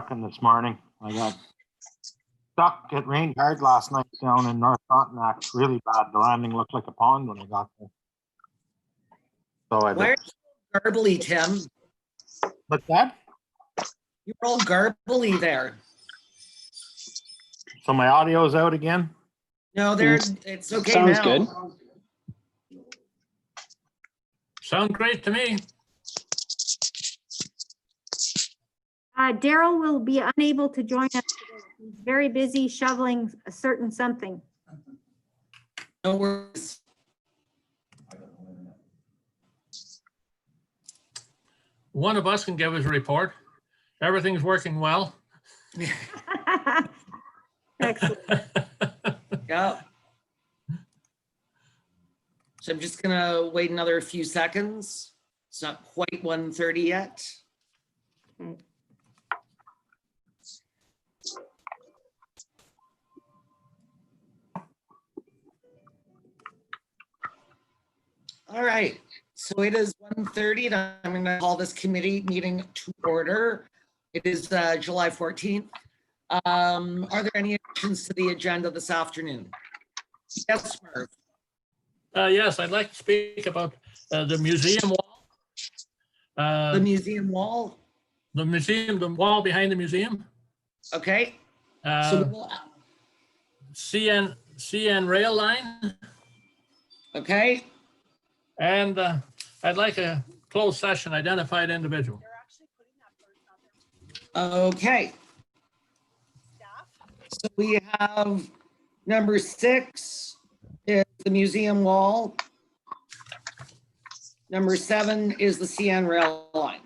trucking this morning. I got stuck. It rained hard last night down in North Frontenac, really bad. The landing looked like a pond when I got there. So I Why are you garbly, Tim? What's that? You're all garbly there. So my audio's out again? No, it's okay Sounds now. good. Sounds great to me. Daryl will be unable to join us today. He's very busy shoveling a certain something. No worries. One of us can give us a report. Everything's working well. Excellent. Yeah. So I'm just gonna wait another few seconds. It's not quite 1:30 yet. Okay. All right, so it is 1:30 and I'm gonna call this committee meeting to order. It is July 14th. Are there any additions to the agenda this afternoon? Yes, Merv. Yes, I'd like to speak about the museum wall. The museum wall. The wall behind the museum. Okay. So we will, CN rail line. okay. And I'd like a closed session, identified individual. Okay. So we have number 6 is the museum wall. Number 7 is the CN rail line.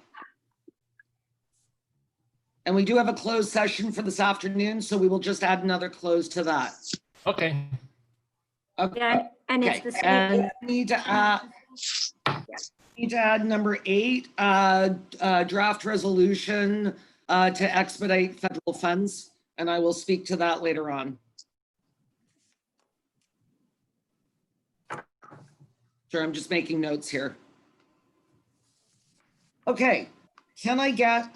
And we do have a closed session for this afternoon, so we will just add another close to that. Okay. Okay. Yeah, and it's Okay. the same. And need to add number 8, draft resolution to expedite federal funds, and I will speak to that later on. Sure, I'm just making notes here. Okay, can I get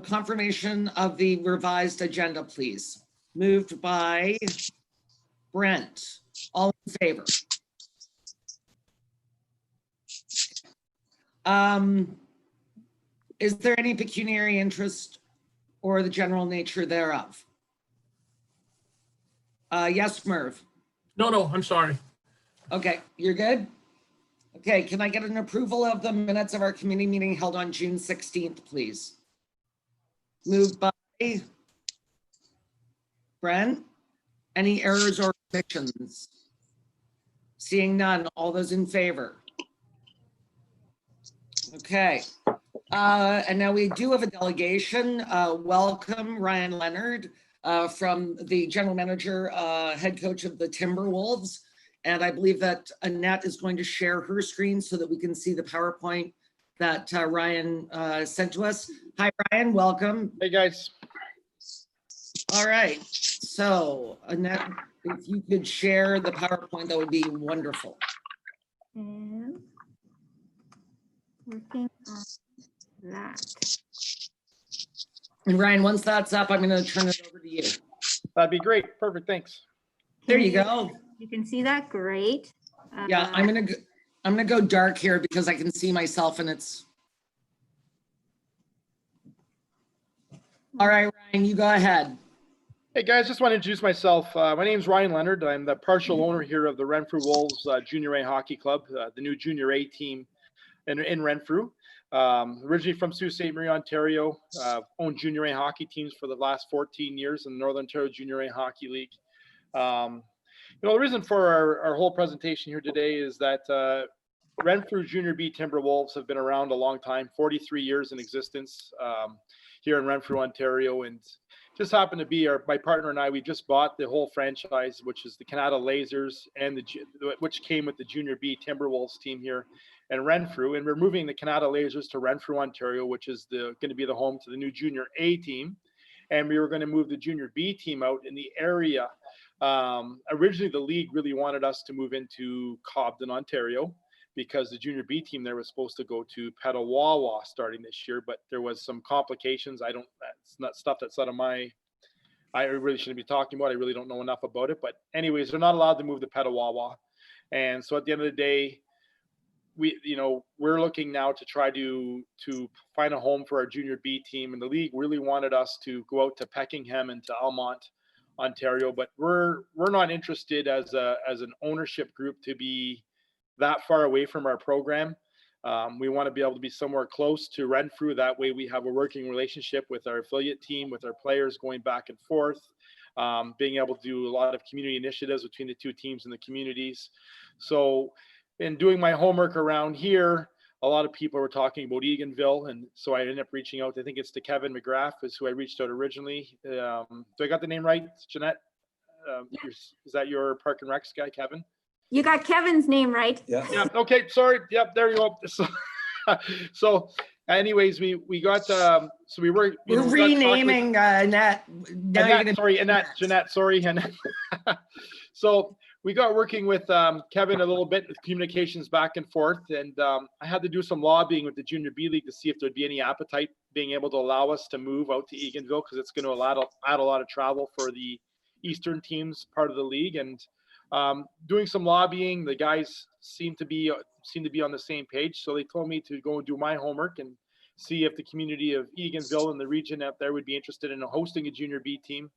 confirmation of the revised agenda, please? Moved by Brent. All in favor? Is there any pecuniary interest or the general nature thereof? Yes, Merv. No, I'm sorry. Okay, you're good? Okay, can I get an approval of the minutes of our committee meeting held on June 16th, please? Moved by Brent. Any errors or omissions? Seeing none, all those in favor? Okay. And now we do have a delegation. Welcome, Ryan Leonard, from the general manager, head coach of the Timberwolves. And I believe that Annette is going to share her screen so that we can see the PowerPoint that Ryan sent to us. Hi, Ryan, welcome. Hey, guys. All right, so Annette, if you could share the PowerPoint, that would be wonderful. And working on that. And Ryan, once that's up, I'm going to turn it over to you. That'd be great. Perfect. Thanks. There you go. You can see that, great. Yeah, I'm gonna go dark here because I can see myself and it's. All right, Ryan, you go ahead. Hey, guys. Just want to introduce myself. My name's Ryan Leonard. I'm the partial owner here of the Renfrew Wolves Junior A Hockey Club, the new Junior A team in Renfrew. Originally from Sault Ste. Marie, Ontario. Owned Junior A hockey teams for the last 14 years in the Northern Ontario Junior A Hockey League. The reason for our whole presentation here today is that Renfrew Junior B Timberwolves have been around a long time, 43 years in existence here in Renfrew, Ontario, and just happened to be my partner and I. We just bought the whole franchise, which is the Canada Lasers, and which came with the Junior B Timberwolves team here in Renfrew, and we're moving the Canada Lasers to Renfrew, Ontario, which is going to be the home to the new Junior A team, and we were going to move the Junior B team out in the area. Originally, the league really wanted us to move into Cobden, Ontario, because the junior B team there was supposed to go to Petawawa starting this year, but there was some complications. That's not stuff that's out of I really shouldn't be talking about. I really don't know enough about it, but anyways, they're not allowed to move to Petawawa. And so at the end of the day, we're looking now to try to find a home for our junior B team, and the league really wanted us to go out to Peckingham and to Almont, Ontario, but we're not interested as an ownership group to be that far away from our program. We want to be able to be somewhere close to Renfrew. That way we have a working relationship with our affiliate team, with our players going back and forth, being able to do a lot of community initiatives between the two teams and the communities. So in doing my homework around here, a lot of people were talking about Eganville. And so I ended up reaching out. I think it's to Kevin McGrath is who I reached out originally. Do I got the name right, Jeanette? Is that your Park and Recs guy, Kevin? You got Kevin's name right. Yeah. Yeah. Okay. Sorry. Yep. There you go. So anyways, we got, so we were, We're renaming Annette. Now you're gonna- sorry, Annette, Jeanette, sorry, Annette. So we got working with Kevin a little bit with communications back and forth. And I had to do some lobbying with the Junior B League to see if there'd be any appetite being able to allow us to move out to Eganville, because it's going to add a lot of travel for the Eastern teams part of the league. And doing some lobbying, the guys seem to be on the same page. So they told me to go and do my homework and see if the community of Eganville and the region out there would be interested in hosting a Junior B team.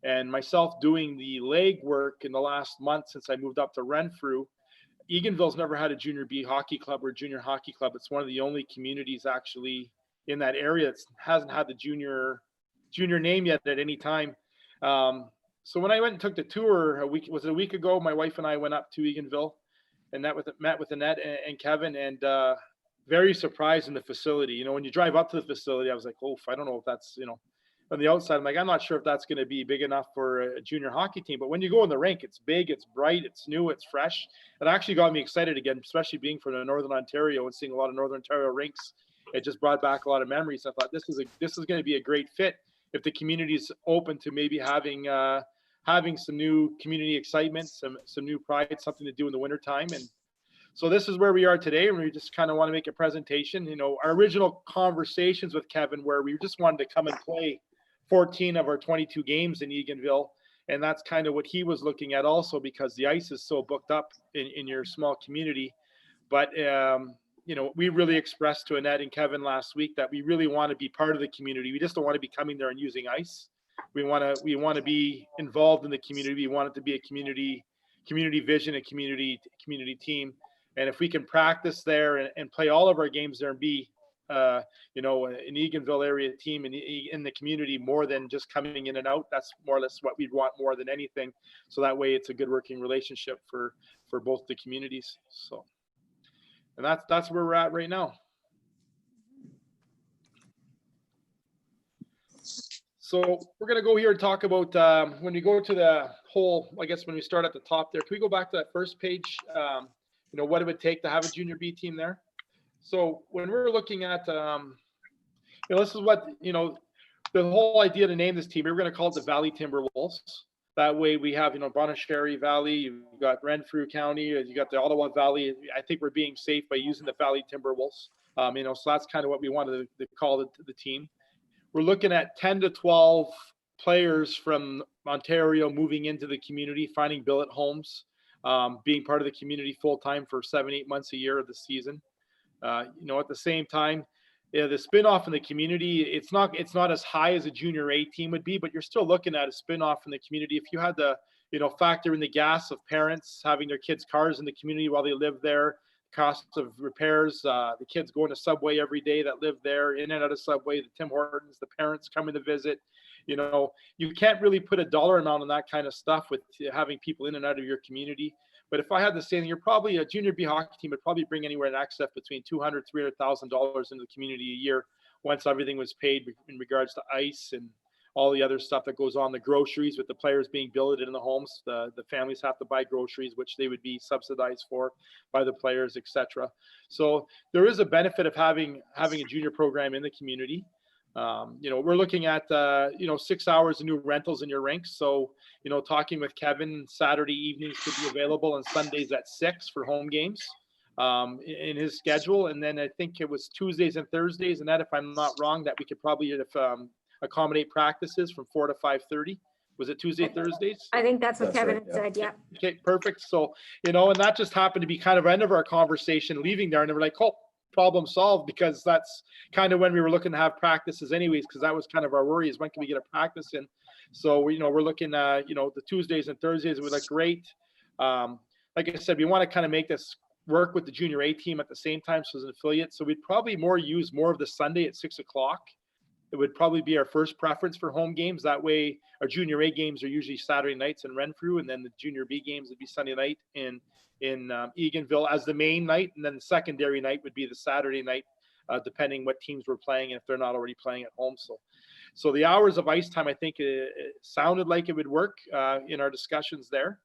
And myself doing the leg work in the last month since I moved up to Renfrew. Eganville's never had a Junior B hockey club or junior hockey club. It's one of the only communities actually in that area that hasn't had the junior name yet at any time. So when I went and took the tour a week ago, my wife and I went up to Eganville and met with Annette and Kevin, and very surprised in the facility. When you drive up to the facility, I was like, oh, I don't know if that's, on the outside, I'm like, I'm not sure if that's going to be big enough for a junior hockey team. But when you go in the rink, it's big, it's bright, it's new, it's fresh. It actually got me excited again, especially being from Northern Ontario and seeing a lot of Northern Ontario rinks. It just brought back a lot of memories. I thought this is going to be a great fit if the community is open to maybe having some new community excitement, some new pride, something to do in the wintertime. And so this is where we are today, and we just kind of want to make a presentation. Our original conversations with Kevin, where we just wanted to come and play 14 of our 22 games in Eganville. And that's kind of what he was looking at also, because the ice is so booked up in your small community. But, we really expressed to Annette and Kevin last week that we really want to be part of the community. We just don't want to be coming there and using ice. We want to be involved in the community. We want it to be a community vision, a community team. And if we can practice there and play all of our games there and be, an Eganville area team in the community more than just coming in and out, that's more or less what we'd want more than anything. So that way it's a good working relationship for both the communities. So, and that's where we're at right now. So we're going to go here and talk about when we go to the whole, I guess when we start at the top there, can we go back to that first page? What it would take to have a junior B team there. So when we're looking at, this is what, the whole idea to name this team, we were going to call it the Valley Timberwolves. That way we have, Bonnechere Valley, you've got Renfrew County, you got the Ottawa Valley. I think we're being safe by using the Valley Timberwolves. So that's kind of what we wanted to call the team. We're looking at 10 to 12 players from Ontario moving into the community, finding billet homes, being part of the community full-time for 7-8 months a year of the season. At the same time, the spin-off in the community, it's not as high as a junior A team would be, but you're still looking at a spin-off in the community. If you had to, factor in the gas of parents having their kids' cars in the community while they live there, costs of repairs, the kids going to Subway every day that live there, in and out of Subway, the Tim Hortons, the parents coming to visit, you can't really put a dollar amount on that kind of stuff with having people in and out of your community. But if I had to say, you're probably a junior B hockey team would probably bring anywhere in excess between $200,000, $300,000 into the community a year once everything was paid in regards to ice and all the other stuff that goes on, the groceries with the players being billeted in the homes. The families have to buy groceries, which they would be subsidized for by the players, etc. So there is a benefit of having a junior program in the community. We're looking at, 6 hours of new rentals in your rinks. So, talking with Kevin, Saturday evenings could be available and Sundays at 6 for home games. in his schedule. And then I think it was Tuesdays and Thursdays, and that, if I'm not wrong, that we could probably accommodate practices from 4 to 5:30. Was it Tuesday, Thursdays? I think that's what That's Kevin right, had yeah. said, yeah. Okay, perfect. So, and that just happened to be kind of end of our conversation leaving there. And we're like, oh, problem solved, because that's kind of when we were looking to have practices anyways, because that was kind of our worry, is when can we get a practice in? So, we're looking at, the Tuesdays and Thursdays would look great. Like I said, we want to kind of make this work with the junior A team at the same time, so as an affiliate. So we'd probably use more of the Sunday at 6 o'clock. It would probably be our first preference for home games. That way our junior A games are usually Saturday nights in Renfrew, and then the junior B games would be Sunday night in Eganville as the main night. And then the secondary night would be the Saturday night, depending what teams we're playing and if they're not already playing at home. So the hours of ice time, I think it sounded like it would work in our discussions there.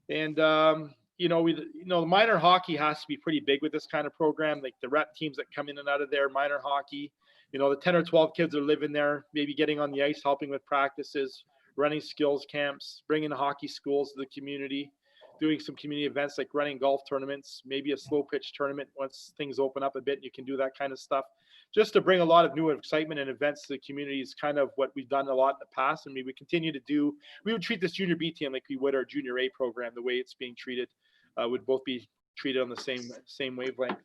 And, the minor hockey has to be pretty big with this kind of program. Like the rep teams that come in and out of there, minor hockey, the 10 or 12 kids are living there, maybe getting on the ice, helping with practices, running skills camps, bringing the hockey schools to the community, doing some community events like running golf tournaments, maybe a slow pitch tournament once things open up a bit and you can do that kind of stuff. Just to bring a lot of new excitement and events to the community is kind of what we've done a lot in the past. And we would continue to do. We would treat this junior B team like we would our junior A program. The way it's being treated would both be treated on the same wavelength.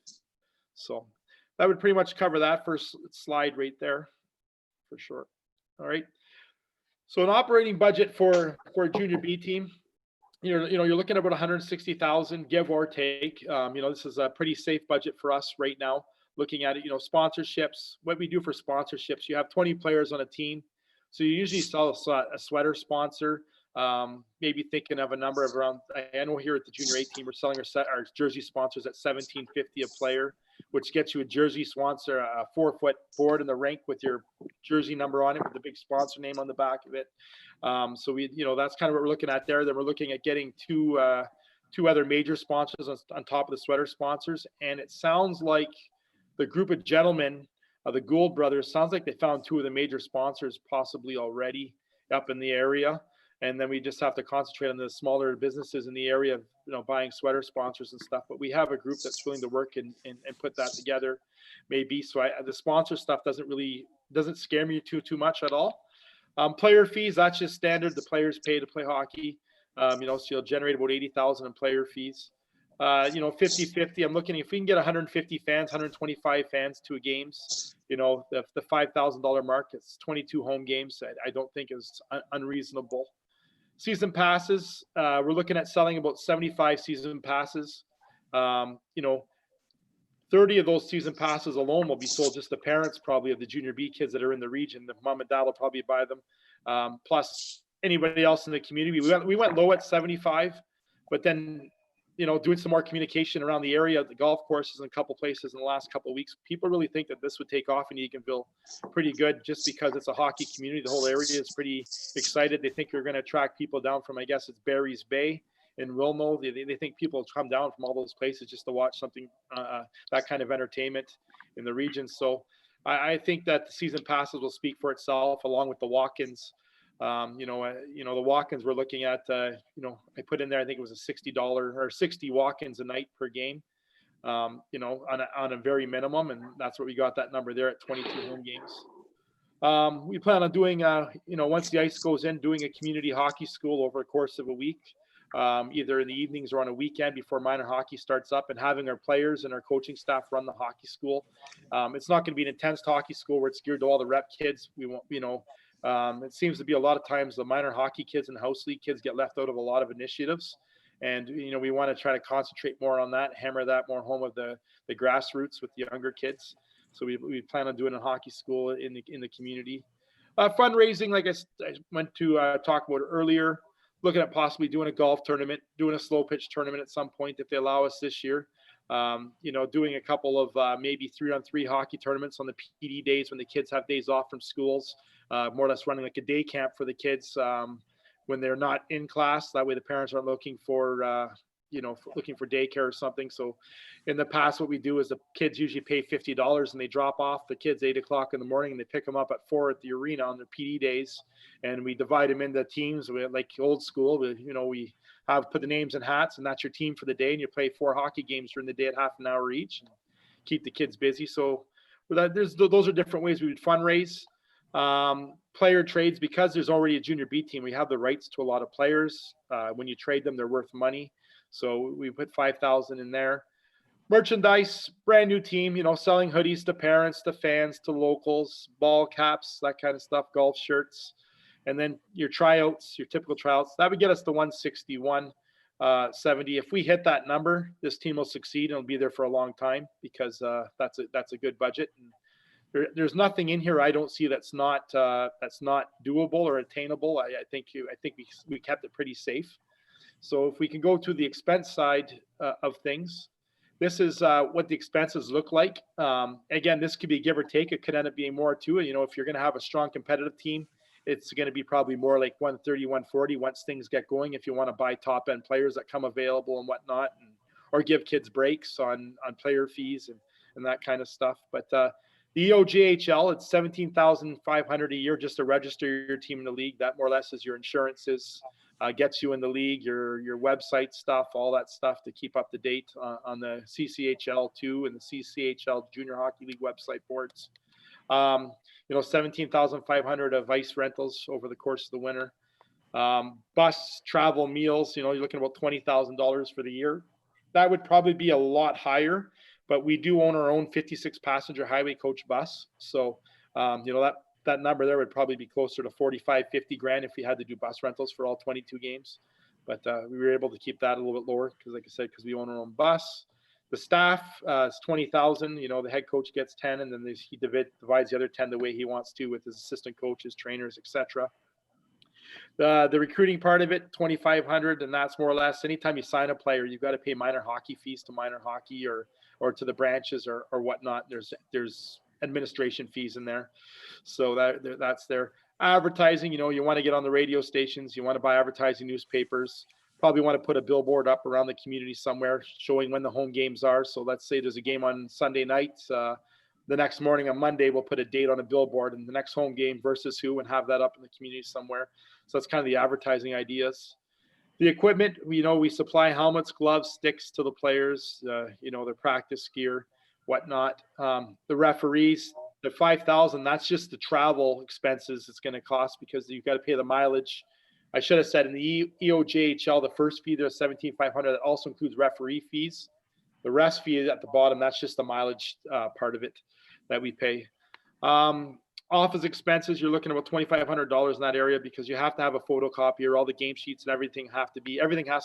So that would pretty much cover that first slide right there for sure. All right. So an operating budget for a junior B team, you're looking at about 160,000, give or take. This is a pretty safe budget for us right now. Looking at it, sponsorships, what we do for sponsorships, you have 20 players on a team. So you usually sell a sweater sponsor, maybe thinking of a number of around, I know here at the junior A team, we're selling our jersey sponsors at $17.50 a player, which gets you a jersey sponsor, a 4-foot board in the rink with your jersey number on it with the big sponsor name on the back of it. So that's kind of what we're looking at there. Then we're looking at getting two other major sponsors on top of the sweater sponsors. And it sounds like the group of gentlemen, the Gould brothers, sounds like they found two of the major sponsors possibly already up in the area. And then we just have to concentrate on the smaller businesses in the area, buying sweater sponsors and stuff. But we have a group that's willing to work and put that together, maybe. So the sponsor stuff doesn't scare me too much at all. Player fees, that's just standard. The players pay to play hockey. So you'll generate about 80,000 in player fees. 50-50. I'm looking if we can get 150 fans, 125 fans to a games. The $5,000 mark. It's 22 home games. I don't think is unreasonable. Season passes. We're looking at selling about 75 season passes. 30 of those season passes alone will be sold just to parents, probably, of the junior B kids that are in the region. The mom and dad will probably buy them. Plus anybody else in the community. We went low at 75, but then doing some more communication around the area, the golf courses and a couple places in the last couple of weeks, people really think that this would take off in Eganville pretty good, just because it's a hockey community. The whole area is pretty excited. They think you're going to attract people down from, I guess it's Barry's Bay in Wilno. They think people will come down from all those places just to watch something, that kind of entertainment in the region. So I think that the season passes will speak for itself, along with the walk-ins. The walk-ins we're looking at, I put in there, I think it was a $60 or 60 walk-ins a night per game, on a very minimum. And that's what we got that number there at 22 home games. We plan on doing, once the ice goes in, doing a community hockey school over a course of a week, either in the evenings or on a weekend before minor hockey starts up, and having our players and our coaching staff run the hockey school. It's not going to be an intense hockey school where it's geared to all the rep kids. We won't, it seems to be a lot of times the minor hockey kids and house league kids get left out of a lot of initiatives. And, we want to try to concentrate more on that, hammer that more home of the grassroots with the younger kids. So we plan on doing a hockey school in the community. Fundraising, like I went to talk about earlier, looking at possibly doing a golf tournament, doing a slow pitch tournament at some point if they allow us this year. Doing a couple of maybe 3-on-3 hockey tournaments on the PD days when the kids have days off from schools. More or less running like a day camp for the kids when they're not in class. That way the parents aren't looking for, looking for daycare or something. So in the past, what we do is the kids usually pay $50 and they drop off the kids 8 o'clock in the morning and they pick them up at 4 at the arena on their PD days. And we divide them into teams. We like old school, we have put the names in hats and that's your team for the day. And you play 4 hockey games during the day at half an hour each and keep the kids busy. So those are different ways we would fundraise. Player trades, because there's already a junior B team, we have the rights to a lot of players. When you trade them, they're worth money. So we put 5,000 in there. Merchandise, brand new team, selling hoodies to parents, to fans, to locals, ball caps, that kind of stuff, golf shirts. And then your tryouts, your typical tryouts, that would get us to 161, 70. If we hit that number, this team will succeed and it'll be there for a long time because that's a good budget. And there's nothing in here I don't see that's not doable or attainable. I think we kept it pretty safe. So if we can go to the expense side of things, this is what the expenses look like. Again, this could be give or take. It could end up being more too. If you're going to have a strong competitive team, it's going to be probably more like 130, 140 once things get going. If you want to buy top end players that come available and whatnot, or give kids breaks on player fees and that kind of stuff. But the EOJHL, it's $17,500 a year just to register your team in the league. That more or less is your insurances, gets you in the league, your website stuff, all that stuff to keep up to date on the CCHL2 and the CCHL Junior Hockey League website boards. $17,500 of ice rentals over the course of the winter. Bus, travel, meals, you're looking at about $20,000 for the year. That would probably be a lot higher, but we do own our own 56 passenger highway coach bus. So, that number there would probably be closer to 45, 50 grand if we had to do bus rentals for all 22 games. But we were able to keep that a little bit lower because, like I said, because we own our own bus. The staff is 20,000. The head coach gets 10, and then he divides the other 10 the way he wants to with his assistant coaches, trainers, etc. The recruiting part of it, 2,500, and that's more or less anytime you sign a player, you've got to pay minor hockey fees to minor hockey or to the branches or whatnot. There's administration fees in there, so that's there. Advertising, you want to get on the radio stations, you want to buy advertising newspapers. Probably want to put a billboard up around the community somewhere showing when the home games are. So let's say there's a game on Sunday night. The next morning on Monday, we'll put a date on a billboard and the next home game versus who and have that up in the community somewhere. So that's kind of the advertising ideas. The equipment, we supply helmets, gloves, sticks to the players, their practice gear, whatnot. The referees, the 5,000, that's just the travel expenses it's going to cost because you've got to pay the mileage. I should have said in the EOJHL, the first fee there's $17,500. That also includes referee fees. The rest fee at the bottom, that's just the mileage part of it that we pay. Office expenses, you're looking at about $2,500 in that area because you have to have a photocopier. All the game sheets and everything has to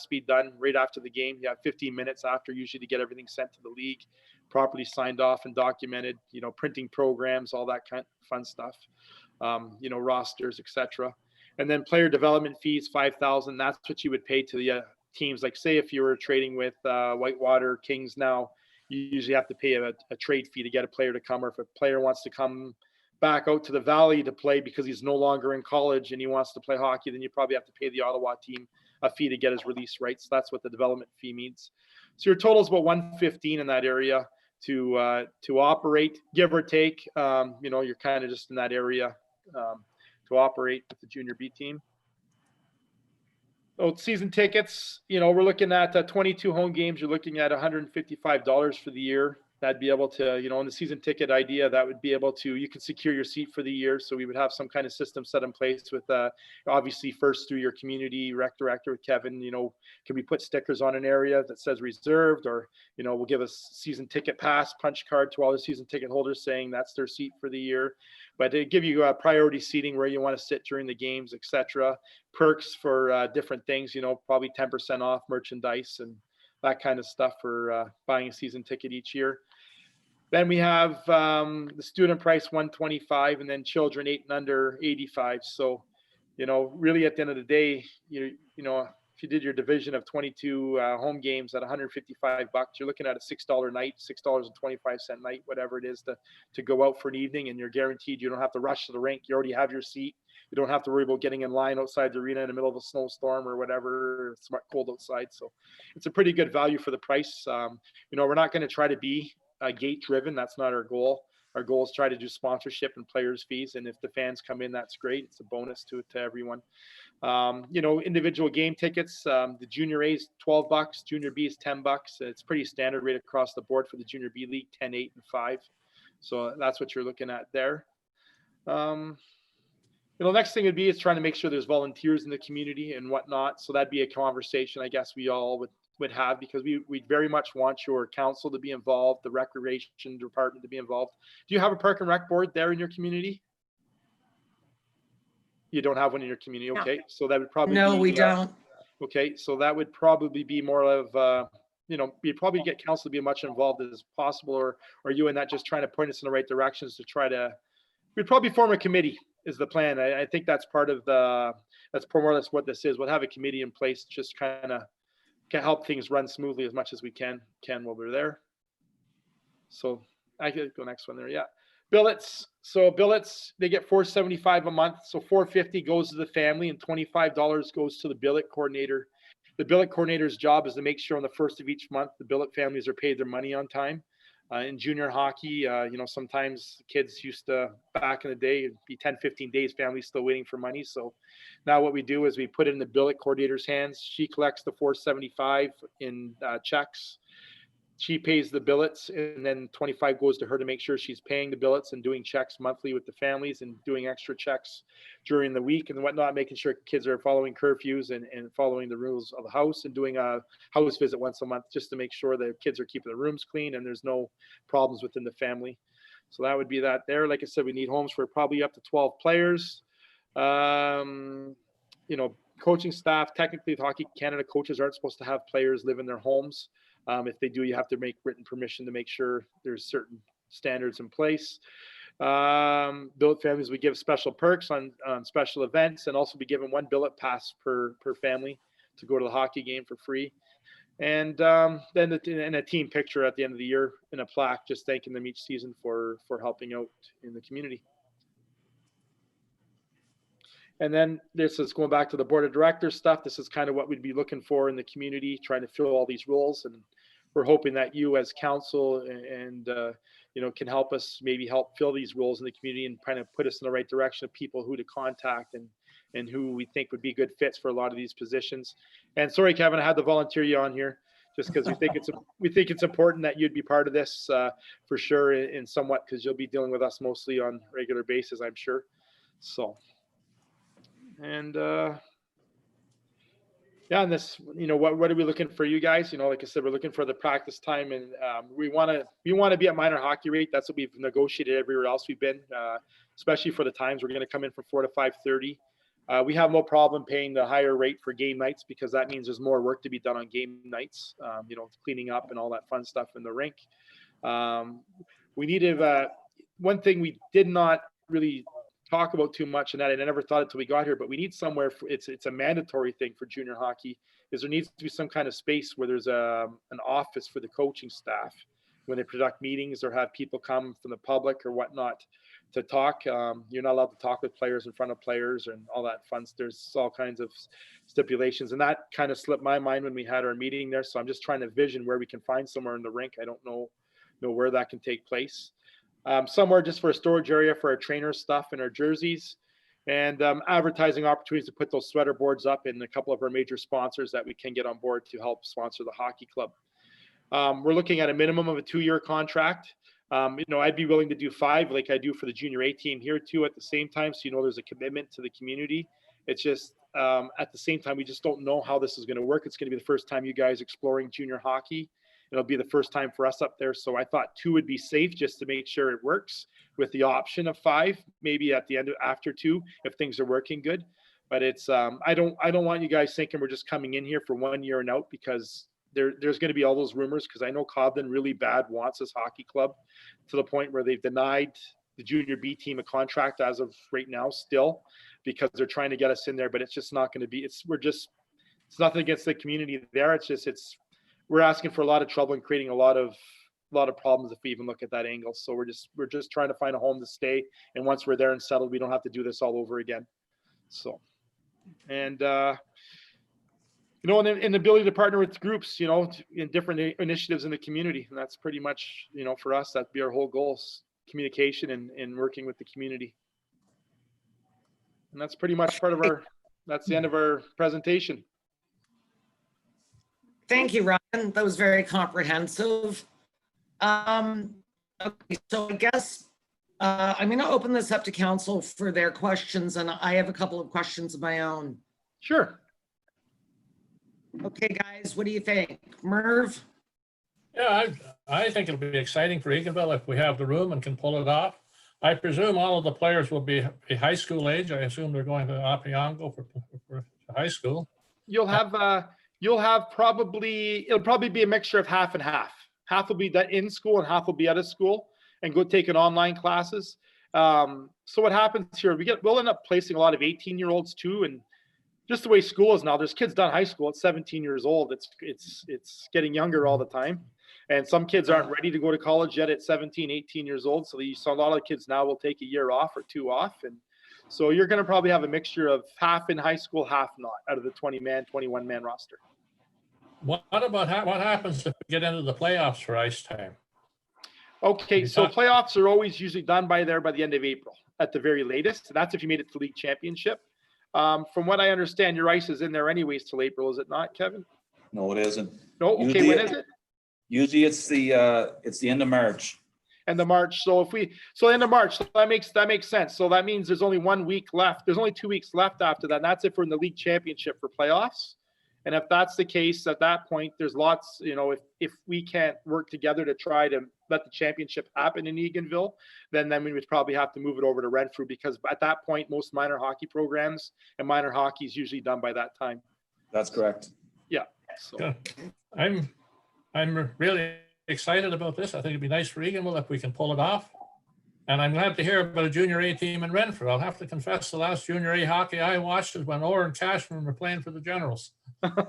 be done right after the game. You have 15 minutes after usually to get everything sent to the league, properly signed off and documented. Printing programs, all that kind of fun stuff. Rosters, etc. And then player development fees, $5,000. That's what you would pay to the teams. Like say if you were trading with Whitewater Kings now, you usually have to pay a trade fee to get a player to come, or if a player wants to come back out to the Valley to play because he's no longer in college and he wants to play hockey, then you probably have to pay the Ottawa team a fee to get his release rights. That's what the development fee means. So your total is about 115 in that area to operate, give or take. You're kind of just in that area to operate with the junior B team. So season tickets, we're looking at 22 home games. You're looking at $155 for the year. That'd be able to, in the season ticket idea, that would be able to, you can secure your seat for the year. So we would have some kind of system set in place with, obviously first through your community rec director, Kevin, can we put stickers on an area that says reserved, or, we'll give a season ticket pass punch card to all the season ticket holders saying that's their seat for the year. But they give you priority seating where you want to sit during the games, etc. Perks for different things, probably 10% off merchandise and that kind of stuff for buying a season ticket each year. Then we have the student price $125, and then children 8 and under $85. So, really at the end of the day, if you did your division of 22 home games at $155, you're looking at a $6 night, $6.25 night, whatever it is to go out for an evening, and you're guaranteed you don't have to rush to the rink. You already have your seat. you don't have to worry about getting in line outside the arena in the middle of a snowstorm or whatever. It's cold outside. So it's a pretty good value for the price. We're not going to try to be gate driven. That's not our goal. Our goal is try to do sponsorship and players fees. And if the fans come in, that's great. It's a bonus to everyone. Individual game tickets, the junior A is $12, junior B is $10. It's pretty standard rate across the board for the junior B league, 10, 8, and 5. So that's what you're looking at there. Next thing would be is trying to make sure there's volunteers in the community and whatnot. So that'd be a conversation I guess we all would have, because we very much want your council to be involved, the recreation department to be involved. Do you have a park and rec board there in your community? You don't have one in your community, okay? No. So that would probably No, be, we don't. Okay, so that would probably be more of you'd probably get council to be much involved as possible, or you and that just trying to point us in the right directions to try to. We'd probably form a committee is the plan. I think that's part of that's more or less what this is. We'll have a committee in place, just kind of can help things run smoothly as much as we can while we're there. So I could go next one there. Yeah. Billets. So billets, they get $475 a month. So $450 goes to the family and $25 goes to the billet coordinator. The billet coordinator's job is to make sure on the first of each month, the billet families are paid their money on time. In junior hockey, sometimes kids used to, back in the day, it'd be 10, 15 days, families still waiting for money. So now what we do is we put it in the billet coordinator's hands. She collects the $475 in checks. She pays the billets, and then 25 goes to her to make sure she's paying the billets and doing checks monthly with the families and doing extra checks during the week and whatnot, making sure kids are following curfews and following the rules of the house, and doing a house visit once a month just to make sure the kids are keeping the rooms clean and there's no problems within the family. So that would be that there. Like I said, we need homes for probably up to 12 players. Coaching staff, technically the Hockey Canada coaches aren't supposed to have players live in their homes. If they do, you have to make written permission to make sure there's certain standards in place. Billet families, we give special perks on special events, and also be given one billet pass per family to go to the hockey game for free. And then a team picture at the end of the year in a plaque, just thanking them each season for helping out in the community. And then this is going back to the board of directors stuff. This is kind of what we'd be looking for in the community, trying to fill all these roles. And we're hoping that you as council and can help us maybe help fill these roles in the community and kind of put us in the right direction of people who to contact and who we think would be good fits for a lot of these positions. And sorry, Kevin, I had to volunteer you on here just because we think it's important that you'd be part of this for sure in somewhat, because you'll be dealing with us mostly on a regular basis, I'm sure. So. And and this, what are we looking for you guys? Like I said, we're looking for the practice time, and we want to be at minor hockey rate. That's what we've negotiated everywhere else we've been, especially for the times we're going to come in from 4 to 5:30. We have no problem paying the higher rate for game nights, because that means there's more work to be done on game nights, cleaning up and all that fun stuff in the rink. We need to, one thing we did not really talk about too much, and that I never thought it till we got here, but we need somewhere it's a mandatory thing for junior hockey, is there needs to be some kind of space where there's an office for the coaching staff when they conduct meetings or have people come from the public or whatnot to talk. You're not allowed to talk with players in front of players and all that fun. There's all kinds of stipulations, and that kind of slipped my mind when we had our meeting there. So I'm just trying to vision where we can find somewhere in the rink. I don't know where that can take place. Somewhere just for a storage area for our trainer stuff and our jerseys, and advertising opportunities to put those sweater boards up in a couple of our major sponsors that we can get on board to help sponsor the hockey club. We're looking at a minimum of a 2-year contract. I'd be willing to do 5 like I do for the junior A team here too at the same time. So, there's a commitment to the community. It's just at the same time, we just don't know how this is going to work. It's going to be the first time you guys exploring junior hockey. It'll be the first time for us up there. So I thought 2 would be safe just to make sure it works, with the option of 5, maybe at the end after 2, if things are working good. But it's, I don't want you guys thinking we're just coming in here for 1 year and out, because there's going to be all those rumors, because I know Cobden really bad wants this hockey club to the point where they've denied the junior B team a contract as of right now still, because they're trying to get us in there, but it's just not going to be, it's nothing against the community there. We're asking for a lot of trouble and creating a lot of problems if we even look at that angle. So we're just trying to find a home to stay. And once we're there and settled, we don't have to do this all over again. So, and you know, and the ability to partner with groups, you know, in different initiatives in the community, and that's pretty much, you know, for us, that'd be our whole goals: communication and working with the community. And that's pretty much part of our. That's the end of our presentation. Thank you, Ryan. That was very comprehensive. Okay, so I guess I'm going to open this up to council for their questions, and I have a couple of questions of my own. Sure. Okay, guys, what do you think? Merv? Yeah, I think it'll be exciting for Eganville if we have the room and can pull it off. I presume all of the players will be high school age. I assume they're going to Apiango for high school. You'll have probably, it'll probably be a mixture of half and half. Half will be in school and half will be out of school and go take an online classes. So what happens here, we'll end up placing a lot of 18-year-olds too. And just the way school is now, there's kids done high school at 17 years old. It's getting younger all the time. And some kids aren't ready to go to college yet at 17, 18 years old. So a lot of kids now will take a year off or 2 off. And so you're going to probably have a mixture of half in high school, half not, out of the 20-man, 21-man roster. What about what happens if we get into the playoffs for ice time? Okay, so playoffs are always usually done by the end of April at the very latest. That's if you made it to league championship. From what I understand, your ice is in there anyways till April, is it not, Kevin? No, it isn't. No, okay, Usually when is it? Usually it's the end of March. End of March. So end of March, so that makes sense. So that means there's only 1 week left. There's only 2 weeks left after that. And that's if we're in the league championship for playoffs. And if that's the case, at that point, there's lots, you know, if we can't work together to try to let the championship happen in Eganville, then we would probably have to move it over to Renfrew, because at that point, most minor hockey programs and minor hockey is usually done by that time. That's correct. Yeah. So. Yeah. I'm really excited about this. I think it'd be nice for Eganville if we can pull it off. And I'm glad to hear about a junior A team in Renfrew. I'll have to confess, the last junior A hockey I watched was when Orr and Cashman were playing for the Generals.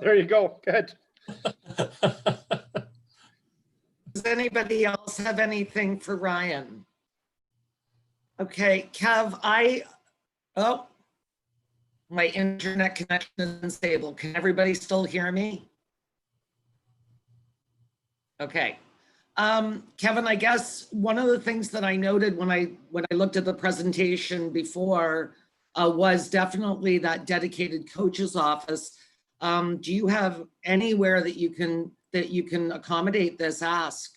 There you go. Good. Does anybody else have anything for Ryan? Okay, Kev, my internet connection is unstable. Can everybody still hear me? Okay. Kevin, I guess one of the things that I noted when I looked at the presentation before was definitely that dedicated coach's office. Do you have anywhere that you can accommodate this ask?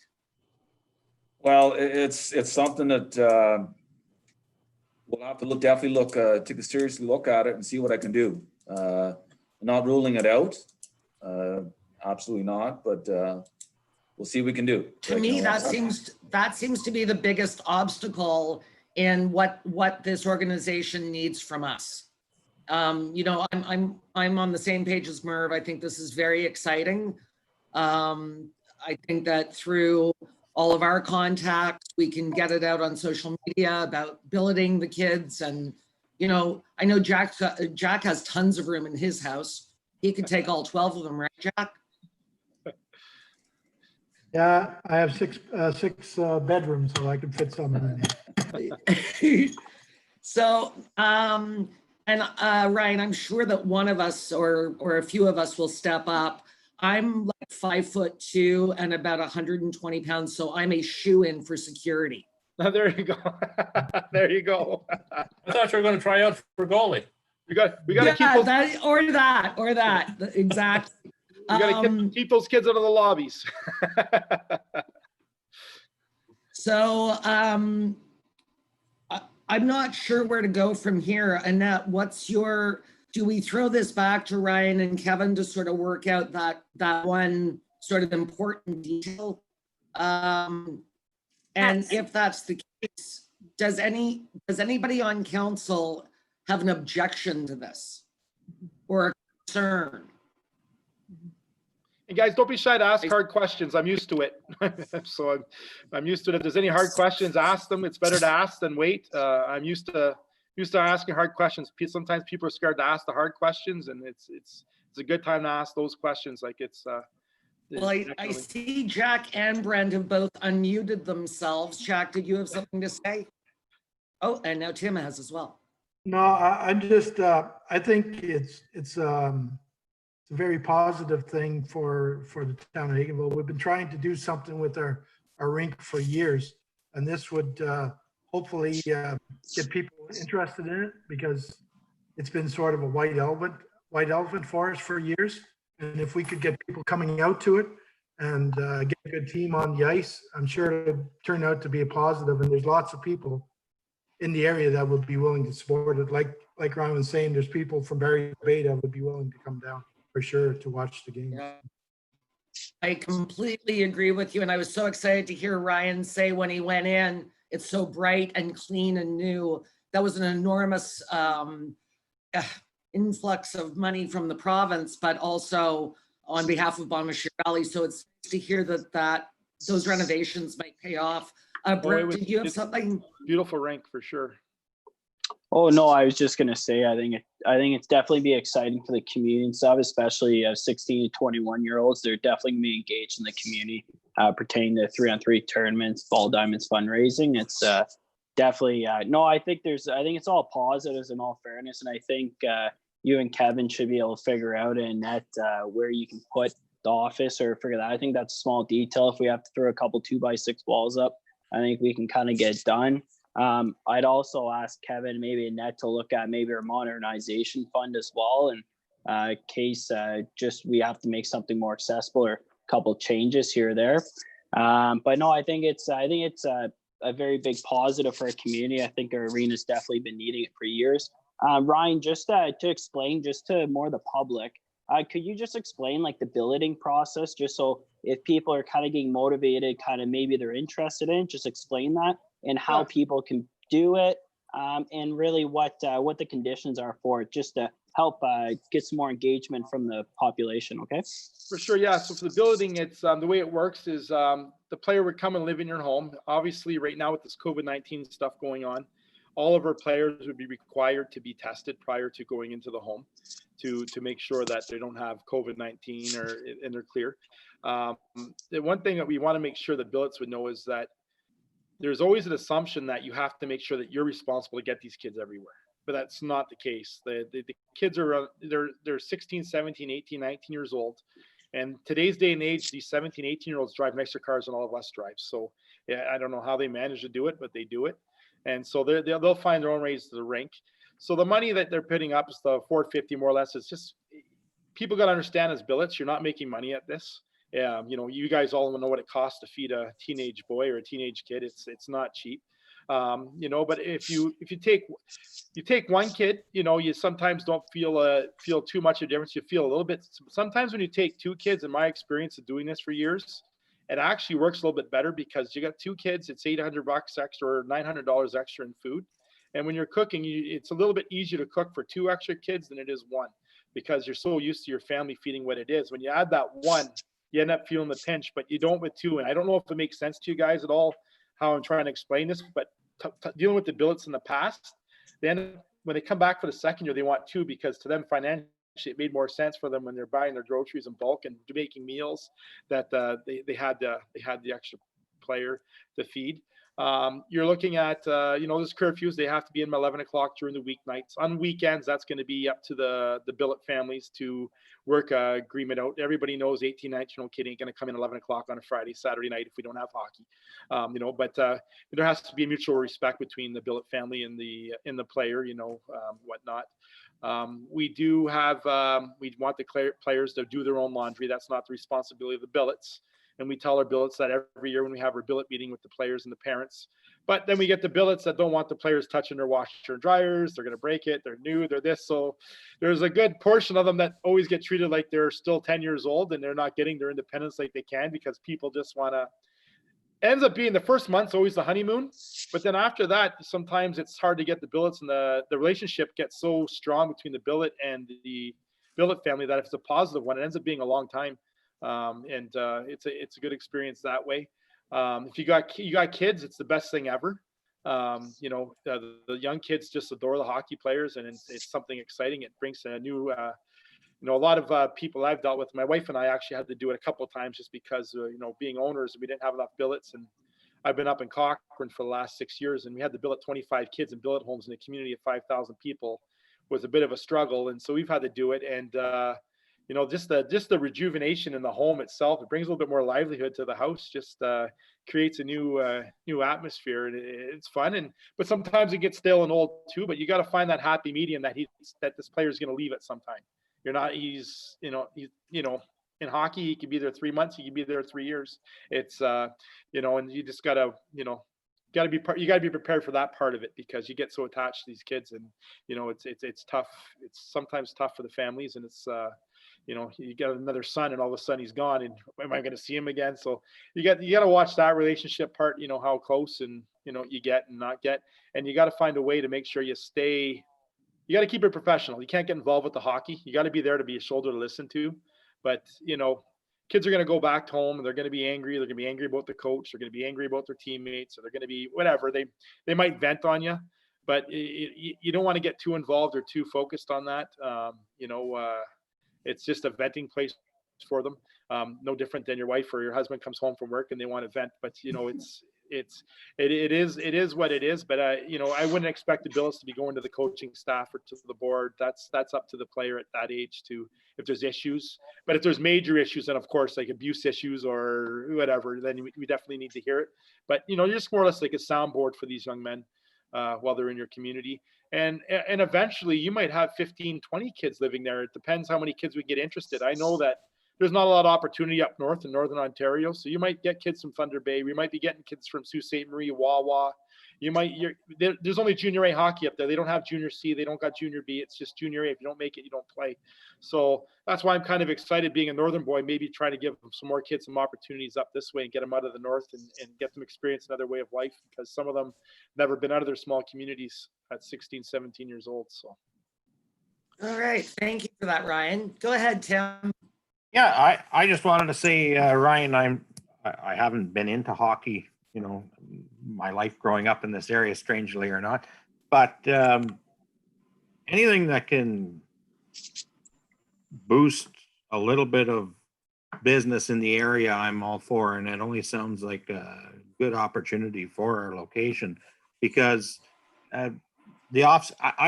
Well, it's something that we'll have to take a seriously look at it and see what I can do. I'm not ruling it out, absolutely not, but we'll see what we can do. To me, that seems to be the biggest obstacle in what this organization needs from us. You know, I'm on the same page as Merv. I think this is very exciting. I think that through all of our contacts, we can get it out on social media about billeting the kids. And, you know, I know Jack has tons of room in his house. He could take all 12 of them, right, Jack? Yeah, I have six bedrooms, so I can fit some in there. So, and Ryan, I'm sure that one of us or a few of us will step up. I'm like 5'2" and about 120 pounds, so I'm a shoe-in for security. There you go. There you go. I thought you were going to try out for goalie. We got to keep those, that exactly. we got to keep those kids out of the lobbies. So I'm not sure where to go from here. Annette, do we throw this back to Ryan and Kevin to sort of work out that one sort of important detail? And Yes. if that's the case, does anybody on council have an objection to this or a concern? And guys, don't be shy to ask hard questions. I'm used to it. So I'm used to it. If there's any hard questions, ask them. It's better to ask than wait. I'm used to asking hard questions. Sometimes people are scared to ask the hard questions, and it's a good time to ask those questions. Like Well, I see Jack and Brent have both unmuted themselves. Jack, did you have something to say? Oh, and now Tim has as well. No, I'm just, I think it's a very positive thing for the town of Higginville. We've been trying to do something with our rink for years. And this would hopefully get people interested in it because it's been sort of a white elephant for us for years. And if we could get people coming out to it and get a good team on the ice, I'm sure it would turn out to be a positive. And there's lots of people in the area that would be willing to support it. Like Ryan was saying, there's people from Barry Bay that would be willing to come down for sure to watch the games. Yeah. I completely agree with you. And I was so excited to hear Ryan say when he went in, it's so bright and clean and new. That was an enormous influx of money from the province, but also on behalf of Bonnechere Valley. So it's nice to hear that those renovations might pay off. Brett, did you have something? Beautiful rink for sure. Oh no, I was just gonna say I think it's definitely be exciting for the community and stuff, especially 16 to 21-year-olds. They're definitely gonna be engaged in the community pertaining to 3-on-3 tournaments, ball diamonds fundraising. It's definitely no. I think it's all positives in all fairness, and I think you and Kevin should be able to figure out in that where you can put the office or figure that. I think that's a small detail. If we have to throw a couple 2x6 balls up, I think we can kind of get it done. I'd also ask Kevin, maybe Annette, to look at maybe our modernization fund as well, in case just we have to make something more accessible or a couple changes here or there. But no, I think it's a very big positive for our community. I think our arena's definitely been needing it for years. Ryan, just to explain, just to more the public, could you just explain like the billeting process, just so if people are kind of getting motivated, kind of maybe they're interested in, just explain that and how people can do it, and really what the conditions are for it, just to help get some more engagement from the population. Okay. For sure, yeah. So for the billeting, it's the way it works is the player would come and live in your home. Obviously, right now with this COVID-19 stuff going on, all of our players would be required to be tested prior to going into the home to make sure that they don't have COVID-19 and they're clear. The one thing that we want to make sure the billets would know is that there's always an assumption that you have to make sure that you're responsible to get these kids everywhere. But that's not the case. The kids are, they're 16, 17, 18, 19 years old. And today's day and age, these 17, 18-year-olds drive nicer cars than all of us drive. So yeah, I don't know how they manage to do it, but they do it. And so they'll find their own ways to the rink. So the money that they're putting up is the $450 more or less. It's just, people got to understand as billets, you're not making money at this. You know, you guys all know what it costs to feed a teenage boy or a teenage kid. It's not cheap. You know, but if you take one kid, you know, you sometimes don't feel too much of a difference. You feel a little bit. Sometimes when you take two kids, in my experience of doing this for years, it actually works a little bit better because you got two kids. It's $800 extra or $900 extra in food. And when you're cooking, it's a little bit easier to cook for two extra kids than it is one, because you're so used to your family feeding what it is. When you add that one, you end up feeling the pinch, but you don't with two. And I don't know if it makes sense to you guys at all how I'm trying to explain this, but dealing with the billets in the past, then when they come back for the second year, they want two, because to them financially it made more sense for them when they're buying their groceries in bulk and making meals that they had the extra player to feed. You're looking at, you know, there's curfews. They have to be in by 11 o'clock during the weeknights. On weekends, that's going to be up to the billet families to work agreement out. Everybody knows 18, 19-year-old kid ain't going to come in 11 o'clock on a Friday, Saturday night if we don't have hockey. You know, but there has to be a mutual respect between the billet family and the player, you know, whatnot. We do have, we want the players to do their own laundry. That's not the responsibility of the billets. And we tell our billets that every year when we have our billet meeting with the players and the parents. But then we get the billets that don't want the players touching their washer and dryers. They're going to break it. They're new. They're this. So there's a good portion of them that always get treated like they're still 10 years old and they're not getting their independence like they can, because people just want to. Ends up being the first month's always the honeymoon. But then after that, sometimes it's hard to get the billets, and the relationship gets so strong between the billet and the billet family that if it's a positive one, it ends up being a long time. It's a good experience that way. If you got kids, it's the best thing ever. You know, the young kids just adore the hockey players, and it's something exciting. It brings a new, you know, a lot of people I've dealt with. My wife and I actually had to do it a couple of times just because, you know, being owners, we didn't have enough billets, and I've been up in Cochrane for the last 6 years, and we had to billet 25 kids in billet homes in a community of 5,000 people was a bit of a struggle. And so we've had to do it. And, you know, just the rejuvenation in the home itself, it brings a little bit more livelihood to the house, just creates a new atmosphere, and it's fun. But sometimes it gets stale and old too, but you got to find that happy medium that this player is going to leave at some time. He's in hockey, he could be there 3 months, he could be there 3 years. It's, and you just gotta, you gotta be prepared for that part of it, because you get so attached to these kids, and, it's tough. It's sometimes tough for the families, and it's, you got another son and all of a sudden he's gone, and am I going to see him again? So you got to watch that relationship part, how close and, you get and not get, and you got to find a way to make sure you got to keep it professional. You can't get involved with the hockey. You got to be there to be a shoulder to listen to. But, kids are going to go back home and they're going to be angry. They're going to be angry about the coach. They're going to be angry about their teammates, or they're going to be whatever. They might vent on you, but you don't want to get too involved or too focused on that. It's just a venting place for them. No different than your wife or your husband comes home from work and they want to vent, but it is what it is. But I wouldn't expect the billets to be going to the coaching staff or to the board. That's up to the player at that age to, if there's issues. But if there's major issues, and of course like abuse issues or whatever, then we definitely need to hear it. But you're just more or less like a soundboard for these young men while they're in your community. And eventually you might have 15, 20 kids living there. It depends how many kids we get interested. I know that there's not a lot of opportunity up north in Northern Ontario. So you might get kids from Thunder Bay. We might be getting kids from Sault Ste. Marie, Wawa. There's only junior A hockey up there. They don't have junior C. They don't got junior B. It's just junior A. If you don't make it, you don't play. So that's why I'm kind of excited being a Northern boy, maybe trying to give some more kids some opportunities up this way and get them out of the North and get them experience another way of life, because some of them never been out of their small communities at 16, 17 years old. So. All right. Thank you for that, Ryan. Go ahead, Tim. Yeah, I just wanted to say, Ryan, I haven't been into hockey, my life growing up in this area, strangely or not, but anything that can boost a little bit of business in the area, I'm all for, and it only sounds like a good opportunity for our location, because I've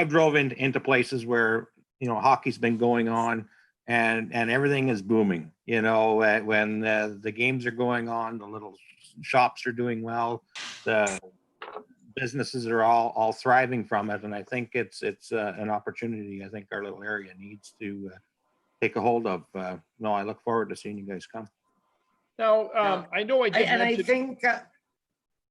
drove into places where hockey's been going on. And everything is booming, when the games are going on, the little shops are doing well, the businesses are all thriving from it. And I think it's an opportunity I think our little area needs to take a hold of. No, I look forward to seeing you guys come. Now, I know I did mention, I think,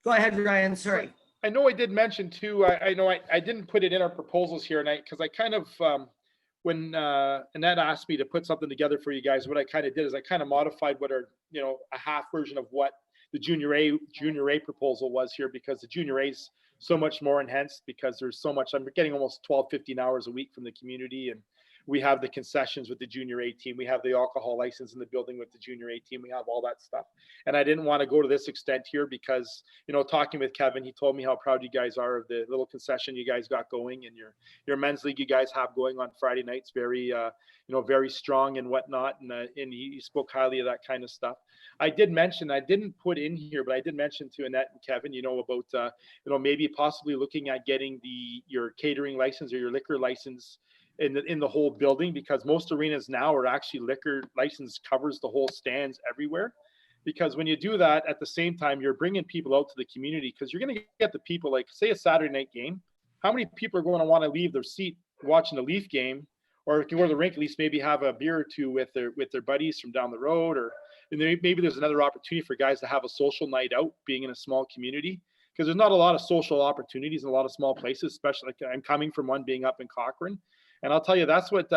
go ahead, Ryan, sorry. I know I did mention too, I know I didn't put it in our proposals here, because I kind of, when Annette asked me to put something together for you guys, what I kind of did is I kind of modified what are, a half version of what the junior A proposal was here, because the junior A is so much more enhanced, because there's so much, I'm getting almost 12, 15 hours a week from the community. And we have the concessions with the junior A team. We have the alcohol license in the building with the junior A team. We have all that stuff. And I didn't want to go to this extent here because, talking with Kevin, he told me how proud you guys are of the little concession you guys got going, and your men's league you guys have going on Friday nights, very, very strong and whatnot. And he spoke highly of that kind of stuff. I did mention, I didn't put in here, but I did mention to Annette and Kevin, about, maybe possibly looking at getting your catering license or your liquor license in the whole building, because most arenas now are actually liquor license covers the whole stands everywhere. Because when you do that, at the same time, you're bringing people out to the community, because you're going to get the people, like say a Saturday night game, how many people are going to want to leave their seat watching the Leaf game, or can go to the rink, at least maybe have a beer or two with their buddies from down the road, or maybe there's another opportunity for guys to have a social night out being in a small community, because there's not a lot of social opportunities in a lot of small places, especially like I'm coming from one being up in Cochrane. And I'll tell you, that's what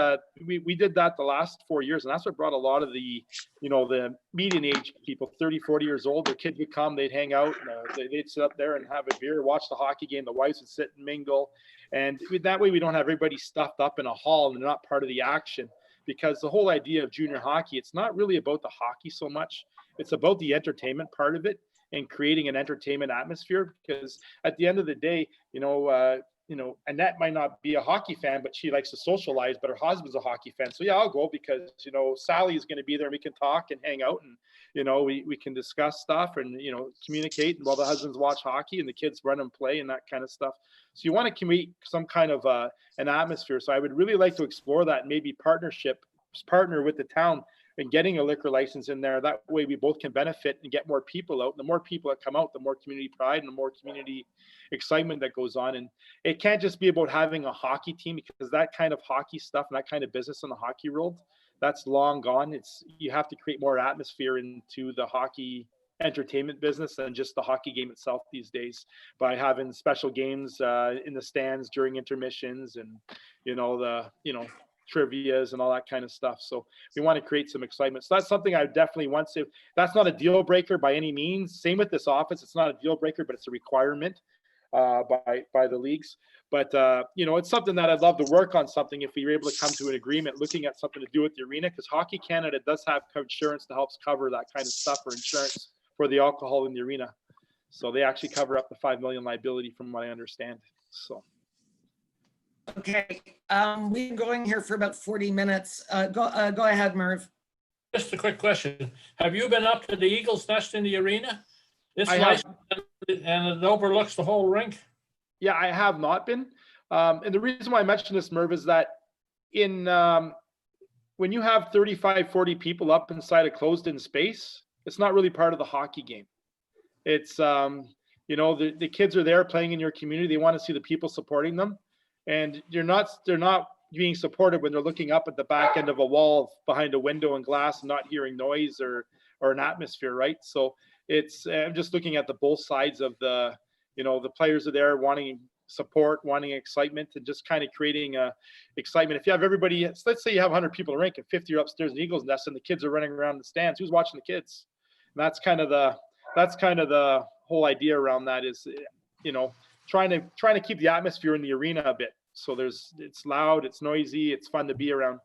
we did that the last 4 years. And that's what brought a lot of the, the median age people, 30, 40 years old, their kids would come, they'd hang out, they'd sit up there and have a beer, watch the hockey game. The wives would sit and mingle. And that way we don't have everybody stuffed up in a hall and they're not part of the action. Because the whole idea of junior hockey, it's not really about the hockey so much. It's about the entertainment part of it and creating an entertainment atmosphere. Because at the end of the day, Annette might not be a hockey fan, but she likes to socialize, but her husband's a hockey fan. So yeah, I'll go because, Sally is going to be there and we can talk and hang out and, we can discuss stuff and, communicate while the husbands watch hockey and the kids run and play and that kind of stuff. So you want to create some kind of an atmosphere. So I would really like to explore that and maybe partner with the town and getting a liquor license in there. That way we both can benefit and get more people out. And the more people that come out, the more community pride and the more community excitement that goes on. And it can't just be about having a hockey team, because that kind of hockey stuff and that kind of business in the hockey world, that's long gone. You have to create more atmosphere into the hockey entertainment business than just the hockey game itself these days, by having special games in the stands during intermissions and, trivias and all that kind of stuff. So we want to create some excitement. So that's something I definitely want to. That's not a deal breaker by any means. Same with this office. It's not a deal breaker, but it's a requirement by the leagues. But it's something that I'd love to work on, something if we were able to come to an agreement, looking at something to do with the arena, because Hockey Canada does have insurance that helps cover that kind of stuff, or insurance for the alcohol in the arena. So they actually cover up to $5 million liability, from what I understand. So. Okay, we've been going here for about 40 minutes. Go ahead, Merv. Just a quick question. Have you been up to the Eagle's Nest in the arena? It's I nice, have. and it overlooks the whole rink. Yeah, I have not been. And the reason why I mentioned this, Merv, is that when you have 35, 40 people up inside a closed-in space, it's not really part of the hockey game. It's, the kids are there playing in your community. They want to see the people supporting them. And they're not being supported when they're looking up at the back end of a wall behind a window and glass and not hearing noise or an atmosphere, right? So I'm just looking at the both sides of the players are there wanting support, wanting excitement, and just kind of creating excitement. If you have everybody, let's say you have 100 people in the rink and 50 are upstairs in the Eagles Nest and the kids are running around the stands, who's watching the kids? And that's kind of the whole idea around that is, trying to keep the atmosphere in the arena a bit. So it's loud, it's noisy, it's fun to be around.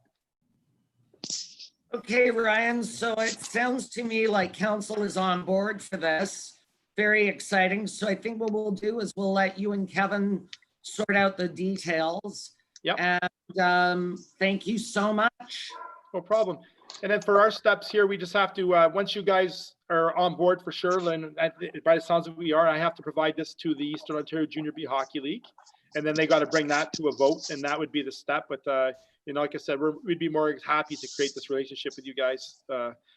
Okay, Ryan, so it sounds to me like council is on board for this. Very exciting. So I think what we'll do is we'll let you and Kevin sort out the details. Yep. And thank you so much. No problem. And then for our steps here, we just have to, once you guys are on board for sure, and by the sounds of we are, I have to provide this to the Eastern Ontario Junior B Hockey League. And then they got to bring that to a vote, and that would be the step. But, like I said, we'd be more happy to create this relationship with you guys.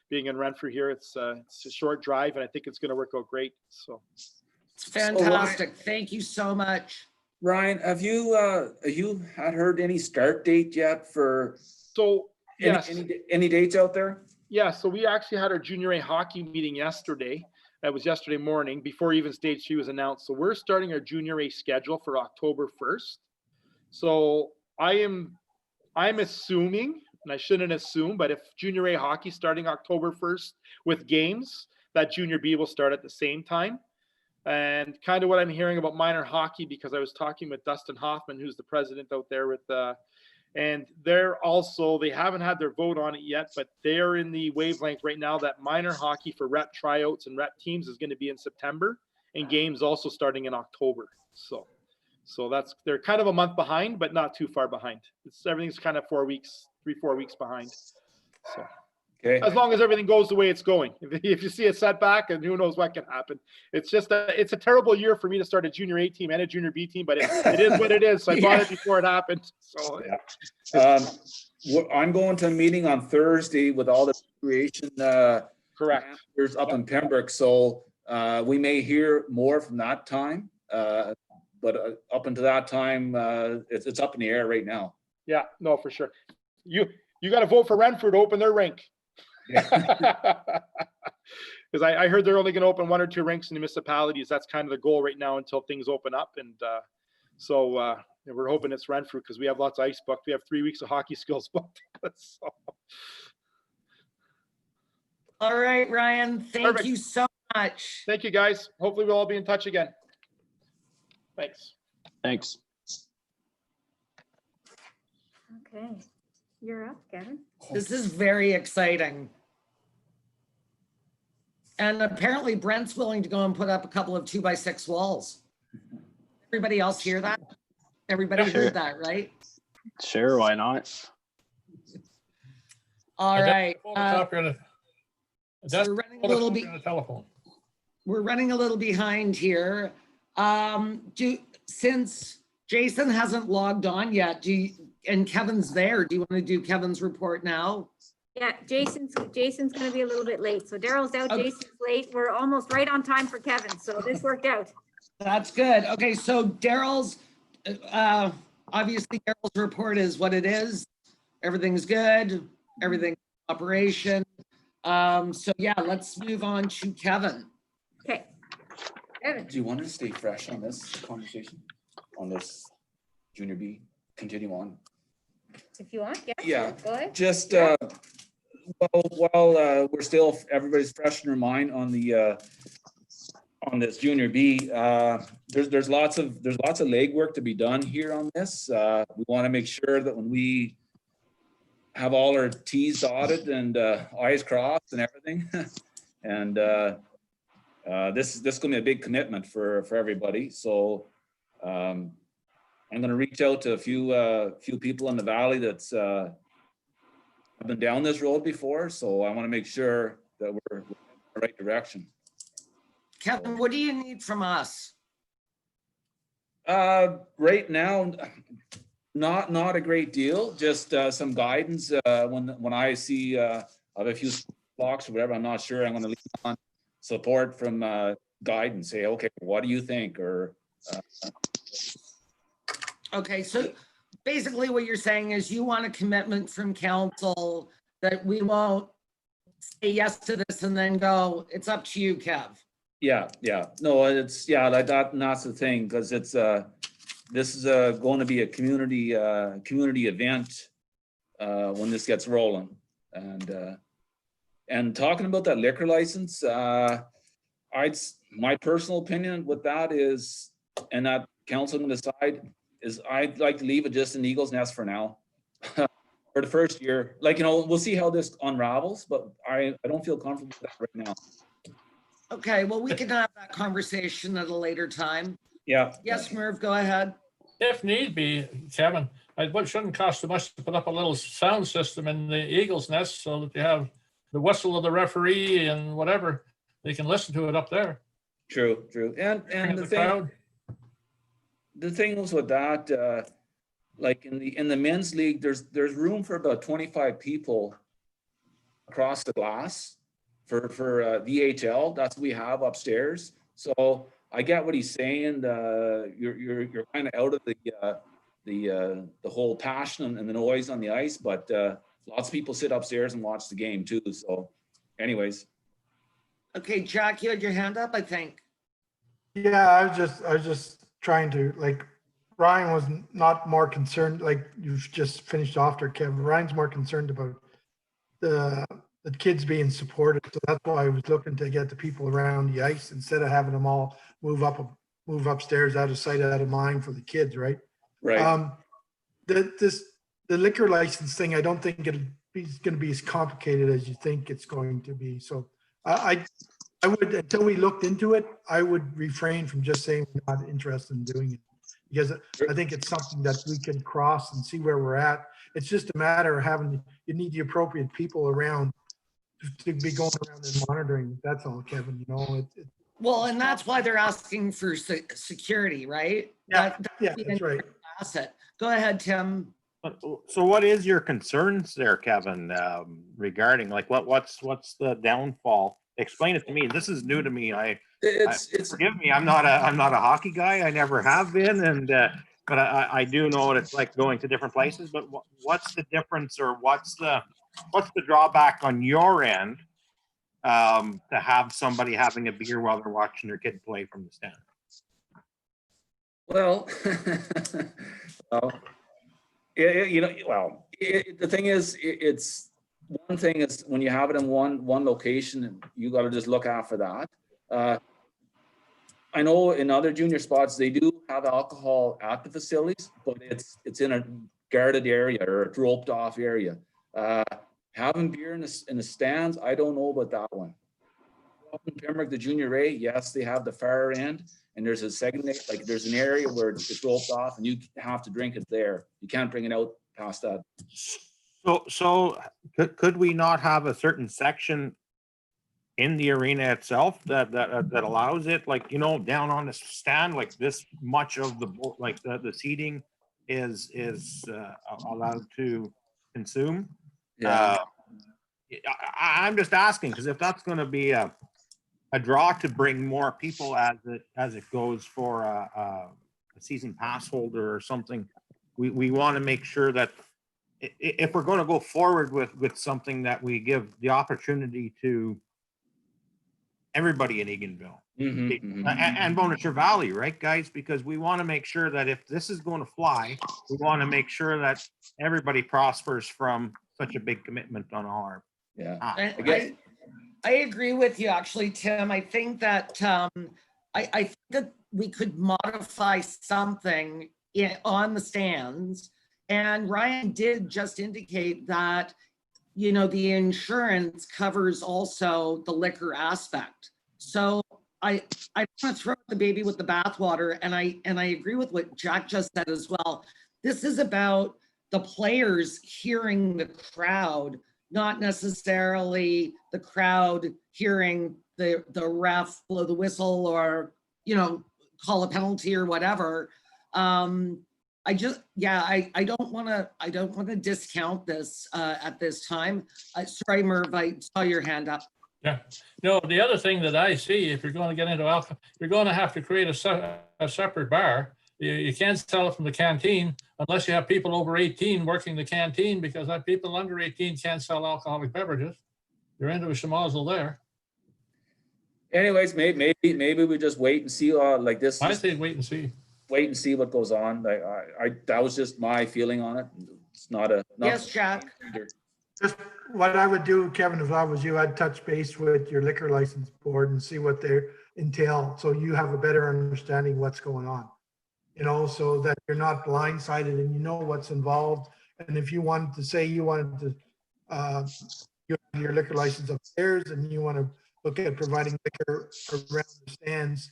Being in Renfrew here, it's a short drive, and I think it's going to work out great. So it's fantastic. Thank you so much. Ryan, have you had heard any start date yet for? So yes. Any dates out there? Yeah, so we actually had our Junior A hockey meeting yesterday. That was yesterday morning before even stage 2 was announced. So we're starting our Junior A schedule for October 1st. So I'm assuming, and I shouldn't assume, but if Junior A hockey starting October 1st with games, that Junior B will start at the same time. And kind of what I'm hearing about minor hockey, because I was talking with Dustin Hoffman, who's the president out there with and they haven't had their vote on it yet, but they're in the wavelength right now that minor hockey for rep tryouts and rep teams is going to be in September, and games also starting in October. So they're kind of a month behind, but not too far behind. Everything's kind of 4 weeks, 3-4 weeks behind. So okay. As long as everything goes the way it's going. If you see a setback, and who knows what can happen. It's just it's a terrible year for me to start a Junior A team and a Junior B team, but it is what it is. So I bought it before it happened. So I'm going to a meeting on Thursday with all the creation correct up in Pembroke. So we may hear more from that time. But up until that time, it's up in the air right now. Yeah, no, for sure. You got to vote for Renfrew to open their rink. Because I heard they're only going to open 1 or 2 rinks in the municipalities. That's kind of the goal right now until things open up. And so we're hoping it's Renfrew because we have lots of ice booked. We have 3 weeks of hockey skills booked. So. All right, Ryan. Thank you so much. Thank you, guys. Hopefully we'll all be in touch again. Thanks. Thanks. Okay, you're up, Kevin. This is very exciting. And apparently Brent's willing to go and put up a couple of 2x6 walls. Everybody else hear that? Everybody Sure. heard that, right? Sure, why not? All right. Photocopy on the So we're running a little bit. photocopy on the telephone. We're running a little behind here. Since Jason hasn't logged on yet, and Kevin's there, do you want to do Kevin's report now? Yeah, Jason's gonna be a little bit late. So Daryl's out, Okay. Jason's late. We're almost right on time for Kevin. So this worked out. That's good. Okay, so Daryl's, obviously Daryl's report is what it is. Everything's good, everything's operation. So yeah, let's move on to Kevin. Okay. Kevin, Do you want to stay fresh on this conversation, on this junior B? Continue on. if you want, yeah. Yeah. Go ahead. Just, while we're still, everybody's fresh in their mind on the, on this junior B, there's lots of legwork to be done here on this. We want to make sure that when we have all our T's dotted and I's crossed and everything, and this is gonna be a big commitment for everybody. So I'm gonna reach out to a few people in the valley that's have been down this road before. So I want to make sure that we're in the right direction. Kevin, what do you need from us? Right now, not a great deal, just some guidance. When I see of a few blocks or whatever, I'm not sure, I'm gonna lean on support from guidance, say, okay, what do you think? Or Okay, so basically what you're saying is you want a commitment from council that we won't say yes to this and then go, it's up to you, Kev. yeah, no, it's, yeah, like that, and that's the thing, because it's this is going to be a community event when this gets rolling. And talking about that liquor license, my personal opinion with that is, and that council can decide, is I'd like to leave it just an eagle's nest for now. For the first year, like, you know, we'll see how this unravels, but I don't feel comfortable with that right now. Okay, well, we can have that conversation at a later time. Yeah. Yes, Merv, go ahead. If need be, Kevin, it shouldn't cost too much to put up a little sound system in the eagle's nest so that you have the whistle of the referee and whatever, they can listen to it up there. True. And the thing was with that, like in the men's league, there's room for about 25 people across the glass for VHL. That's what we have upstairs. So I get what he's saying. You're kind of out of the whole passion and the noise on the ice, but lots of people sit upstairs and watch the game too. So, anyways. Okay, Jack, you had your hand up, I think. Yeah, I was just trying to, like, Ryan was not more concerned, like you've just finished off there, Kevin. Ryan's more concerned about the kids being supported. So that's why I was looking to get the people around the ice instead of having them all move upstairs, out of sight, out of mind for the kids, right? Right. The liquor license thing, I don't think it's going to be as complicated as you think it's going to be. So I would, until we looked into it, I would refrain from just saying we're not interested in doing it, because I think it's something that we can cross and see where we're at. It's just a matter of you need the appropriate people around to be going around and monitoring. That's all, Kevin, you know. Well, and that's why they're asking for security, right? Yeah, That's that's right. Asset. Go ahead, Tim. So what is your concerns there, Kevin, regarding, like, what's the downfall? Explain it to me. This is new to me. It's Forgive me. I'm not a hockey guy. I never have been. And, but I do know what it's like going to different places, but what's the difference, or what's the drawback on your end to have somebody having a beer while they're watching their kid play from the stand? well, the thing is, it's one thing is when you have it in one location, and you got to just look after that. I know in other junior spots they do have alcohol at the facilities, but it's in a guarded area or a roped off area. Having beer in the stands, I don't know about that one. Up in Pembroke, the junior A, yes, they have the far end, and there's a second, like there's an area where it's roped off, and you have to drink it there. You can't bring it out past that. So could we not have a certain section in the arena itself that allows it, like, you know, down on the stand, like this much of like the seating is allowed to consume? Yeah. I'm just asking, because if that's going to be a draw to bring more people as it goes for a season pass holder or something, we want to make sure that if we're going to go forward with something, that we give the opportunity to everybody in Eganville and Bonnechere Valley, right, guys? Because we want to make sure that if this is going to fly, we want to make sure that everybody prospers from such a big commitment on our. Yeah. I agree with you, actually, Tim. I think that I think that we could modify something on the stands. And Ryan did just indicate that, you know, the insurance covers also the liquor aspect. So I want to throw the baby with the bathwater, and I agree with what Jack just said as well. This is about the players hearing the crowd, not necessarily the crowd hearing the ref blow the whistle or, you know, call a penalty or whatever. I don't want to discount this at this time. Sorry, Merv, I saw your hand up. Yeah. No, the other thing that I see, if you're going to get into alcohol, you're going to have to create a separate bar. You can't sell it from the canteen unless you have people over 18 working the canteen, because people under 18 can't sell alcoholic beverages. You're into a schmozzle there. Anyways, maybe we just wait and see. Like this. I say wait and see. Wait and see what goes on. That was just my feeling on it. It's not Yes, Jack. Just what I would do, Kevin, if I was you, I'd touch base with your liquor license board and see what they entail, so you have a better understanding what's going on, you know, so that you're not blindsided and you know what's involved. And if you wanted to say you wanted to your liquor license upstairs and you want to look at providing liquor around the stands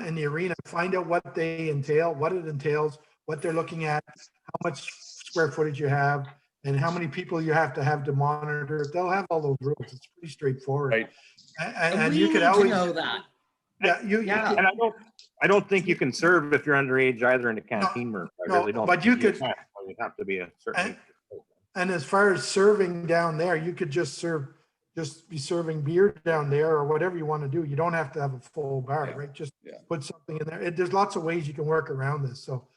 in the arena, find out what they entail, what it entails, what they're looking at, how much square footage you have, and how many people you have to monitor. They'll have all those rules. It's pretty straightforward. Right. And we you could need always to know that. Yeah, And I don't think you can serve if you're underage either in the canteen room. I really don't. But you could. You have to be a certain. And as far as serving down there, you could just be serving beer down there or whatever you want to do. You don't have to have a full bar, right? Just put something in there. There's lots of ways you can work around this. So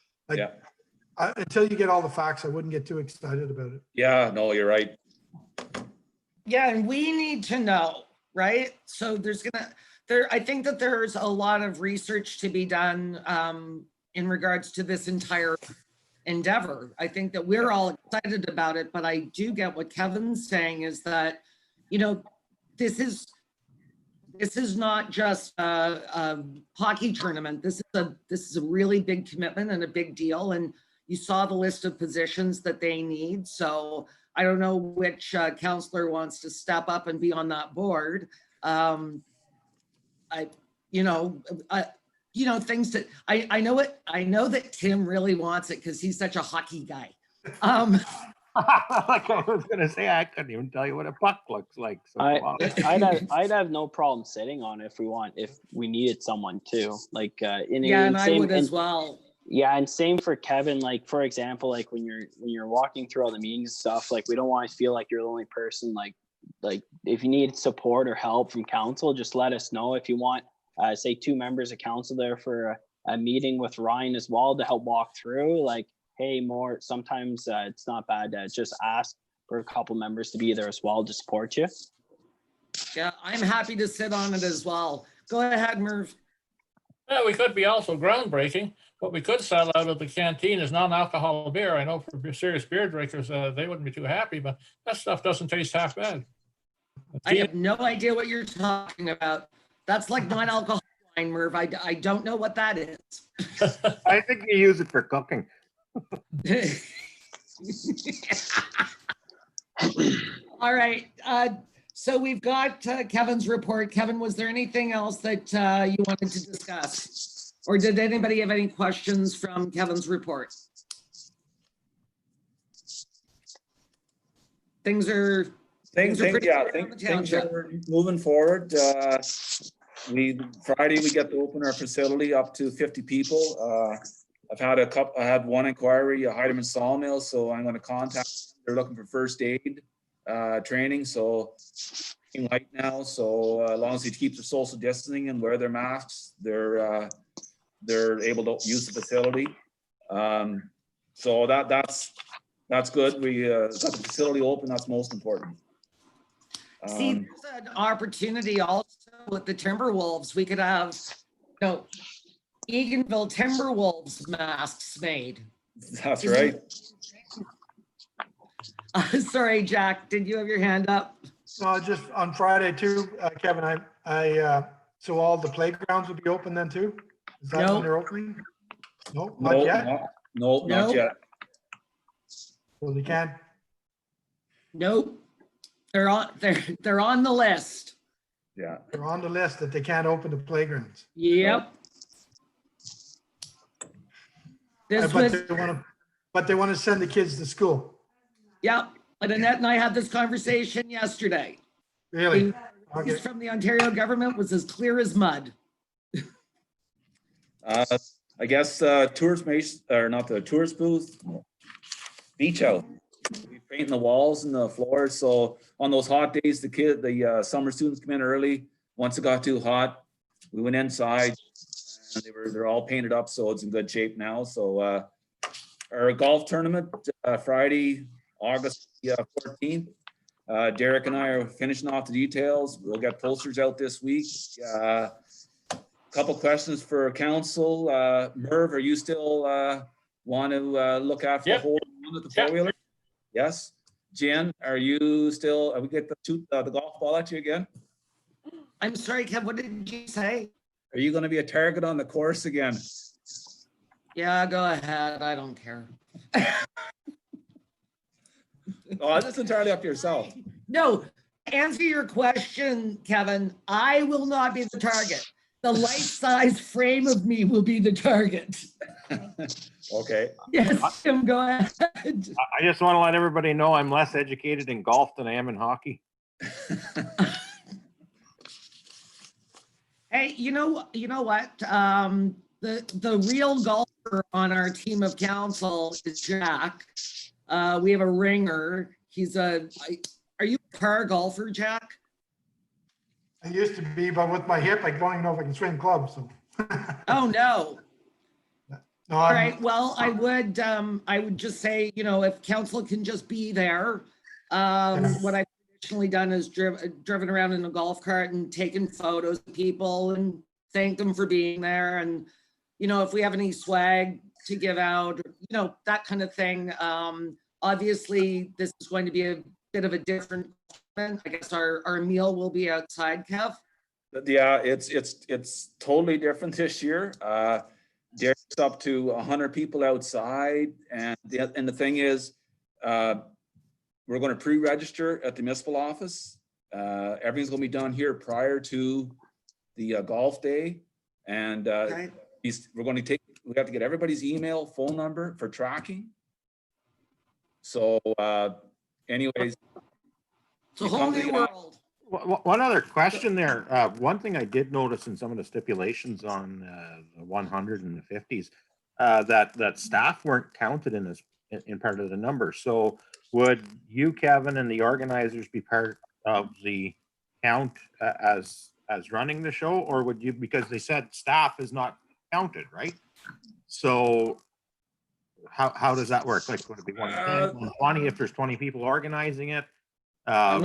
until you get all the facts, I wouldn't get too excited about it. Yeah, no, you're right. Yeah, and we need to know, right? So I think that there's a lot of research to be done in regards to this entire endeavor. I think that we're all excited about it, but I do get what Kevin's saying is that, you know, this is not just a hockey tournament. This is a really big commitment and a big deal. And you saw the list of positions that they need. So I don't know which counselor wants to step up and be on that board. Things that I know that Tim really wants it because he's such a hockey guy. Like I was gonna say, I couldn't even tell you what a puck looks like. So I'd have no problem sitting on it if we needed someone too. Like and I would as well. Yeah, and same for Kevin. Like for example, like when you're walking through all the meetings and stuff, like we don't want to feel like you're the only person. Like if you need support or help from council, just let us know. If you want, say 2 members of council there for a meeting with Ryan as well to help walk through. Like, hey, sometimes it's not bad to just ask for a couple members to be there as well to support you. Yeah, I'm happy to sit on it as well. Go ahead, Merv. Yeah, we could be also groundbreaking. What we could sell out of the canteen is non-alcoholic beer. I know for serious beer drinkers, they wouldn't be too happy, but that stuff doesn't taste half bad. I have no idea what you're talking about. That's like non-alcoholic wine, Merv. I don't know what that is. I think you use it for cooking. All right. So we've got Kevin's report. Kevin, was there anything else that you wanted to discuss? Or did anybody have any questions from Kevin's report? Things are Things pretty clear on the things township. are moving forward. Friday, we get to open our facility up to 50 people. I had one inquiry, a Heidemann Sawmill, so I'm gonna contact them. They're looking for first aid training, so light now, so as long as they keep their social distancing and wear their masks, they're able to use the facility. So that's good. We got the facility open. That's most important. See, there's an opportunity also with the Timberwolves. We could have, Eganville Timberwolves masks made. That's right. Sorry, Jack, did you have your hand up? No, just on Friday too, Kevin, so all the playgrounds will be open then too? Is that No. when they're opening? No, not yet? No, not yet. Well, they can't, Nope. They're on the list. Yeah. they're on the list that they can't open the playgrounds. Yep. This was, But they want to send the kids to school. yep. But Annette and I had this conversation yesterday. Really? The Okay. news from the Ontario government was as clear as mud. I guess not the tourist booth, beach house. We painting the walls and the floors. So on those hot days, the summer students come in early. Once it got too hot, we went inside and they're all painted up. So it's in good shape now. So our golf tournament, Friday, August 14th. Derek and I are finishing off the details. We'll get posters out this week. Couple questions for council. Merv, are you still want to look after the whole at the four-wheeler? Yes. Jen, are you still, we get the golf ball at you again? I'm sorry, Kev, what did you say? Are you going to be a target on the course again? Yeah, go ahead. I don't care. Oh, that's entirely up to yourself. No, to answer your question, Kevin, I will not be the target. The life-size frame of me will be the target. Okay. Yes, Tim, go ahead. I just want to let everybody know I'm less educated in golf than I am in hockey. Hey, you know what? The real golfer on our team of council is Jack. We have a ringer. Are you a par golfer, Jack? I used to be, but with my hip, I don't even know if I can swing clubs, so. Oh, no. No, All right, well, I would just say, if council can just be there. What I've traditionally done is driven around in a golf cart and taken photos of people and thanked them for being there. And, if we have any swag to give out, that kind of thing. Obviously, this is going to be a bit of a different, I guess our meal will be outside, Kev. Yeah, it's totally different this year. Derek's up to 100 people outside, and the thing is, we're going to pre-register at the municipal office. Everything's going to be done here prior to the golf day, and Okay. we have to get everybody's email, phone number for tracking. So, anyways, It's a whole new world. One other question there. One thing I did notice in some of the stipulations on the 100 and the 50s, that staff weren't counted in part of the number. So would you, Kevin, and the organizers be part of the count as running the show, or would you, because they said staff is not counted, right? So how does that work? Like, would it be 110, 120 if there's 20 people organizing it? I'm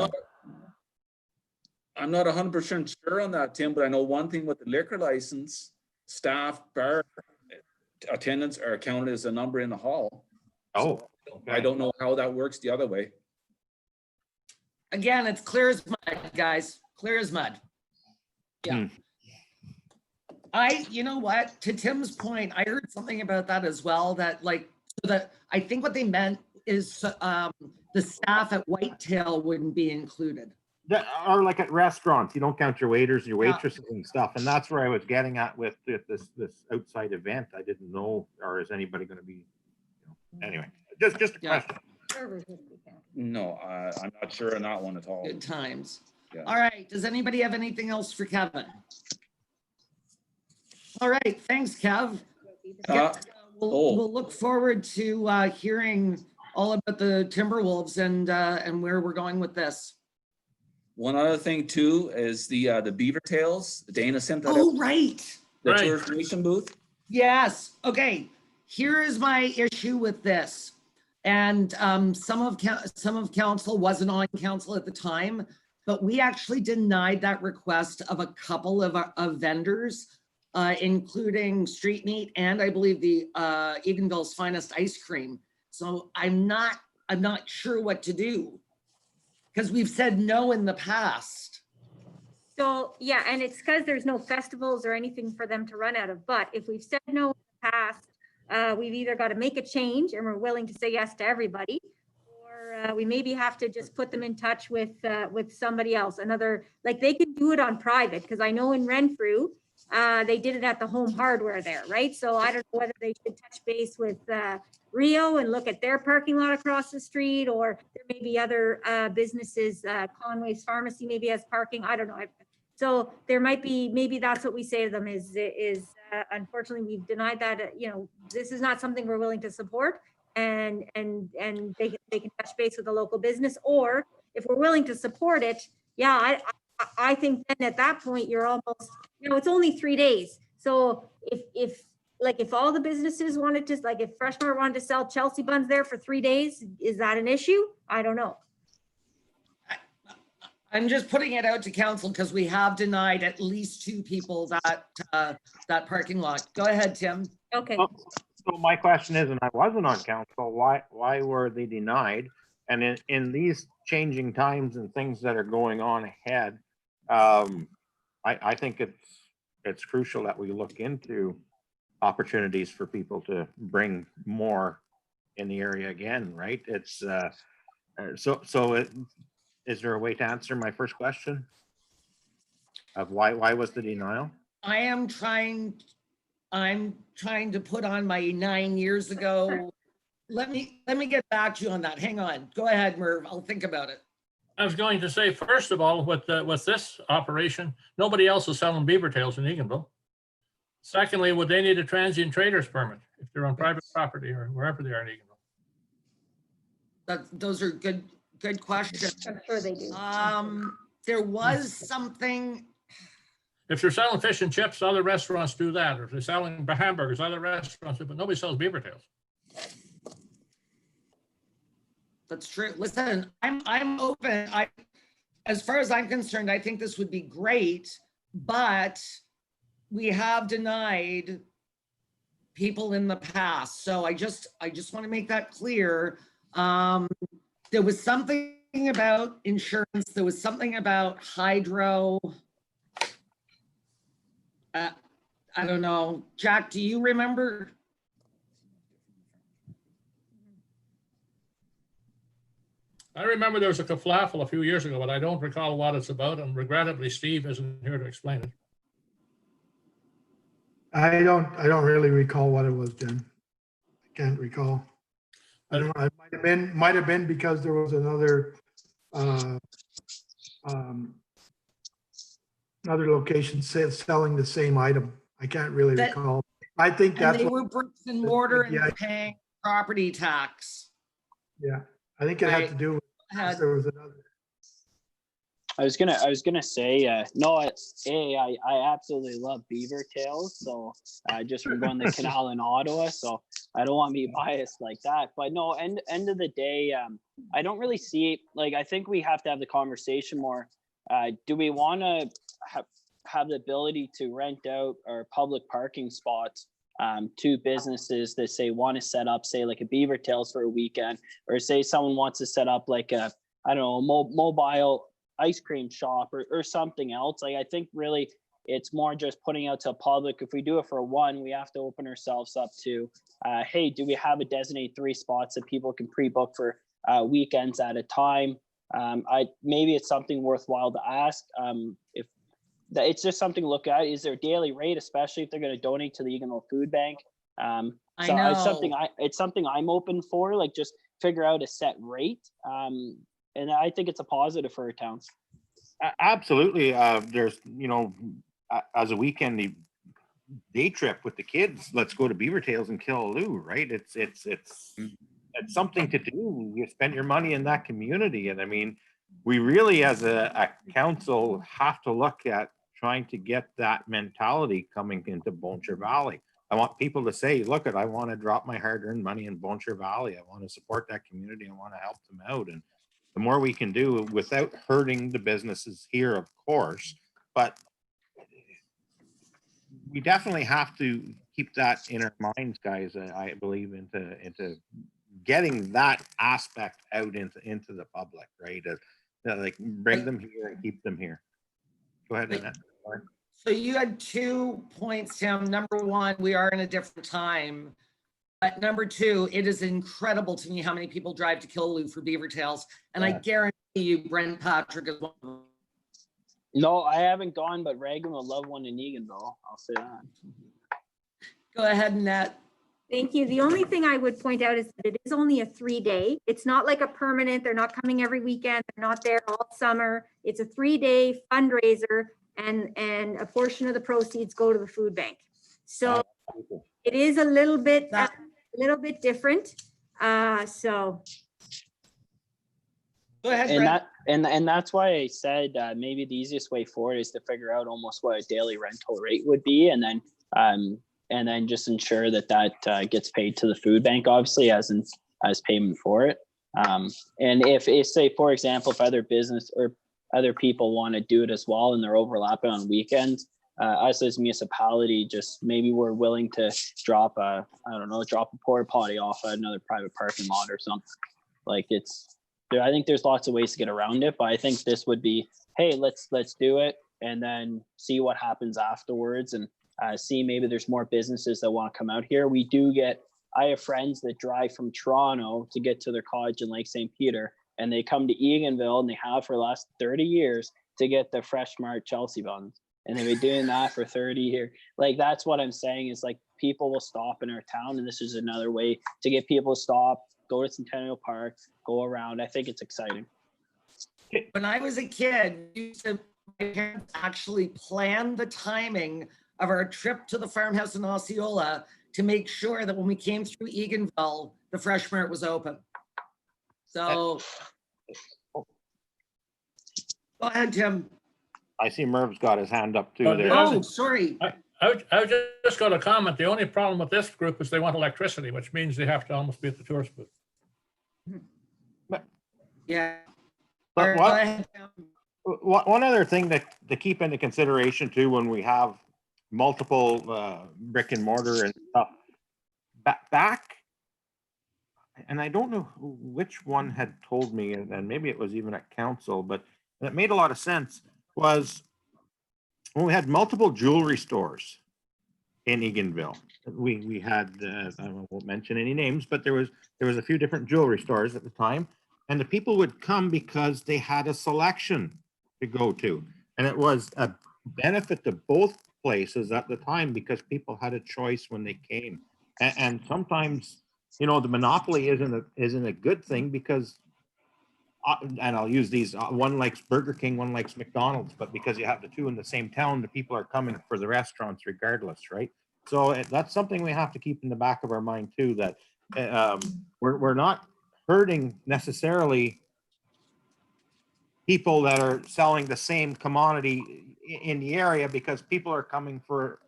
not 100% sure on that, Tim, but I know one thing with the liquor license, staff bar attendants are counted as a number in the hall. Oh, I don't know how that works the other way. Again, it's clear as mud, guys. Clear as mud. Yeah. You know what? To Tim's point, I heard something about that as well. I think what they meant is the staff at Whitetail wouldn't be included. that are like at restaurants, you don't count your waiters, your Yeah. waitresses and stuff. And that's where I was getting at with this outside event. I didn't know, or is anybody going to be, anyway, just a Yeah. question. No, I'm not sure on that one at all. Good times. Yeah. All right. Does anybody have anything else for Kevin? All right. Thanks, Kev. We'll look forward to hearing all about the Timberwolves and where we're going with this. One other thing too is the beaver tails. Dana sent that Oh, out, right. the Right. tourist information booth. Yes. Okay. Here is my issue with this. And some of council wasn't on council at the time, but we actually denied that request of a couple of vendors, including Street Meat and I believe the Eganville's Finest Ice Cream. So I'm not sure what to do because we've said no in the past. So, yeah, and it's because there's no festivals or anything for them to run out of. But if we've said no in the past, we've either got to make a change and we're willing to say yes to everybody, or we maybe have to just put them in touch with somebody else. Another, like they can do it on private, because I know in Renfrew, they did it at the Home Hardware there, right? So I don't know whether they should touch base with Rio and look at their parking lot across the street, or there may be other businesses, Conway's Pharmacy maybe has parking, I don't know. So there might be, maybe that's what we say to them is unfortunately we've denied that, this is not something we're willing to support, and they can touch base with the local business. Or if we're willing to support it, yeah, I think then at that point you're almost, it's only 3 days. So if all the businesses wanted to, like if Fresh Mart wanted to sell Chelsea buns there for 3 days, is that an issue? I don't know. I'm just putting it out to council because we have denied at least 2 people that parking lot. Go ahead, Tim. Okay. So my question is, and I wasn't on council, why were they denied? And in these changing times and things that are going on ahead, I think it's crucial that we look into opportunities for people to bring more in the area again, right? It's is there a way to answer my first question of why was the denial? I'm trying to put on my 9 years ago. Let me get back to you on that. Hang on. Go ahead, Merv. I'll think about it. I was going to say, first of all, with this operation, nobody else is selling beaver tails in Eganville. Secondly, would they need a transient trader's permit if they're on private property or wherever they are in Eganville? Those are good questions. I'm sure they do. There was something. If they're selling fish and chips, other restaurants do that. Or if they're selling hamburgers, other restaurants do, but nobody sells beaver tails. That's true. Listen, I'm open. As far as I'm concerned, I think this would be great, but we have denied people in the past. So I just want to make that clear. There was something about insurance. There was something about hydro. I don't know. Jack, do you remember? I remember there was a kerfluffle a few years ago, but I don't recall what it's about, and regrettably, Steve isn't here to explain it. I don't really recall what it was, Jen. I can't recall. I don't know. It might have been because there was another location selling the same item. I can't really recall. I think And that's they what, were bricks and mortar and Yeah. paying property tax. yeah. I think it had to do with there was another. I was gonna say, no, I absolutely love beaver tails. So just from going to the canal in Ottawa, so I don't want to be biased like that. But no, end of the day, I don't really see, like, I think we have to have the conversation more. Do we want to have the ability to rent out our public parking spots to businesses that say want to set up, say, like a beaver tails for a weekend, or say someone wants to set up like a, I don't know, mobile ice cream shop or something else? Like, I think really it's more just putting out to public. If we do it for one, we have to open ourselves up to, hey, do we have a designated 3 spots that people can pre-book for weekends at a time? Maybe it's something worthwhile to ask. If that it's just something to look at. Is their daily rate, especially if they're going to donate to the Eganville Food Bank? I So know. it's something I'm open for. Like just figure out a set rate. And I think it's a positive for our town. Absolutely. There's, as a weekend day trip with the kids, let's go to Beaver Tails and kill a loo, right? It's something to do. You spend your money in that community. And I mean, we really as a council have to look at trying to get that mentality coming into Bonnechere Valley. I want people to say, look, I want to drop my hard-earned money in Bonnechere Valley. I want to support that community. I want to help them out. And the more we can do without hurting the businesses here, of course, but we definitely have to keep that in our minds, guys. I believe into getting that aspect out into the public, right? Like bring them here and keep them here. Go ahead, Annette. So you had 2 points, Tim. Number one, we are in a different time. But number two, it is incredible to me how many people drive to Killaloe for Beaver Tails. And I guarantee you, Brent Patrick is one of them. No, I haven't gone, but Reagan will love one in Eganville. I'll say that. Go ahead, Annette. Thank you. The only thing I would point out is that it is only a 3-day. It's not like a permanent, they're not coming every weekend, they're not there all summer. It's a 3-day fundraiser and a portion of the proceeds go to the food bank. So it is a little bit different. So. Go ahead, and that's why I said maybe the easiest way forward is to figure out almost what a daily rental rate would be, and then just ensure that gets paid to the food bank, obviously as payment for it. And if say, for example, if other business or other people want to do it as well and they're overlapping on weekends, us as a municipality, just maybe we're willing to drop a porta potty off at another private parking lot or something. Like I think there's lots of ways to get around it, but I think this would be, hey, let's do it and then see what happens afterwards, and see maybe there's more businesses that want to come out here. I have friends that drive from Toronto to get to their cottage in Lake St. Peter, and they come to Eganville, and they have for the last 30 years to get the Fresh Mart Chelsea buns. And they've been doing that for 30 years. Like, that's what I'm saying is, like, people will stop in our town, and this is another way to get people to stop, go to Centennial Park, go around. I think it's exciting. When I was a kid, my parents actually planned the timing of our trip to the farmhouse in Osceola to make sure that when we came through Eganville, the Fresh Mart was open. So, go ahead, Tim. I see Merv's got his hand up too. Oh, There. Oh, sorry. I just got a comment. The only problem with this group is they want electricity, which means they have to almost be at the tourist booth. Yeah. But Go ahead, Tim. one other thing to keep into consideration too, when we have multiple brick and mortar and stuff back, and I don't know which one had told me, and maybe it was even at council, but it made a lot of sense, was when we had multiple jewelry stores in Eganville. We had I won't mention any names, but there was a few different jewelry stores at the time, and the people would come because they had a selection to go to, and it was a benefit to both places at the time because people had a choice when they came. And sometimes, the monopoly isn't a good thing because, and I'll use these, one likes Burger King, one likes McDonald's, but because you have the two in the same town, the people are coming for the restaurants regardless, right? So that's something we have to keep in the back of our mind too, that we're not hurting necessarily people that are selling the same commodity in the area because people are coming for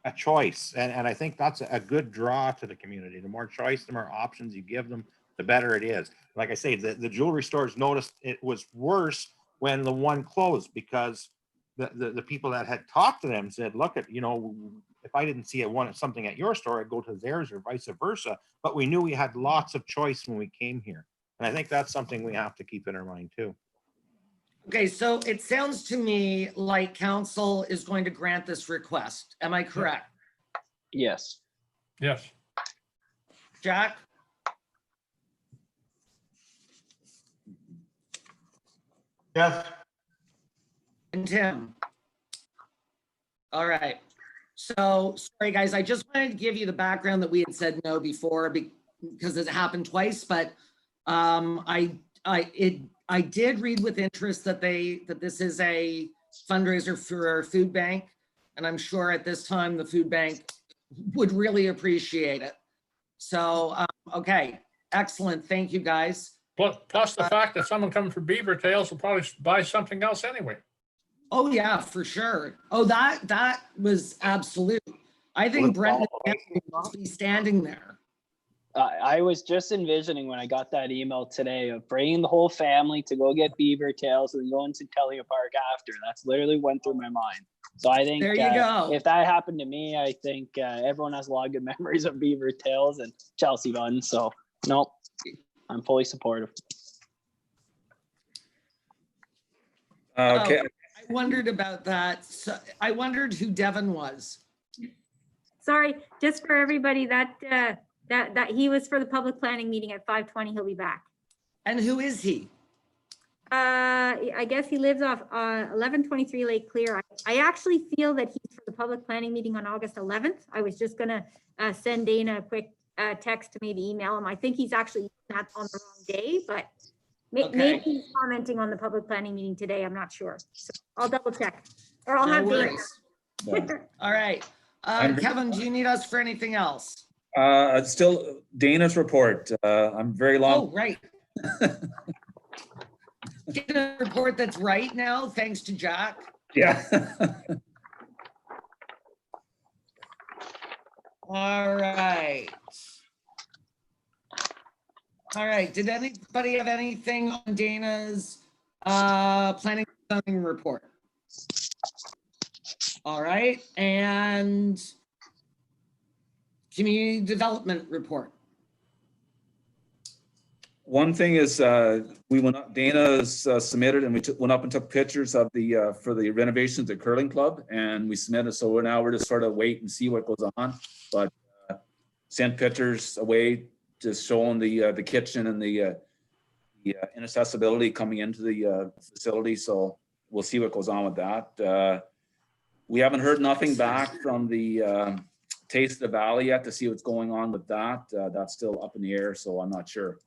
a choice. And I think that's a good draw to the community. The more choice, the more options you give them, the better it is. Like I say, the jewelry stores noticed it was worse when the one closed because the people that had talked to them said, look, if I didn't see something at your store, I'd go to theirs or vice versa. But we knew we had lots of choice when we came here. And I think that's something we have to keep in our mind too. Okay, so it sounds to me like council is going to grant this request. Am I correct? Yes. Yes. Jack? Yes. And Tim. All right. So sorry, guys. I just wanted to give you the background that we had said no before because it happened twice, but I did read with interest that this is a fundraiser for our food bank, and I'm sure at this time the food bank would really appreciate it. So okay, excellent. Thank you, guys. Plus the fact that someone coming from Beaver Tails will probably buy something else anyway. Oh yeah, for sure. Oh, that was absolute. I think Brent will be standing there. I was just envisioning when I got that email today of bringing the whole family to go get beaver tails and going to Tellia Park after. That's literally went through my mind. So I think There you go. if that happened to me, I think everyone has a lot of good memories of beaver tails and Chelsea buns. So nope, I'm fully supportive. Okay. Oh, I wondered about that. So I wondered who Devin was. Sorry, just for everybody that he was for the public planning meeting at 5:20. He'll be back. And who is he? I guess he lives off 1123 Lake Clear. I actually feel that he's for the public planning meeting on August 11th. I was just gonna send Dana a quick text to maybe email him. I think he's actually not on the wrong day, but maybe he's commenting on the public planning meeting today. I'm not sure. So I'll double check, or I'll have Dana. All right. Kevin, do you need us for anything else? Still Dana's report. I'm very long. Oh, right. Get a report that's right now, thanks to Jack. Yeah. All right. All right. Did anybody have anything on Dana's planning and zoning report? All right. And community development report. One thing is, we went up, Dana's submitted, and we went up and took pictures of the for the renovations at Curling Club, and we submitted. So we're just sort of wait and see what goes on, but sent pictures away, just showing the kitchen and the inaccessibility coming into the facility. So we'll see what goes on with that. We haven't heard nothing back from the Taste of the Valley yet to see what's going on with that. That's still up in the air, so I'm not sure.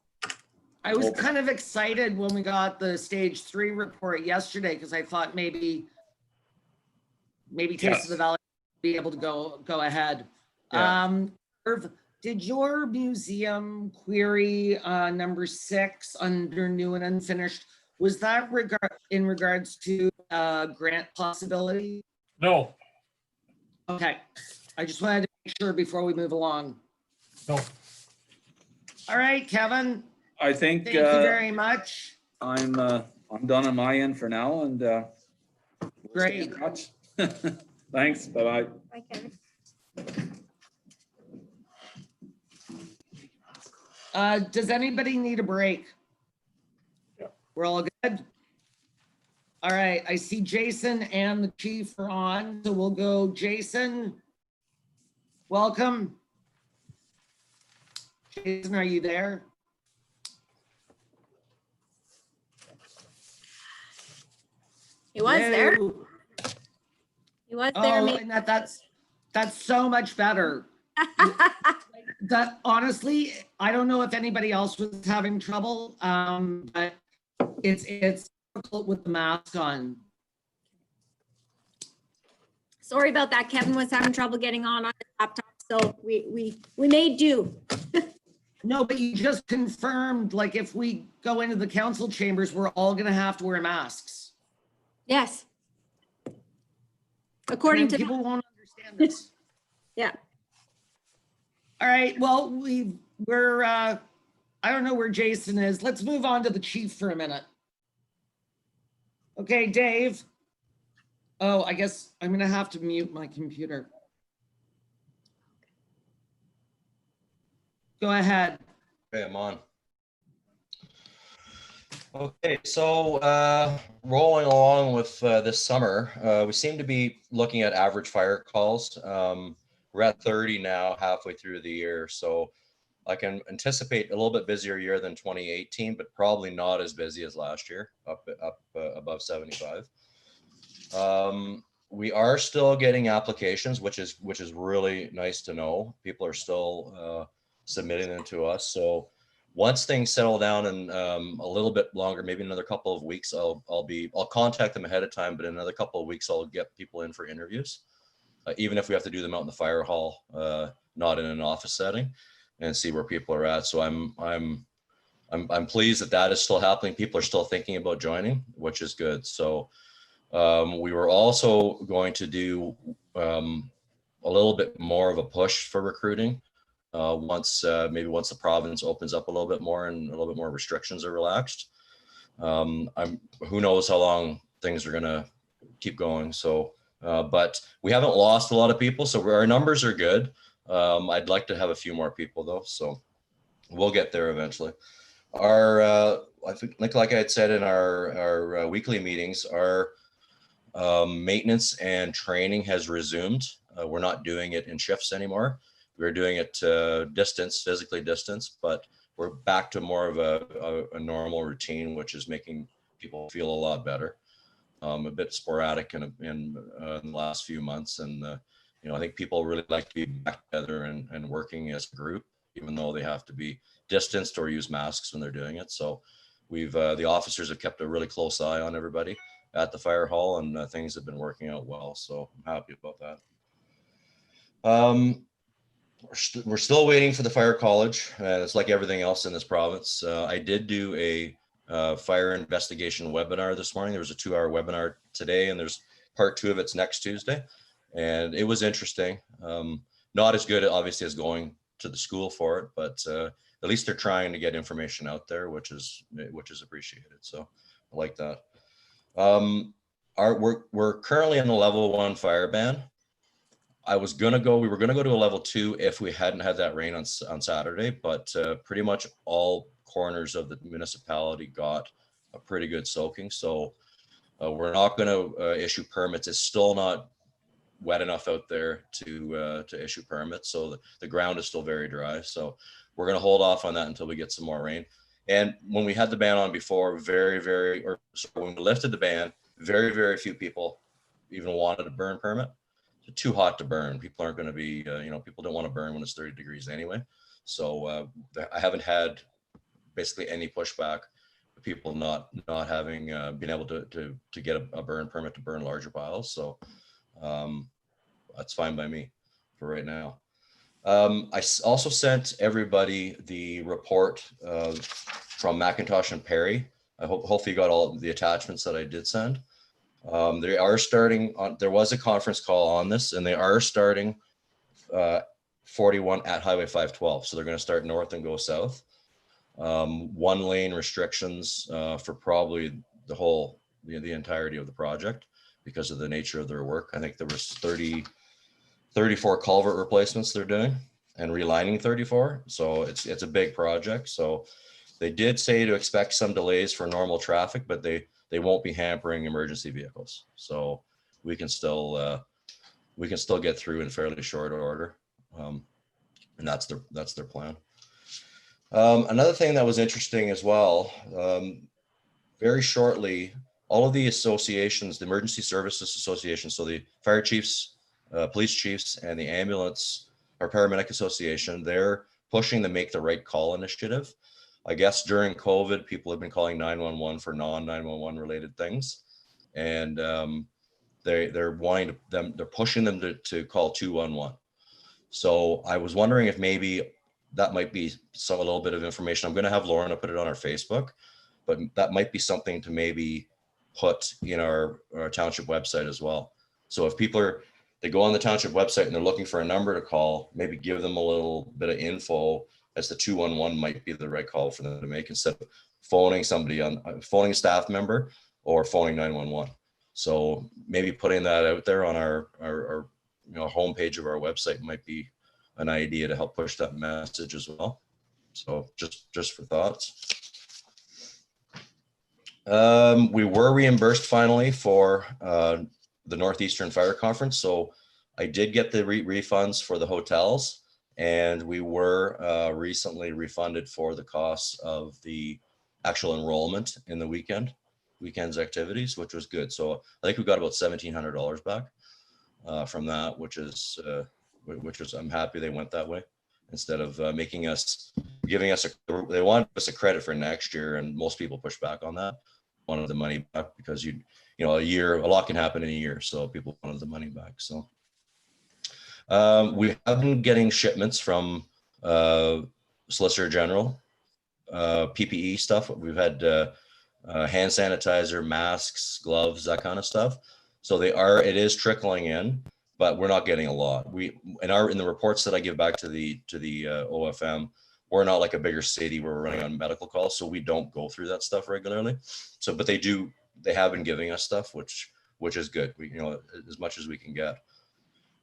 I was kind of excited when we got the stage 3 report yesterday because I thought maybe Taste of the Valley would be able to go ahead. Yeah. Irv, did your museum query number 6 under new and unfinished, was that in regards to grant possibility? No, Okay, I just wanted to make sure before we move along. no. All right, Kevin, I think thank you very much. I'm done on my end for now, and we'll stay in touch. Thanks. Bye-bye. Bye, Kevin. Does anybody need a break? Yeah. We're all good? All right, I see Jason and the chief are on, so we'll go Jason. Welcome. Jason, are you there? He was there. Hello? He was there. Oh, maybe. and that's so much better. That honestly, I don't know if anybody else was having trouble, but it's difficult with the mask on. Sorry about that. Kevin was having trouble getting on his laptop, so we made do. No, but you just confirmed, like, if we go into the council chambers, we're all gonna have to wear masks. Yes. According And to people won't understand this. yeah. All right, well, we're I don't know where Jason is. Let's move on to the chief for a minute. Okay, Dave. Oh, I guess I'm gonna have to mute my computer. Go ahead. Okay, I'm on. Okay, so rolling along with this summer, we seem to be looking at average fire calls. We're at 30 now, halfway through the year, so I can anticipate a little bit busier year than 2018, but probably not as busy as last year, up above 75. We are still getting applications, which is really nice to know. People are still submitting them to us. So once things settle down and a little bit longer, maybe another couple of weeks, I'll contact them ahead of time, but in another couple of weeks, I'll get people in for interviews, even if we have to do them out in the fire hall, not in an office setting, and see where people are at. So I'm pleased that is still happening. People are still thinking about joining, which is good. So we were also going to do a little bit more of a push for recruiting once the province opens up a little bit more and a little bit more restrictions are relaxed. Who knows how long things are going to keep going. So, but we haven't lost a lot of people, so our numbers are good. I'd like to have a few more people though, so we'll get there eventually. I think, like I had said in our weekly meetings, our maintenance and training has resumed. We're not doing it in shifts anymore. We're doing it physically distance, but we're back to more of a normal routine, which is making people feel a lot better. A bit sporadic in the last few months, and I think people really like to be back together and working as a group, even though they have to be distanced or use masks when they're doing it. So the officers have kept a really close eye on everybody at the fire hall, and things have been working out well. So I'm happy about that. We're still waiting for the fire college. It's like everything else in this province. I did do a fire investigation webinar this morning. There was a 2-hour webinar today, and there's part 2 of it's next Tuesday. And it was interesting. Not as good, obviously, as going to the school for it, but at least they're trying to get information out there, which is appreciated. So I like that. We're currently in the level 1 fire ban. we were gonna go to a level 2 if we hadn't had that rain on Saturday, but pretty much all corners of the municipality got a pretty good soaking. So we're not gonna issue permits. It's still not wet enough out there to issue permits. So the ground is still very dry. So we're gonna hold off on that until we get some more rain. And when we had the ban on before, when we lifted the ban, very, very few people even wanted a burn permit. It's too hot to burn. People aren't going to be, people don't want to burn when it's 30 degrees anyway. So I haven't had basically any pushback. People not having been able to get a burn permit to burn larger piles. So that's fine by me for right now. I also sent everybody the report from McIntosh and Perry. Hopefully you got all the attachments that I did send. They are starting on, there was a conference call on this, and they are starting 41 at Highway 512. So they're going to start north and go south. 1 lane restrictions for probably the entirety of the project because of the nature of their work. I think there was 34 culvert replacements they're doing and relining 34. So it's a big project. So they did say to expect some delays for normal traffic, but they won't be hampering emergency vehicles. So we can still get through in fairly short order. And that's their plan. Another thing that was interesting as well, very shortly, all of the associations, the emergency services associations, so the fire chiefs, police chiefs, and the ambulance or paramedic association, they're pushing the Make the Right Call initiative. I guess during COVID, people have been calling 911 for non-911 related things. And they're pushing them to call 211. So I was wondering if maybe that might be a little bit of information. I'm going to have Lorna put it on our Facebook, but that might be something to maybe put in our township website as well. So if people they go on the township website and they're looking for a number to call, maybe give them a little bit of info as the 211 might be the right call for them to make instead of phoning a staff member or phoning 911. So maybe putting that out there on our homepage of our website might be an idea to help push that message as well. So just for thoughts. We were reimbursed finally for the Northeastern Fire Conference. So I did get the refunds for the hotels, and we were recently refunded for the costs of the actual enrollment in the weekend. weekend's activities, which was good. So I think we got about $1,700 back from that, which is I'm happy they went that way instead of giving us they wanted us a credit for next year, and most people push back on that, wanted the money back because a lot can happen in a year, so people wanted the money back. So we have been getting shipments from Solicitor General, PPE stuff. We've had hand sanitizer, masks, gloves, that kind of stuff. So it is trickling in, but we're not getting a lot. In the reports that I give back to the OFM, we're not like a bigger city where we're running on medical calls, so we don't go through that stuff regularly. So, but they have been giving us stuff, which is good. We, as much as we can get.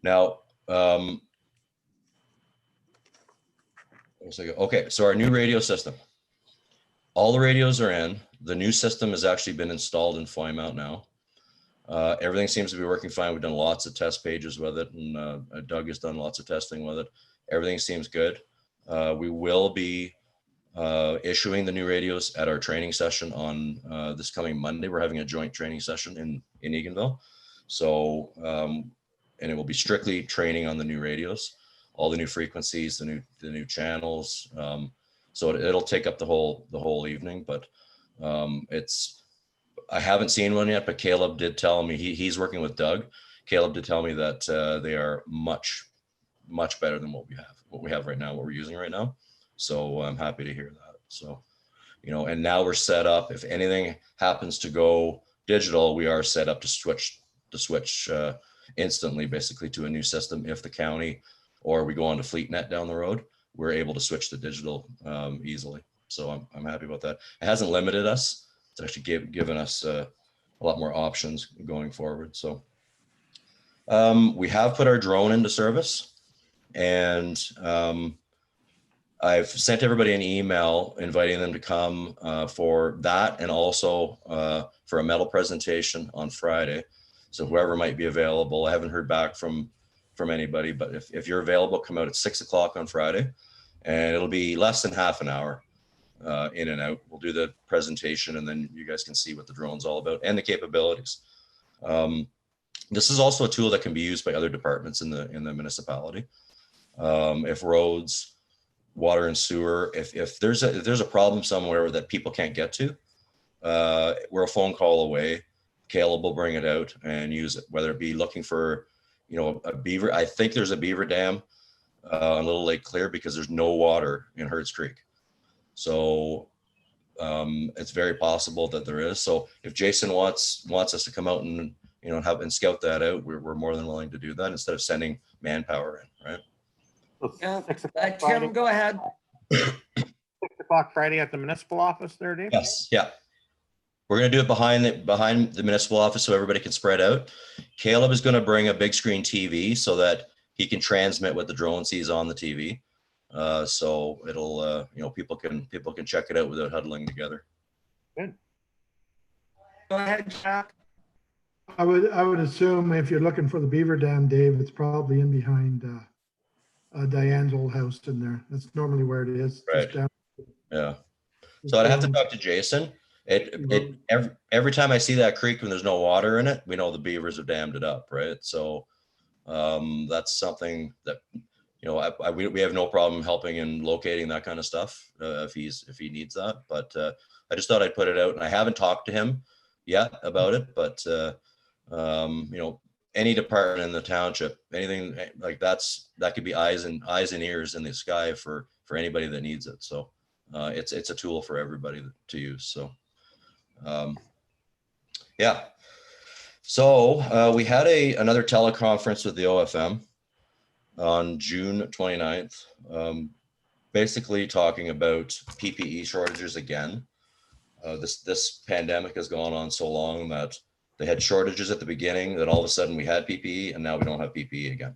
Now, okay, so our new radio system. All the radios are in. The new system has actually been installed in Flymount now. Everything seems to be working fine. We've done lots of test pages with it, and Doug has done lots of testing with it. Everything seems good. We will be issuing the new radios at our training session on this coming Monday. We're having a joint training session in Eganville. So, and it will be strictly training on the new radios, all the new frequencies, the new channels. So it'll take up the whole evening, but I haven't seen one yet, but Caleb did tell me, he's working with Doug. Caleb did tell me that they are much better than what we have right now, what we're using right now. So I'm happy to hear that. So, and now we're set up. If anything happens to go digital, we are set up to switch instantly, basically, to a new system. If the county or we go on to FleetNet down the road, we're able to switch to digital easily. So I'm happy about that. It hasn't limited us. It's actually given us a lot more options going forward. So we have put our drone into service, and I've sent everybody an email inviting them to come for that, and also for a medal presentation on Friday. So whoever might be available, I haven't heard back from anybody, but if you're available, come out at 6 o'clock on Friday, and it'll be less than half an hour in and out. We'll do the presentation, and then you guys can see what the drone's all about and the capabilities. This is also a tool that can be used by other departments in the municipality. If roads, water and sewer, if there's a problem somewhere that people can't get to, we're a phone call away. Caleb will bring it out and use it, whether it be looking for, a beaver. I think there's a beaver dam on Little Lake Clear because there's no water in Herds Creek. So it's very possible that there is. So if Jason wants us to come out and and scout that out, we're more than willing to do that instead of sending manpower in, right? Yeah. 6 o'clock Friday. Tim, go ahead. 6 o'clock Friday at the municipal office there, Dave? Yes, yeah. We're going to do it behind the municipal office so everybody can spread out. Caleb is going to bring a big screen TV so that he can transmit what the drone sees on the TV. So it'll, people can check it out without huddling together. Good. Go ahead, Jack. I would assume if you're looking for the beaver dam, Dave, it's probably in behind Diane's old house in there. That's normally where it is. Right. Yeah. So I'd have to talk to Jason. Every time I see that creek when there's no water in it, we know the beavers have dammed it up, right? So that's something that we have no problem helping and locating that kind of stuff if he needs that. But I just thought I'd put it out, and I haven't talked to him yet about it. But any department in the township, anything like that could be eyes and ears in the sky for anybody that needs it. So it's a tool for everybody to use. So yeah. So we had another teleconference with the OFM on June 29th, basically talking about PPE shortages again. This pandemic has gone on so long that they had shortages at the beginning, that all of a sudden we had PPE, and now we don't have PPE again.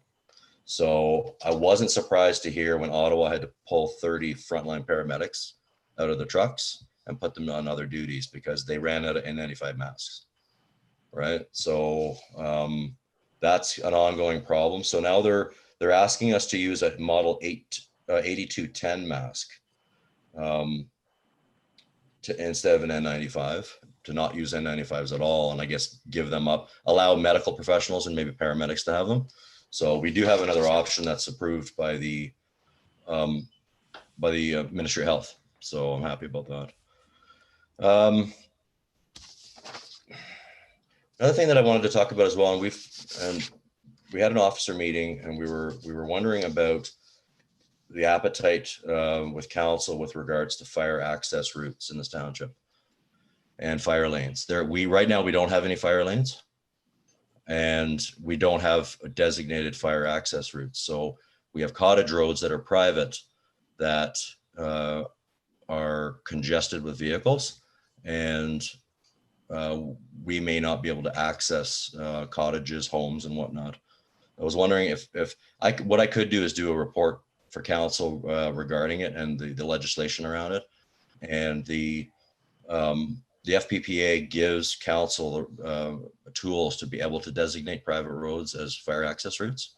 So I wasn't surprised to hear when Ottawa had to pull 30 frontline paramedics out of the trucks and put them on other duties because they ran out of N95 masks, right? So that's an ongoing problem. So now they're asking us to use a Model 8210 mask instead of an N95, to not use N95s at all, and I guess give them up, allow medical professionals and maybe paramedics to have them. So we do have another option that's approved by the Ministry of Health. So I'm happy about that. Another thing that I wanted to talk about as well, and we had an officer meeting, and we were wondering about the appetite with council with regards to fire access routes in this township and fire lanes. Right now we don't have any fire lanes, and we don't have a designated fire access routes. So we have cottage roads that are private that are congested with vehicles, and we may not be able to access cottages, homes, and whatnot. I was wondering if what I could do is do a report for council regarding it and the legislation around it, and the FPPA gives council tools to be able to designate private roads as fire access routes,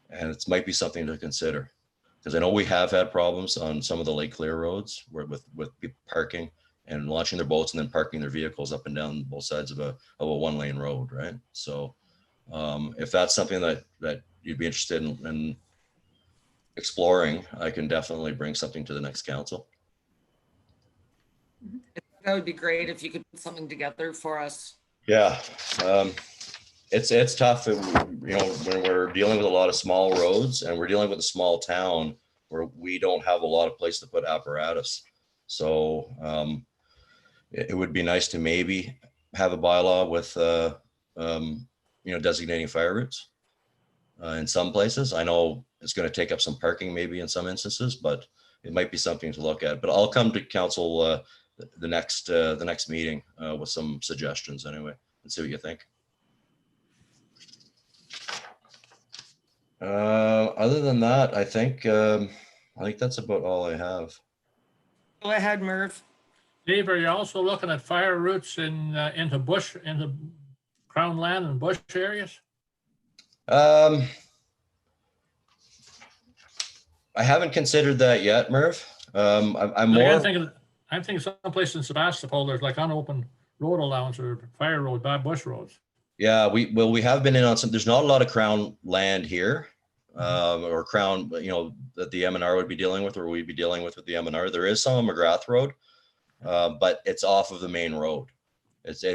and it might be something to consider, because I know we have had problems on some of the Lake Clear roads with people parking and launching their boats and then parking their vehicles up and down both sides of a 1-lane road, right? So if that's something that you'd be interested in exploring, I can definitely bring something to the next council. That would be great if you could put something together for us. Yeah, it's tough, when we're dealing with a lot of small roads and we're dealing with a small town where we don't have a lot of place to put apparatus. So it would be nice to maybe have a bylaw with designating fire routes in some places. I know it's going to take up some parking maybe in some instances, but it might be something to look at. But I'll come to council the next meeting with some suggestions anyway, and see what you think. Other than that, I think that's about all I have. Go ahead, Merv. Dave, are you also looking at fire routes into crown land and bush areas? I haven't considered that yet, Merv. I'm thinking someplace in Sebastopol, there's like unopened road allowance or fire road, bad bush roads. Yeah, we have been in on some. There's not a lot of crown land here, or crown, that the M&R would be dealing with, or we'd be dealing with the M&R. There is some on McGrath Road, but it's off of the main road.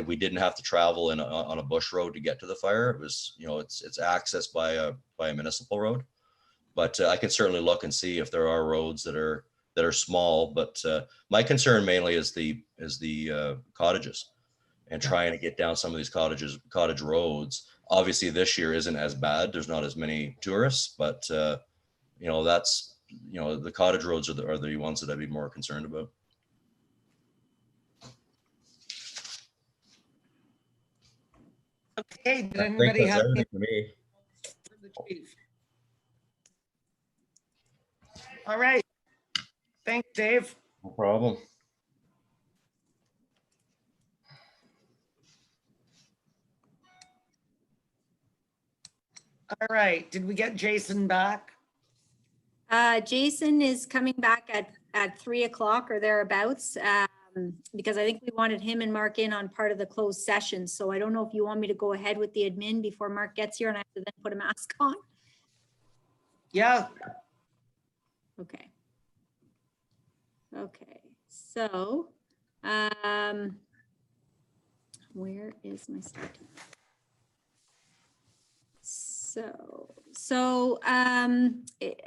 We didn't have to travel on a bush road to get to the fire. It was, it's accessed by a municipal road. But I can certainly look and see if there are roads that are small. But my concern mainly is the cottages, and trying to get down some of these cottage roads. Obviously, this year isn't as bad. There's not as many tourists, but that's the cottage roads are the ones that I'd be more concerned about. Okay, did anybody have anything for me? for the chief? All right. Thanks, Dave. No problem. All right. Did we get Jason back? Jason is coming back at 3:00 or thereabouts, because I think we wanted him and Mark in on part of the closed session. So I don't know if you want me to go ahead with the admin before Mark gets here and I have to then put a mask on. Yeah. Okay. Okay. So, where is my start? So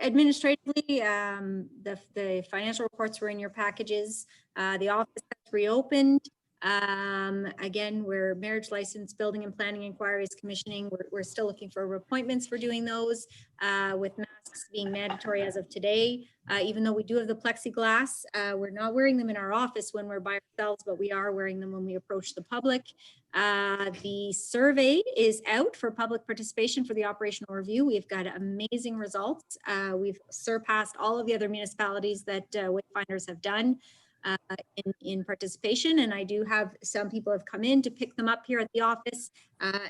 administratively, the financial reports were in your packages. The office has reopened. Again, we're marriage license, building and planning inquiries, commissioning. We're still looking for appointments for doing those, with masks being mandatory as of today. Even though we do have the plexiglass, we're not wearing them in our office when we're by ourselves, but we are wearing them when we approach the public. The survey is out for public participation for the operational review. We've got amazing results. We've surpassed all of the other municipalities that Wayfinders have done in participation, and I do have some people have come in to pick them up here at the office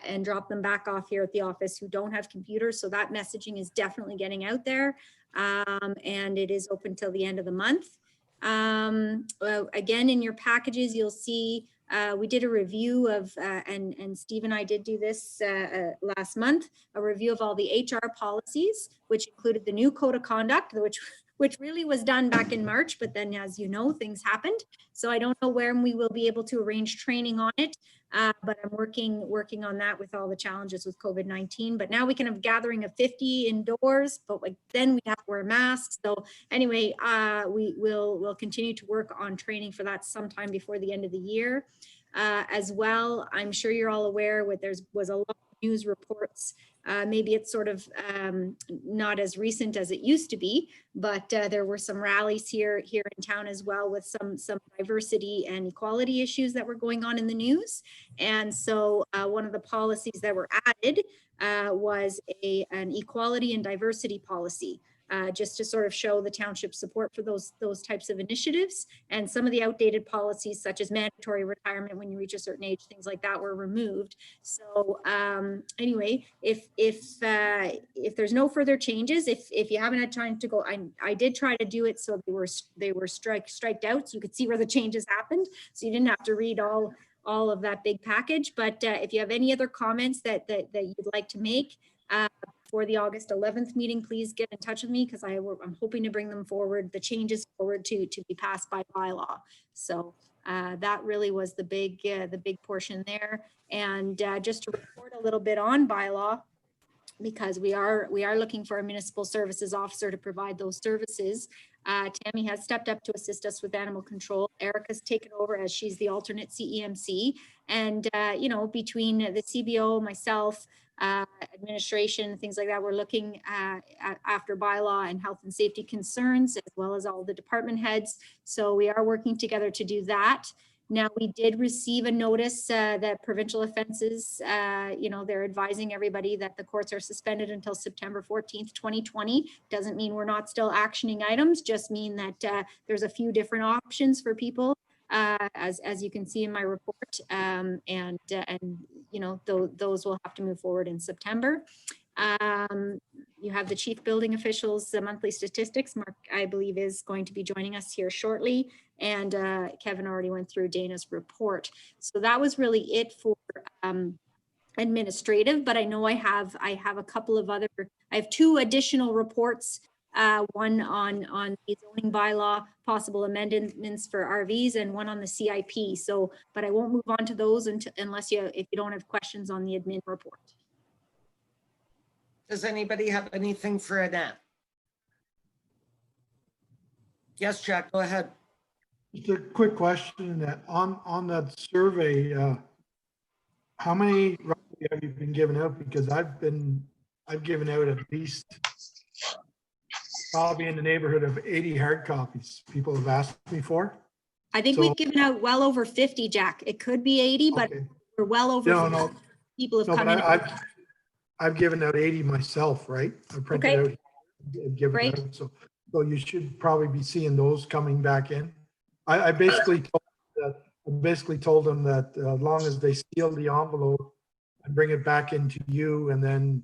and drop them back off here at the office who don't have computers. So that messaging is definitely getting out there, and it is open till the end of the month. Again, in your packages, you'll see we did a review of, and Steve and I did do this last month, a review of all the HR policies, which included the new code of conduct, which really was done back in March, but then as you know, things happened. So I don't know when we will be able to arrange training on it, but I'm working on that with all the challenges with COVID-19. But now we can have a gathering of 50 indoors, but then we have to wear masks. So anyway, we'll continue to work on training for that sometime before the end of the year. As well, I'm sure you're all aware there was a lot of news reports. Maybe it's sort of not as recent as it used to be, but there were some rallies here in town as well with some diversity and equality issues that were going on in the news. And so one of the policies that were added was an equality and diversity policy. Just to sort of show the township support for those types of initiatives. And some of the outdated policies, such as mandatory retirement when you reach a certain age, things like that, were removed. So anyway, if there's no further changes, if you haven't had time to go, I did try to do it so they were striked out, so you could see where the changes happened, so you didn't have to read all of that big package. But if you have any other comments that you'd like to make for the August 11th meeting, please get in touch with me, because I'm hoping to bring them forward, the changes forward to be passed by bylaw. So that really was the big portion there. And just to report a little bit on bylaw, because we are looking for a municipal services officer to provide those services. Tammy has stepped up to assist us with animal control. Erica's taken over as she's the alternate CEMC. And, you know, between the CBO, myself, administration, things like that, we're looking after bylaw and health and safety concerns, as well as all the department heads. So we are working together to do that. Now, we did receive a notice that provincial offenses, you know, they're advising everybody that the courts are suspended until September 14th, 2020. Doesn't mean we're not still actioning items, just mean that there's a few different options for people, as you can see in my report. And you know, those will have to move forward in September. You have the chief building officials, the monthly statistics. Mark, I believe, is going to be joining us here shortly. And Kevin already went through Dana's report. So that was really it for administrative, but I know I have a couple of other, I have two additional reports. One on the zoning bylaw, possible amendments for RVs, and one on the CIP. So, but I won't move on to those unless if you don't have questions on the admin report. Does anybody have anything for Annette? Yes, Jack, go ahead. Just a quick question that on that survey, how many roughly have you been given out? Because I've given out at least probably in the neighborhood of 80 hard copies people have asked me for. I think we've given out well over 50, Jack. It could be 80, but okay. we're well over 50 people have come in. I've given out 80 myself, right? I printed out and given out. So you should probably be seeing those coming back in. I basically told them that as long as they seal the envelope and bring it back into you, and then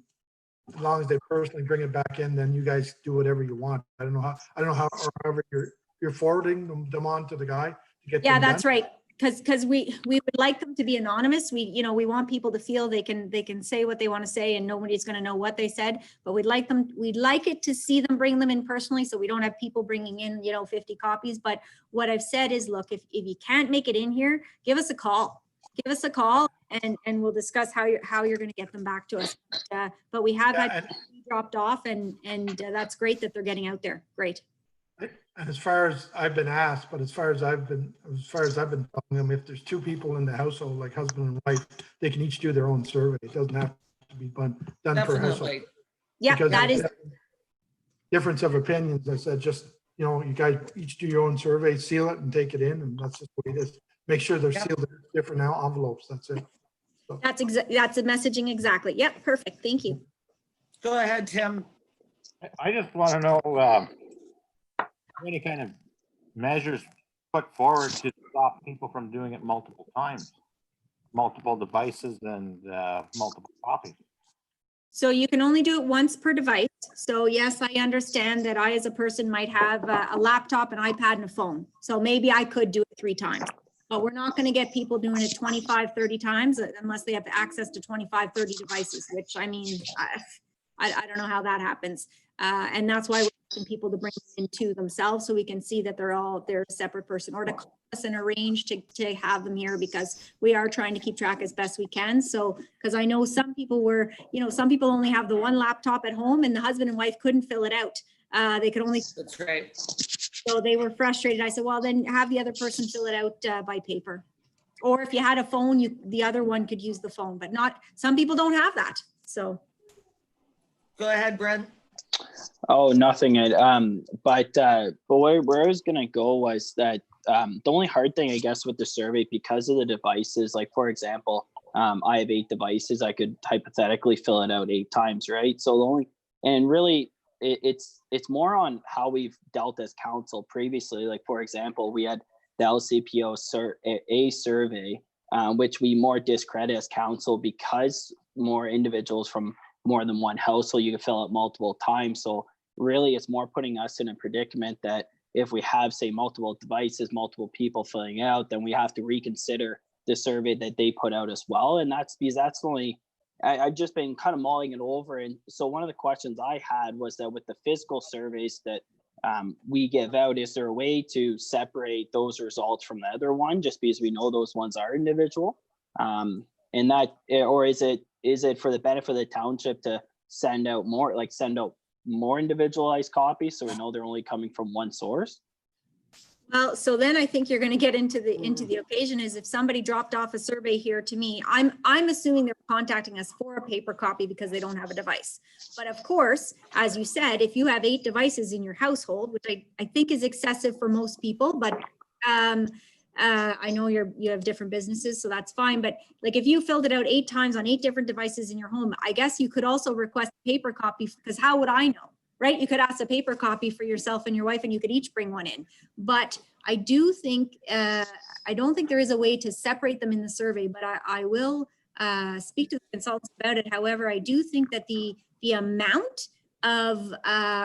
as long as they personally bring it back in, then you guys do whatever you want. I don't know how, or however you're forwarding them on to the guy to get. Yeah, that's right. Because we would like them to be anonymous. We want people to feel they can say what they want to say, and nobody's going to know what they said. But we'd like it to see them bring them in personally, so we don't have people bringing in 50 copies. But what I've said is, look, if you can't make it in here, give us a call. Give us a call, and we'll discuss how you're going to get them back to us. But we have had dropped off, and that's great that they're getting out there. Great. And as far as I've been asked, but as far as I've been telling them, if there's two people in the household, like husband and wife, they can each do their own survey. It doesn't have to be done per household. Yeah, because that is difference of opinions. I said, just you guys each do your own survey, seal it, and take it in, and that's just the way it is. Make sure they're sealed in different envelopes. That's it. So. That's the messaging exactly. Yep, perfect. Thank you. Go ahead, Tim. I just want to know any kind of measures put forward to stop people from doing it multiple times, multiple devices, and multiple copies. So you can only do it once per device. So yes, I understand that I, as a person, might have a laptop, an iPad, and a phone. So maybe I could do it 3 times. But we're not going to get people doing it 25, 30 times unless they have access to 25, 30 devices, which I mean, I don't know how that happens. And that's why we're asking people to bring it into themselves so we can see that they're a separate person, or to call us and arrange to have them here, because we are trying to keep track as best we can. So, because I know some people some people only have the one laptop at home and the husband and wife couldn't fill it out. They could only. That's right. So they were frustrated. I said, well, then have the other person fill it out by paper. Or if you had a phone, the other one could use the phone, but some people don't have that. So. Go ahead, Brent. Oh, nothing. But where I was gonna go was that the only hard thing, I guess, with the survey, because of the devices, like for example, I have 8 devices. I could hypothetically fill it out 8 times, right? So really, it's more on how we've dealt as council previously. Like for example, we had the LCPO survey, which we more discredit as council because more individuals from more than one household, you can fill out multiple times. So really it's more putting us in a predicament that if we have, say, multiple devices, multiple people filling out, then we have to reconsider the survey that they put out as well. And that's because that's the only, I've just been kind of mulling it over. And so one of the questions I had was that with the physical surveys that we give out, is there a way to separate those results from the other one, just because we know those ones are individual? And that, or is it for the benefit of the township to send out more individualized copies so we know they're only coming from one source? Well, so then I think you're going to get into the occasion is if somebody dropped off a survey here to me, I'm assuming they're contacting us for a paper copy because they don't have a device. But of course, as you said, if you have 8 devices in your household, which I think is excessive for most people, but I know you have different businesses, so that's fine. But like if you filled it out 8 times on 8 different devices in your home, I guess you could also request a paper copy, because how would I know, right? You could ask a paper copy for yourself and your wife and you could each bring one in. But I do think, I don't think there is a way to separate them in the survey, but I will speak to the consultants about it. However, I do think that the amount of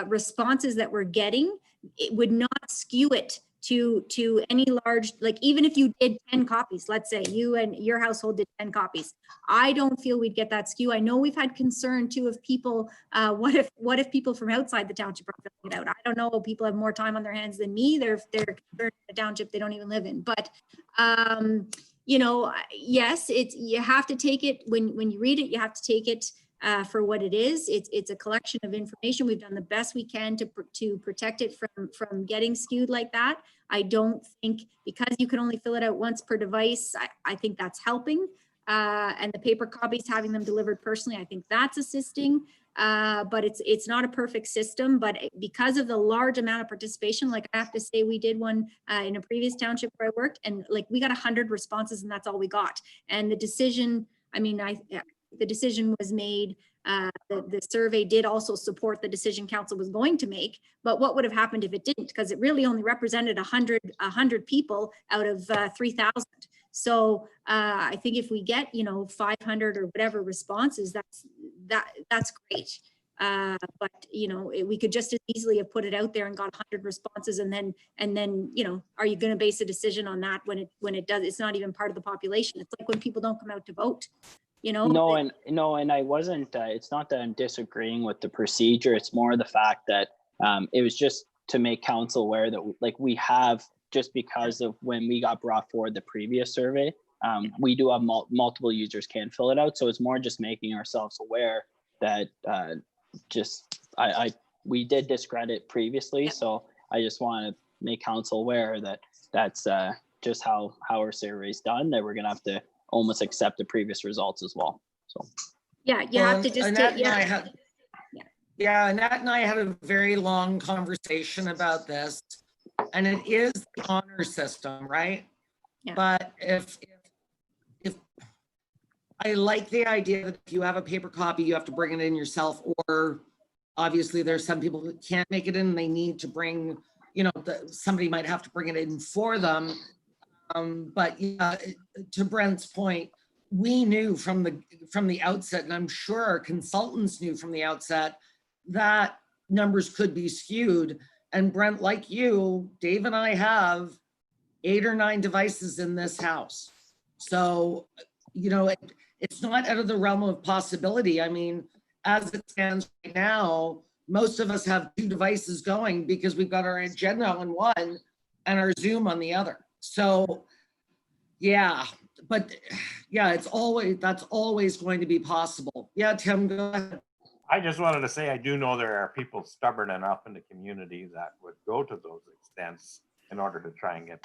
responses that we're getting, it would not skew it to any large, like even if you did 10 copies, let's say you and your household did 10 copies, I don't feel we'd get that skew. I know we've had concern too of people, what if people from outside the township are filling it out? I don't know, people have more time on their hands than me. They're concerned in the township they don't even live in. But yes, you have to take it when you read it, you have to take it for what it is. It's a collection of information. We've done the best we can to protect it from getting skewed like that. I don't think, because you can only fill it out once per device, I think that's helping. And the paper copies, having them delivered personally, I think that's assisting. But it's not a perfect system. But because of the large amount of participation, like I have to say, we did one in a previous township where I worked, and like we got 100 responses, and that's all we got. And the decision, the decision was made. The survey did also support the decision council was going to make, but what would have happened if it didn't? Because it really only represented 100 people out of 3,000. So I think if we get 500 or whatever responses, that's great. But we could just as easily have put it out there and got 100 responses, and then are you going to base a decision on that when it does? It's not even part of the population. It's like when people don't come out to vote. No, and I wasn't, it's not that I'm disagreeing with the procedure. It's more the fact that it was just to make council aware that like we have, just because of when we got brought forward the previous survey, we do have multiple users can fill it out. So it's more just making ourselves aware that we did discredit previously. So I just want to make council aware that that's just how our survey is done, that we're going to have to almost accept the previous results as well. So yeah, you have to just take, Annette and I had a very long conversation about this, and it is the honor system, right? Yeah. But if I like the idea that if you have a paper copy, you have to bring it in yourself, or obviously there's some people who can't make it in, they need to bring, somebody might have to bring it in for them. But yeah, to Brent's point, we knew from the outset, and I'm sure our consultants knew from the outset, that numbers could be skewed. And Brent, like you, Dave and I have 8 or 9 devices in this house. So, you know, it's not out of the realm of possibility. I mean, as it stands right now, most of us have 2 devices going because we've got our agenda on one and our Zoom on the other. So, yeah, but yeah, that's always going to be possible. Yeah, Tim, go ahead. I just wanted to say, I do know there are people stubborn enough in the community that would go to those extents in order to try and get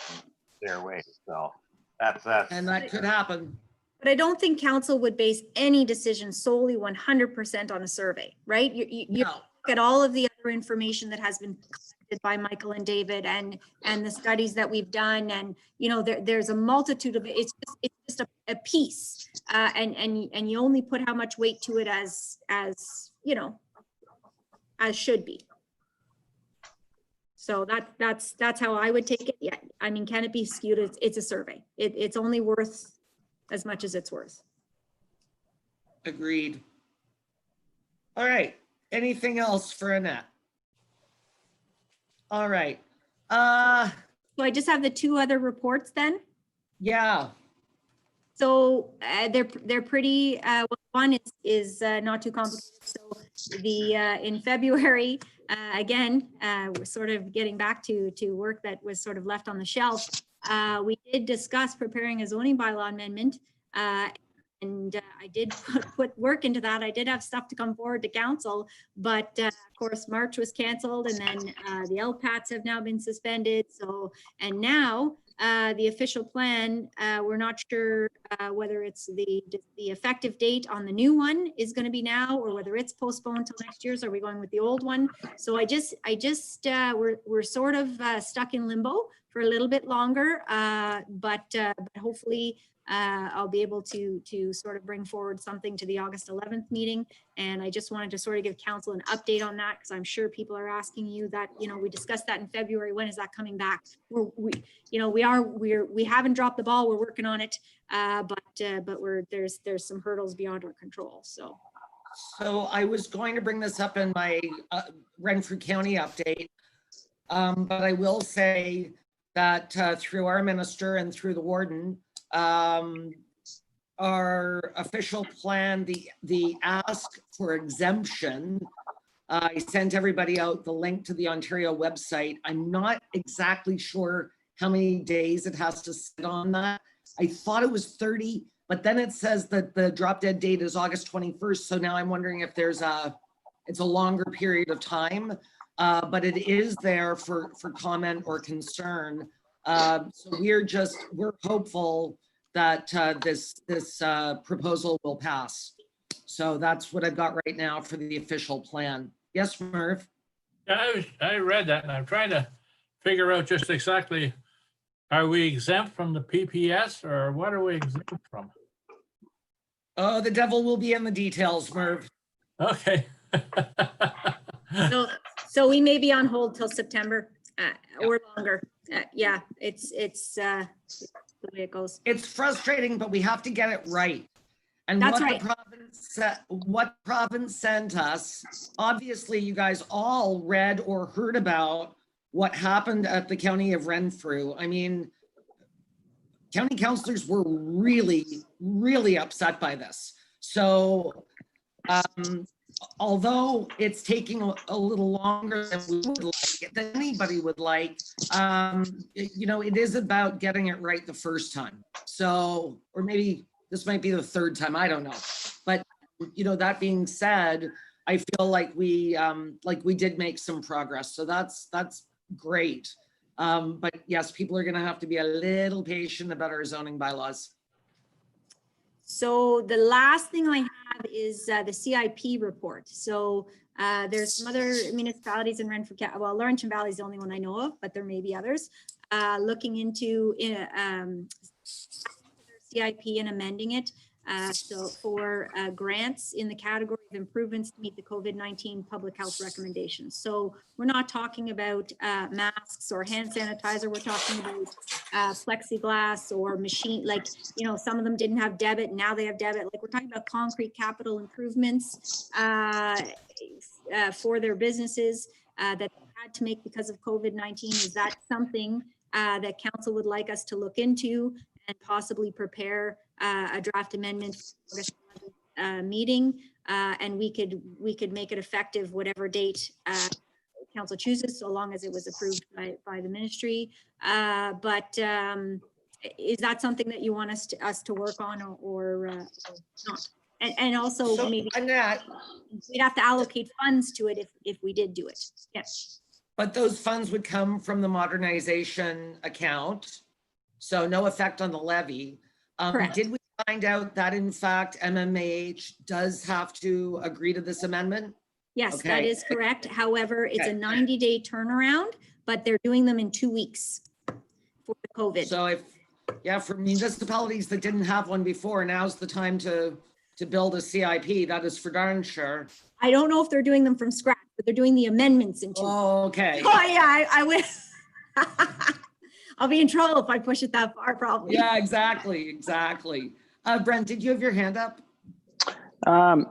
their way. So that's. And that could happen. But I don't think council would base any decision solely 100% on a survey, right? You No. look at all of the other information that has been collected by Michael and David and the studies that we've done. And, you know, there's a multitude of, it's just a piece. And you only put how much weight to it as, you know, as should be. So that's how I would take it. Yeah. I mean, can it be skewed? It's a survey. It's only worth as much as it's worth. Agreed. All right. Anything else for Annette? All right. So I just have the 2 other reports then. Yeah. So they're pretty, well, one is not too complicated. So in February, again, we're sort of getting back to work that was sort of left on the shelf. We did discuss preparing a zoning bylaw amendment, and I did put work into that. I did have stuff to come forward to council, but of course, March was canceled, and then the LPATs have now been suspended. So, and now the official plan, we're not sure whether it's the effective date on the new one is going to be now, or whether it's postponed until next year. So are we going with the old one? So we're sort of stuck in limbo for a little bit longer, but hopefully I'll be able to sort of bring forward something to the August 11th meeting. And I just wanted to sort of give council an update on that, because I'm sure people are asking you that, you know, we discussed that in February. When is that coming back? We haven't dropped the ball. We're working on it, but there's some hurdles beyond our control. So I was going to bring this up in my Renfrew County update, but I will say that through our minister and through the warden, our official plan, the ask for exemption, I sent everybody out the link to the Ontario website. I'm not exactly sure how many days it has to sit on that. I thought it was 30, but then it says that the drop dead date is August 21st. So now I'm wondering if it's a longer period of time, but it is there for comment or concern. So we're hopeful that this proposal will pass. So that's what I've got right now for the official plan. Yes, Merv? Yeah, I read that, and I'm trying to figure out just exactly, are we exempt from the PPS, or what are we exempt from? Oh, the devil will be in the details, Merv. Okay. so we may be on hold till September or longer. Yeah, it's the way it goes. It's frustrating, but we have to get it right. And That's what right. what province sent us, obviously you guys all read or heard about what happened at the County of Renfrew. I mean, county councillors were really, really upset by this. So although it's taking a little longer than we would like, than anybody would like, you know, it is about getting it right the first time. So, or maybe this might be the 3rd time, I don't know. But, you know, that being said, I feel like we did make some progress. So that's great. But yes, people are going to have to be a little patient about our zoning bylaws. So the last thing I have is the CIP report. So there's some other municipalities in Renfrew County. Well, Laurentian Valley is the only one I know of, but there may be others looking into CIP and amending it. So for grants in the category of improvements to meet the COVID-19 public health recommendations. So we're not talking about masks or hand sanitizer. We're talking about plexiglass or machine, like, you know, some of them didn't have debit. Now they have debit. Like, we're talking about concrete capital improvements for their businesses that they had to make because of COVID-19. Is that something that council would like us to look into and possibly prepare a draft amendment for August 11th, meeting, and we could make it effective whatever date council chooses, so long as it was approved by the ministry. But is that something that you want us to work on, or not? And also So, maybe Annette, we'd have to allocate funds to it if we did do it. Yes. but those funds would come from the modernization account, so no effect on the levy. Correct. Did we find out that in fact MMAH does have to agree to this amendment? Yes, that Okay. is correct. However, it's a Okay. 90-day turnaround, but they're doing them in 2 weeks for the COVID. So if, yeah, for municipalities that didn't have one before, now's the time to build a CIP. That is for darn sure. I don't know if they're doing them from scratch, but they're doing the amendments in 2 weeks. Oh, okay. Oh, yeah, I would. I'll be in trouble if I push it that far, probably. Yeah, exactly. Brent, did you have your hand up? I'm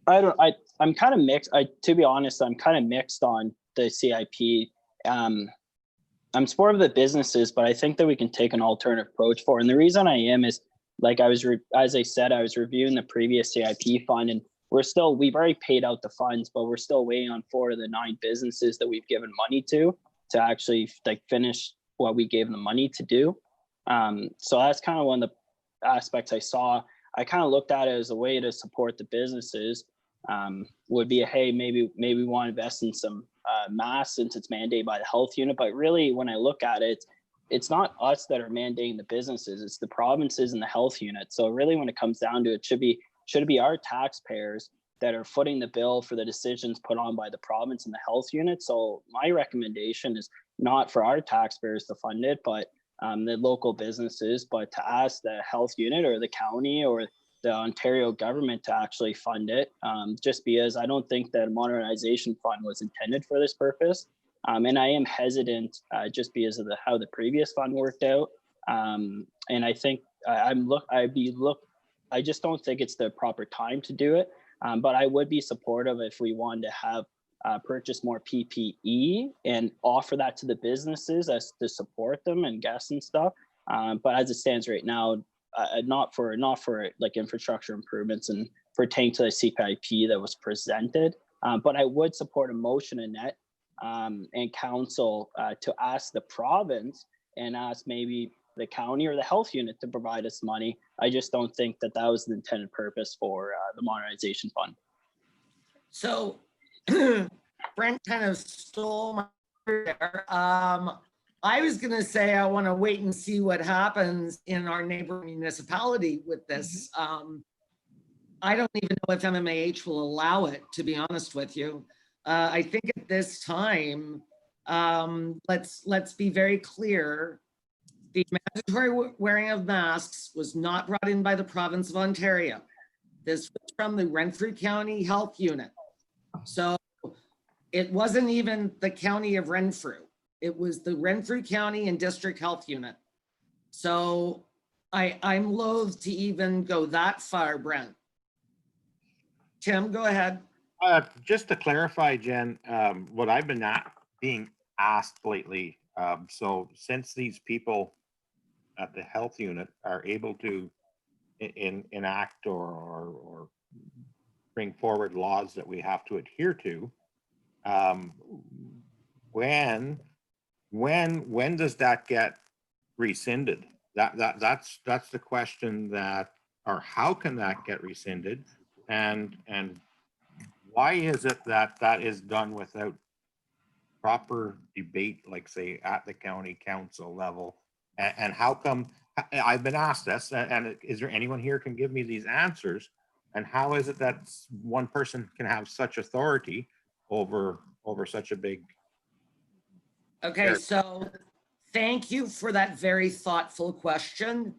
kind of mixed. To be honest, I'm kind of mixed on the CIP. I'm supportive of the businesses, but I think that we can take an alternative approach for it. And the reason I am is, like, as I said, I was reviewing the previous CIP fund, and we've already paid out the funds, but we're still waiting on 4 of the 9 businesses that we've given money to actually like finish what we gave them money to do. So that's kind of one of the aspects I saw. I kind of looked at it as a way to support the businesses. Would be hey, maybe we want to invest in some masks since it's mandated by the health unit. But really, when I look at it, it's not us that are mandating the businesses, it's the provinces and the health unit. So really, when it comes down to it, should it be our taxpayers that are footing the bill for the decisions put on by the province and the health unit? So my recommendation is not for our taxpayers to fund it, but the local businesses, but to ask the health unit or the county or the Ontario government to actually fund it, just because I don't think that a modernization fund was intended for this purpose. And I am hesitant just because of how the previous fund worked out. And I think I just don't think it's the proper time to do it. But I would be supportive if we wanted to have purchase more PPE and offer that to the businesses as to support them and guests and stuff. But as it stands right now, not for like infrastructure improvements and pertaining to the CPIP that was presented. But I would support a motion, Annette, and council to ask the province and ask maybe the county or the health unit to provide us money. I just don't think that was the intended purpose for the modernization fund. So Brent kind of stole my there. I was going to say I want to wait and see what happens in our neighboring municipality with this. I don't even know if MMAH will allow it, to be honest with you. I think at this time, let's be very clear. The mandatory wearing of masks was not brought in by the province of Ontario. This was from the Renfrew County Health Unit. So it wasn't even the county of Renfrew. It was the Renfrew County and District Health Unit. So I'm loath to even go that far, Brent. Tim, go ahead. Just to clarify, Jen, what I've been being asked lately. So since these people at the health unit are able to enact or bring forward laws that we have to adhere to, when does that get rescinded? That's the question or how can that get rescinded? And why is it that is done without proper debate, like say at the county council level? And how come, I've been asked this, and is there anyone here can give me these answers? And how is it that one person can have such authority over such a big? Okay, so thank you for that very thoughtful question.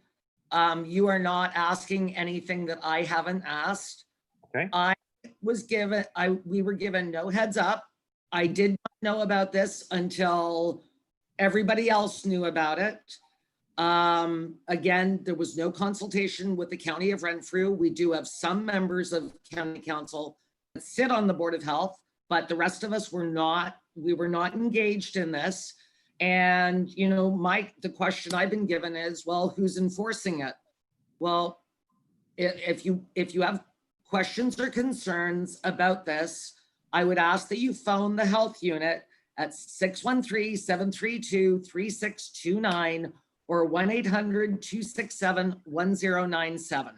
You are not asking anything that I haven't asked. Okay. We were given no heads up. I did not know about this until everybody else knew about it. Again, there was no consultation with the County of Renfrew. We do have some members of County Council that sit on the Board of Health, but the rest of us were not engaged in this. And, you know, the question I've been given is, well, who's enforcing it? Well, if you have questions or concerns about this, I would ask that you phone the health unit at 613-732-3629 or 1-800-267-1097.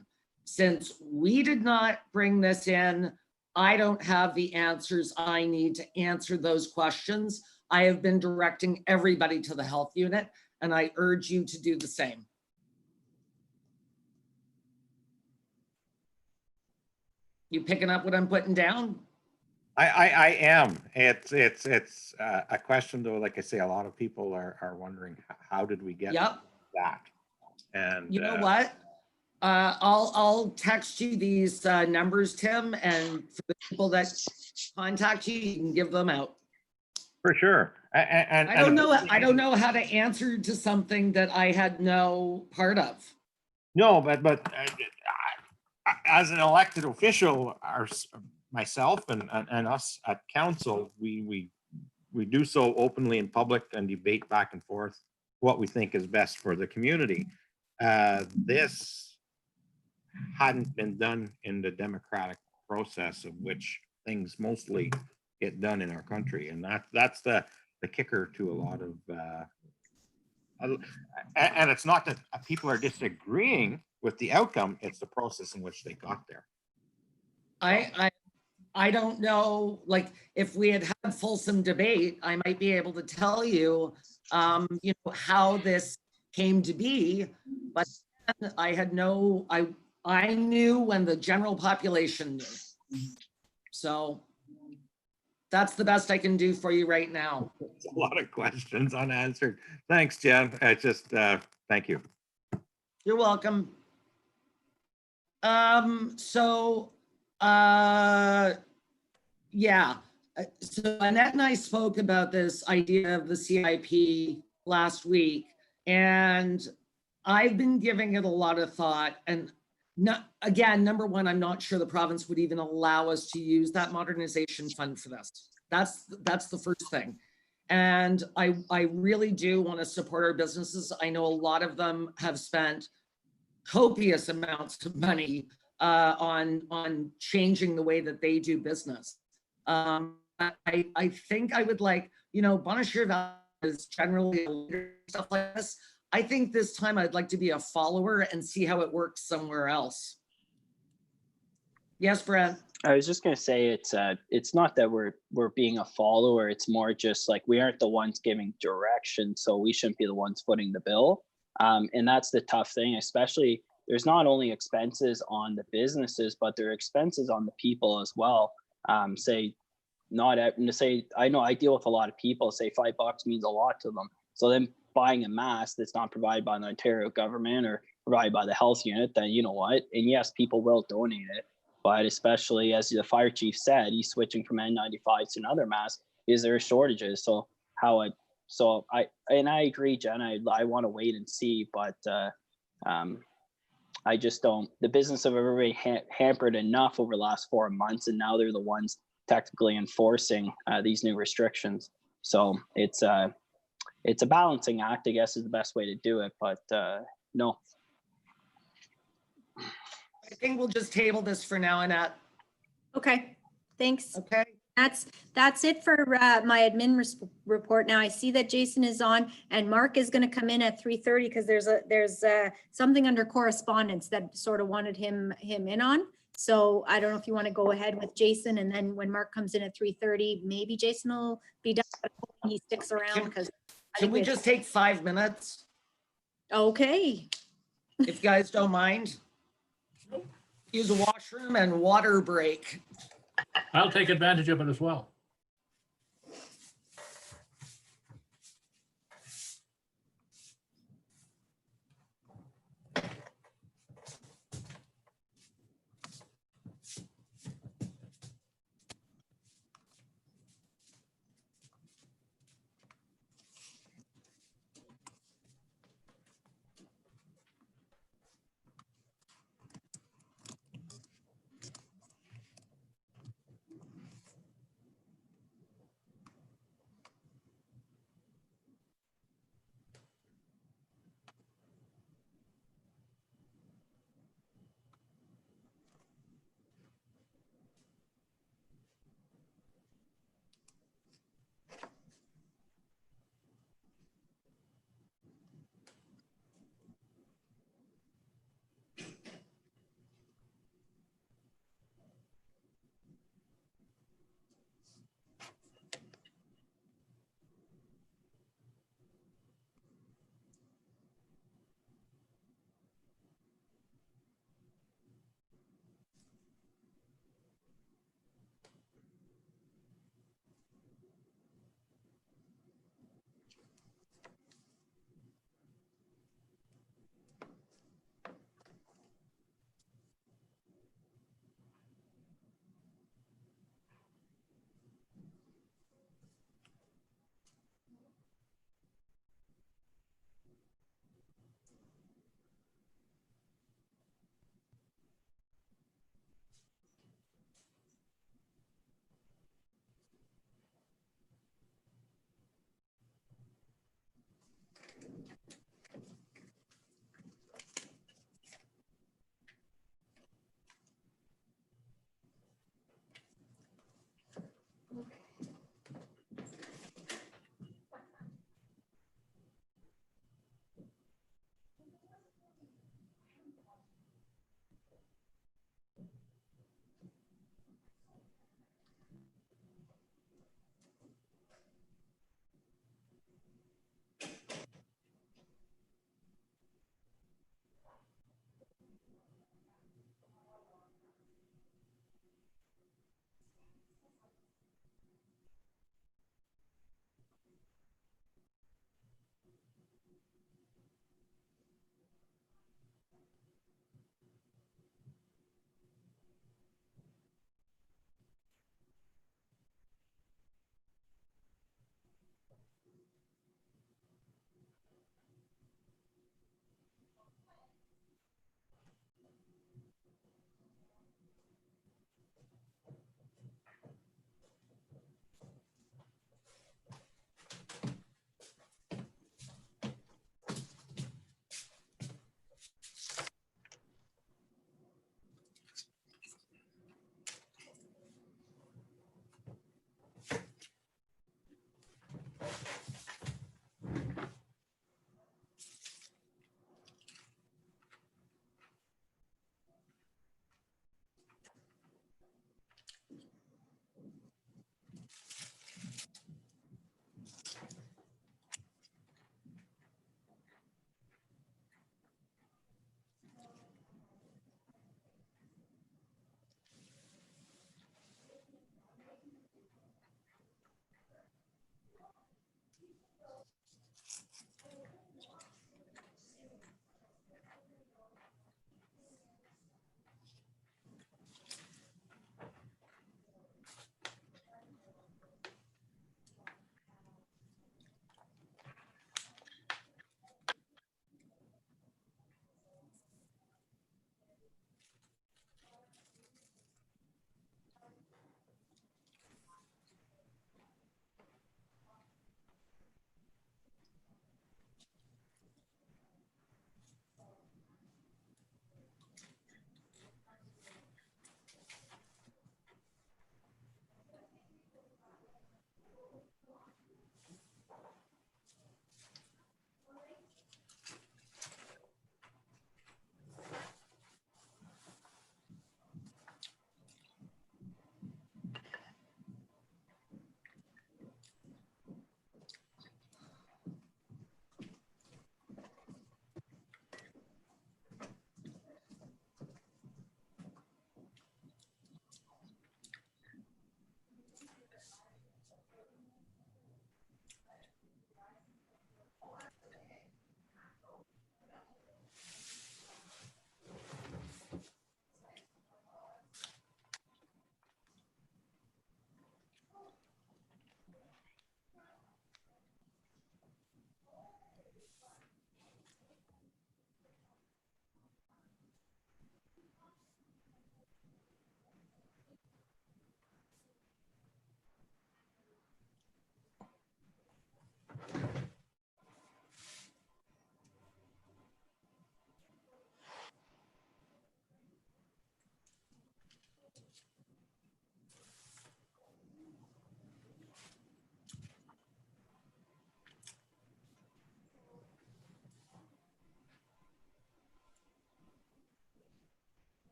Since we did not bring this in, I don't have the answers I need to answer those questions. I have been directing everybody to the health unit, and I urge you to do the same. You picking up what I'm putting down? I am. It's a question though. Like I say, a lot of people are wondering how did we get Yep. that? And You know what? I'll text you these numbers, Tim, and for the people that contact you, you can give them out. For sure. And I don't know how to answer to something that I had no part of. No, but as an elected official, myself and us at council, we do so openly in public and debate back and forth what we think is best for the community. This hadn't been done in the democratic process of which things mostly get done in our country, and that's the kicker to a lot of and it's not that people are disagreeing with the outcome, it's the process in which they got there. I don't know, like, if we had fulsome debate, I might be able to tell you, you know, how this came to be, but I had no, I knew when the general population knew. So that's the best I can do for you right now. It's a lot of questions unanswered. Thanks, Jen. Just thank you. You're welcome. Yeah. So Annette and I spoke about this idea of the CIP last week, and I've been giving it a lot of thought. And again, number one, I'm not sure the province would even allow us to use that modernization fund for this. That's the first thing. And I really do want to support our businesses. I know a lot of them have spent copious amounts of money on changing the way that they do business. I think I would like, you know, Bonnechere Valley is generally a leader, stuff like this. I think this time I'd like to be a follower and see how it works somewhere else. Yes, Brad. I was just gonna say it's not that we're being a follower. It's more just like we aren't the ones giving direction, so we shouldn't be the ones footing the bill. And that's the tough thing, especially there's not only expenses on the businesses, but there are expenses on the people as well. I know I deal with a lot of people, say $5 means a lot to them. So then buying a mask that's not provided by the Ontario government or provided by the health unit, then you know what? And yes, people will donate it. But especially as the fire chief said, he's switching from N95s to another mask. Is there shortages? So I agree, Jen. I want to wait and see, but I just don't. The business of everybody hampered enough over the last 4 months, and now they're the ones technically enforcing these new restrictions. So it's a balancing act, I guess, is the best way to do it. But no. I think we'll just table this for now, Annette. Okay, thanks. Okay. That's it for my admin report. Now I see that Jason is on and Mark is going to come in at 3:30 because there's something under correspondence that sort of wanted him in on. So I don't know if you want to go ahead with Jason, and then when Mark comes in at 3:30, maybe Jason will be done. He sticks around because. Can we just take 5 minutes? Okay. If you guys don't mind. Use a washroom and water break. I'll take advantage of it as well.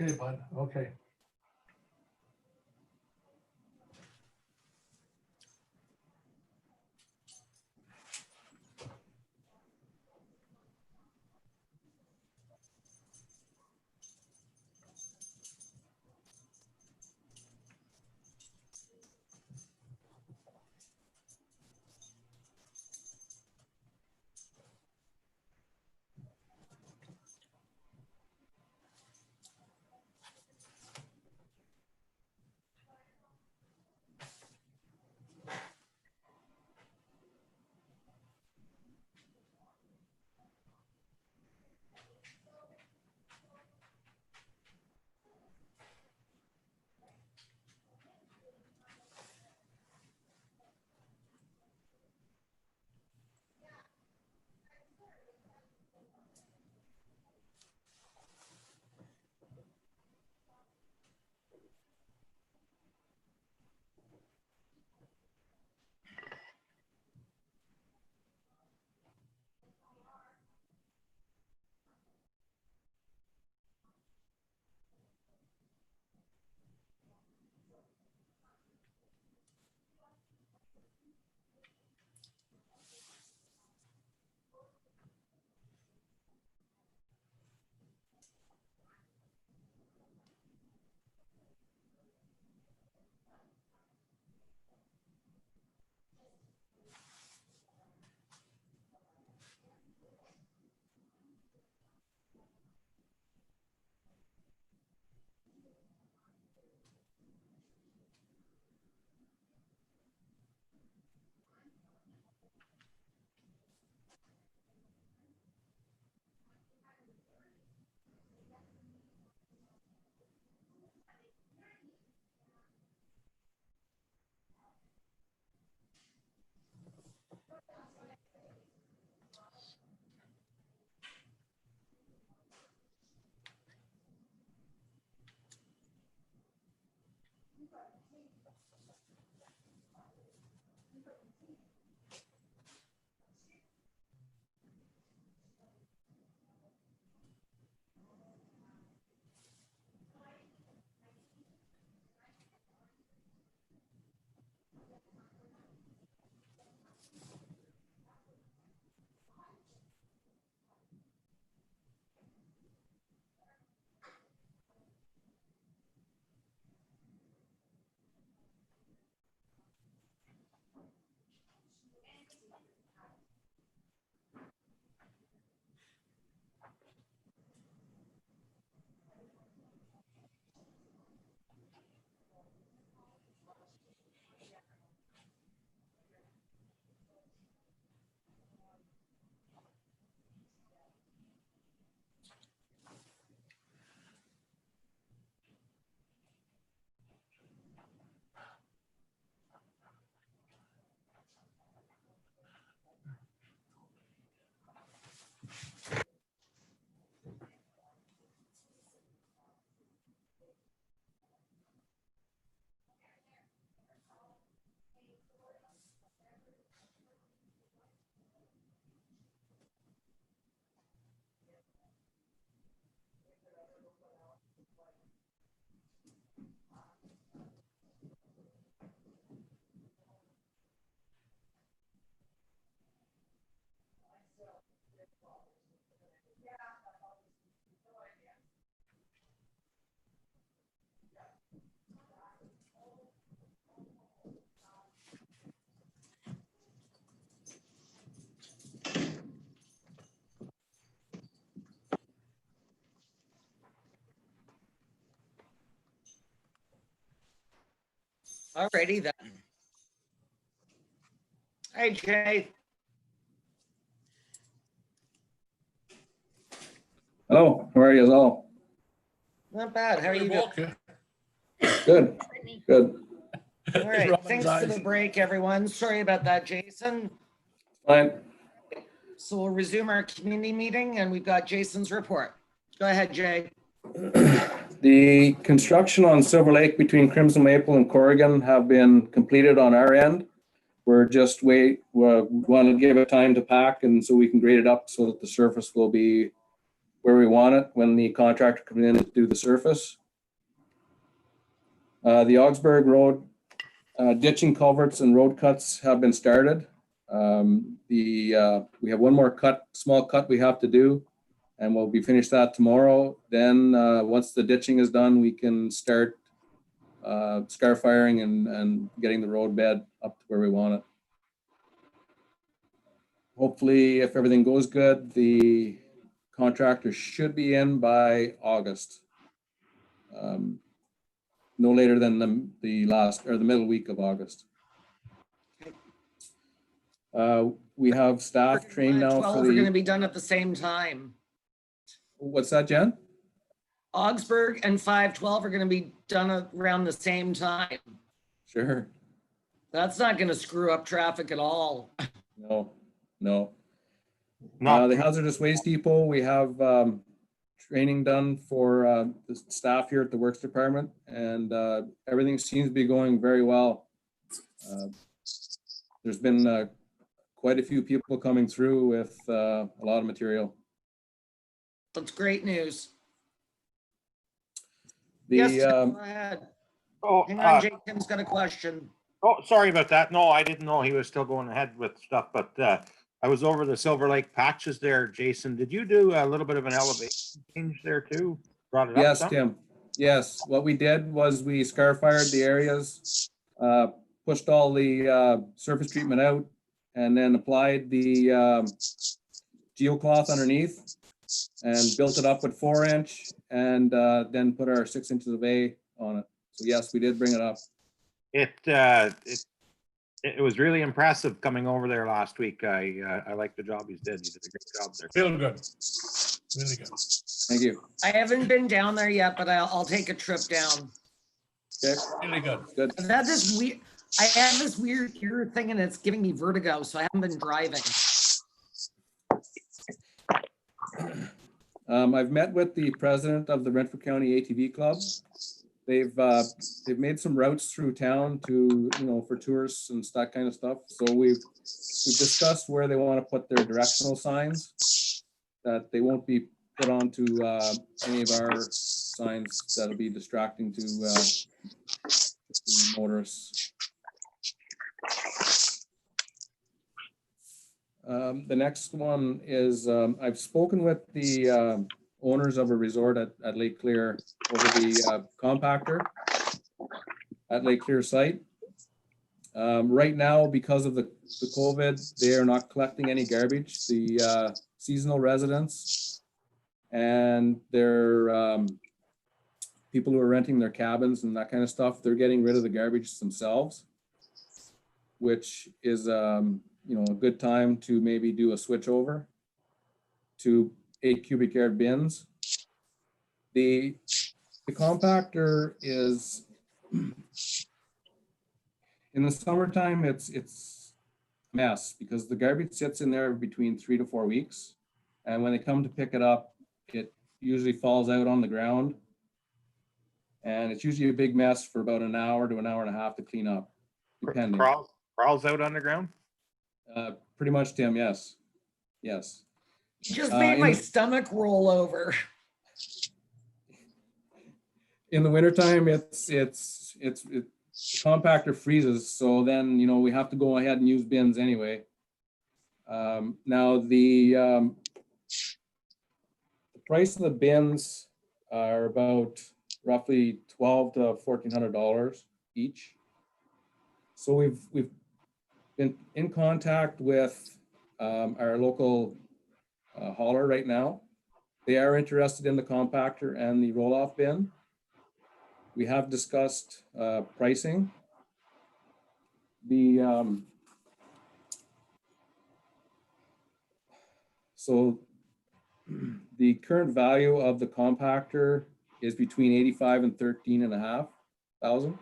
Okay, bud, okay. Alrighty then. Hey, Jay. Hello, how are you all? Not bad. How are you doing? Walker. Good, good. All right. Rubbing Thanks his for the eyes. break, everyone. Sorry about that, Jason. Fine. So we'll resume our community meeting and we've got Jason's report. Go ahead, Jay. The construction on Silver Lake between Crimson Maple and Corrigan have been completed on our end. We're just we want to give it time to pack and so we can grade it up so that the surface will be where we want it when the contractor comes in to do the surface. The Augsburg Road ditching, culverts, and road cuts have been started. We have one more small cut we have to do, and we'll be finished that tomorrow. Then once the ditching is done, we can start scar firing and getting the road bed up to where we want it. Hopefully, if everything goes good, the contractor should be in by August. No later than the last or the middle week of August. We have staff trained now 12 for are going to the, be done at the same time. what's that, Jen? Augsburg and 512 are going to be done around the same time. Sure. That's not going to screw up traffic at all. No. Not The hazardous waste depot, we have training done for the staff here at the Works Department, and everything seems to be going very well. There's been quite a few people coming through with a lot of material. That's great news. The Yes, Tim, go ahead. Oh, Hang on, Jake. Tim's got a question. oh, sorry about that. No, I didn't know he was still going ahead with stuff, but I was over the Silver Lake patches there. Jason, did you do a little bit of an elevation change there too? Brought it up Yes, some? Tim. Yes, what we did was we scar fired the areas, pushed all the surface treatment out, and then applied the geocloth underneath and built it up with 4-inch, and then put our 6 inches of A on it. So yes, we did bring it up. It was really impressive coming over there last week. I like the job he's did. He did a great job there. Real good. Really good. Thank you. I haven't been down there yet, but I'll take a trip down. Okay, Really good. good. I have this weird ear thing and it's giving me vertigo, so I haven't been driving. I've met with the president of the Renfrew County ATV Club. They've made some routes through town to, for tourists and that kind of stuff. So we've discussed where they want to put their directional signs, that they won't be put onto any of our signs that'll be distracting to the motorists. The next one is I've spoken with the owners of a resort at Lake Clear over the compactor at Lake Clear site. Right now, because of the COVID, they are not collecting any garbage. The seasonal residents and their people who are renting their cabins and that kind of stuff, they're getting rid of the garbage themselves, which is a good time to maybe do a switch over to 8 cubic yard bins. The compactor is in the summertime, it's a mess because the garbage sits in there between 3 to 4 weeks. And when they come to pick it up, it usually falls out on the ground. And it's usually a big mess for about an hour to an hour and a half to clean up, depending. Crawls out underground? Pretty much, Tim, yes. Yes. You just made my stomach roll over. In the wintertime, the compactor freezes, so then we have to go ahead and use bins anyway. Now the price of the bins are about roughly $1,200 to $1,400 each. So we've been in contact with our local hauler right now. They are interested in the compactor and the roll-off bin. We have discussed pricing. So the current value of the compactor is between $85,000 and $13,500.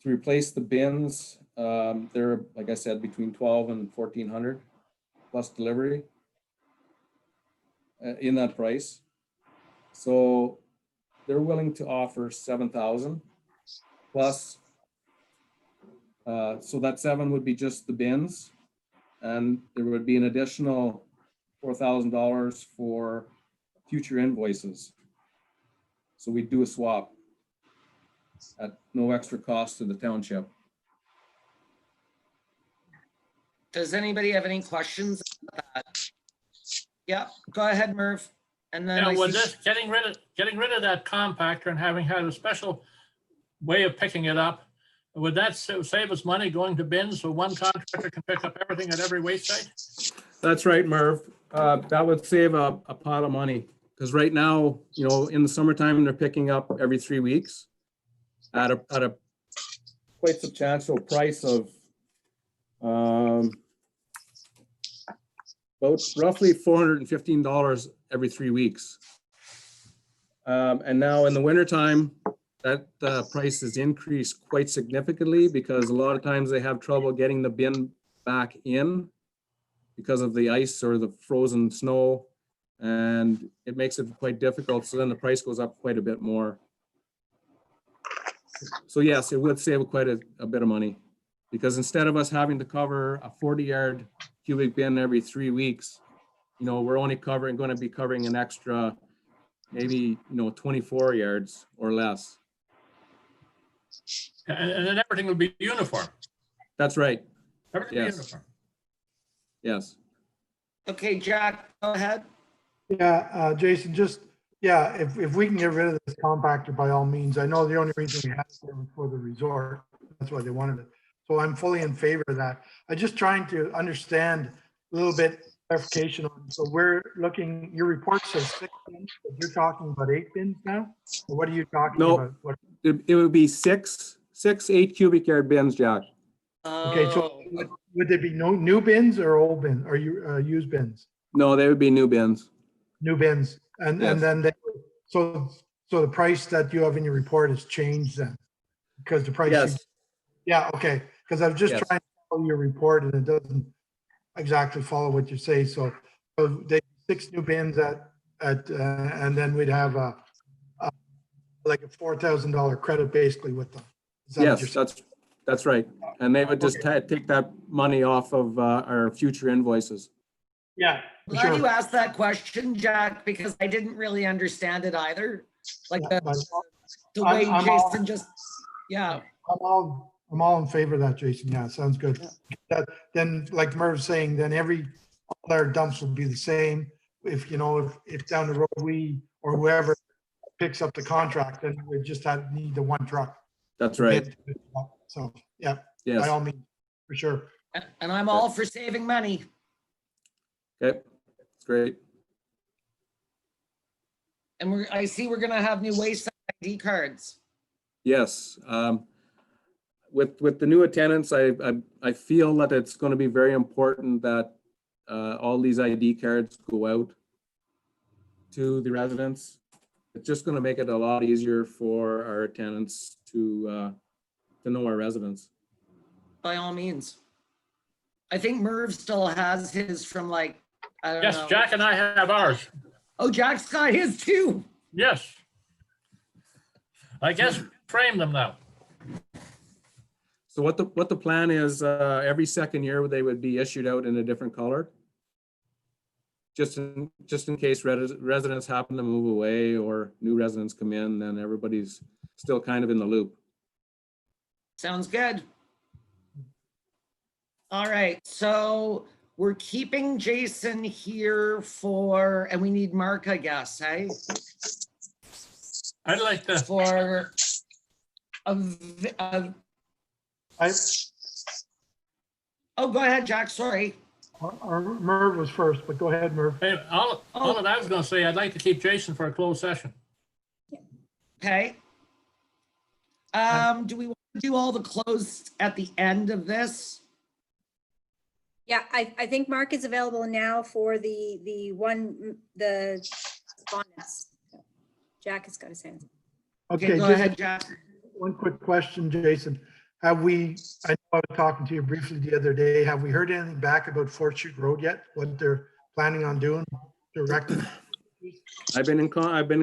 To replace the bins, they're, like I said, between $1,200 and $1,400 plus delivery in that price. So they're willing to offer $7,000 plus. So that $7,000 would be just the bins, and there would be an additional $4,000 for future invoices. So we do a swap at no extra cost to the township. Does anybody have any questions about that? Yeah, go ahead, Merv. And then Now, I with see, this, getting rid of that compactor and having had a special way of picking it up, would that save us money going to bins so one contractor can pick up everything at every waste site? That's right, Merv. That would save a pot of money. Because right now, you know, in the summertime, they're picking up every 3 weeks at a quite substantial price of about roughly $415 every 3 weeks. And now in the wintertime, that price has increased quite significantly because a lot of times they have trouble getting the bin back in because of the ice or the frozen snow, and it makes it quite difficult. So then the price goes up quite a bit more. So yes, it would save quite a bit of money, because instead of us having to cover a 40-yard cubic bin every 3 weeks, you know, we're only going to be covering an extra maybe, 24 yards or less. And then everything will be uniform. That's right. Everything will be Yes. uniform. Yes. okay, Jack, go ahead. Yeah, Jason, if we can get rid of this compactor, by all means. I know the only reason we had it there was for the resort. That's why they wanted it. So I'm fully in favor of that. I'm just trying to understand a little bit clarification on, so we're looking, your report says 6 bins, but you're talking about 8 bins now? Or what are you talking No. about? What, It would be six 8 cubic yard bins, Jack. okay, so Oh, would there be no new bins or old bins, or used bins? No, they would be new bins. New bins, and Yes. then so the price that you have in your report has changed then, because the price. Yes. Yeah, okay, because I was just Yes. trying to follow your report and it doesn't exactly follow what you say. So they 6 new bins and then we'd have like a $4,000 credit basically with them. Is that what you're Yes, that's right. And they would just Okay. take that money off of our future invoices. Yeah, glad you sure. asked that question, Jack, because I didn't really understand it either. Like Yeah, the, but the way I'm all- Jason just, yeah. I'm all in favor of that, Jason. Yeah, sounds good. Then, like Merv's saying, then all our dumps will be the same. If down the road we or whoever picks up the contract, then we just need the one truck. That's right. So, yeah, by Yes. all means, for sure. And I'm all for saving money. Okay. That's great. And I see we're gonna have new waste ID cards. Yes. With the new attendance, I feel that it's going to be very important that all these ID cards go out to the residents. It's just going to make it a lot easier for our attendants to know our residents. By all means. I think Merv still has his from like, I don't Yes, know. Jack and I have ours. Oh, Jack's got his too. Yes. I guess frame them now. So what the plan is, every second year they would be issued out in a different color. Just in case residents happen to move away or new residents come in, then everybody's still kind of in the loop. Sounds good. All right, so we're keeping Jason here and we need Mark, I guess, hey? I'd like to, For oh, go ahead, Jack, sorry. Our Merv was first, but go ahead, Merv. hey, all that I was gonna say, I'd like to keep Jason for a closed session. Okay. Do we want to do all the closed at the end of this? Yeah, I think Mark is available now for the correspondence. Jack has got his hands. Okay, Okay, go just ahead, Jack. one quick question, Jason. I know I was talking to you briefly the other day. Have we heard anything back about 4th Street Road yet? What they're planning on doing to rectify? I've been in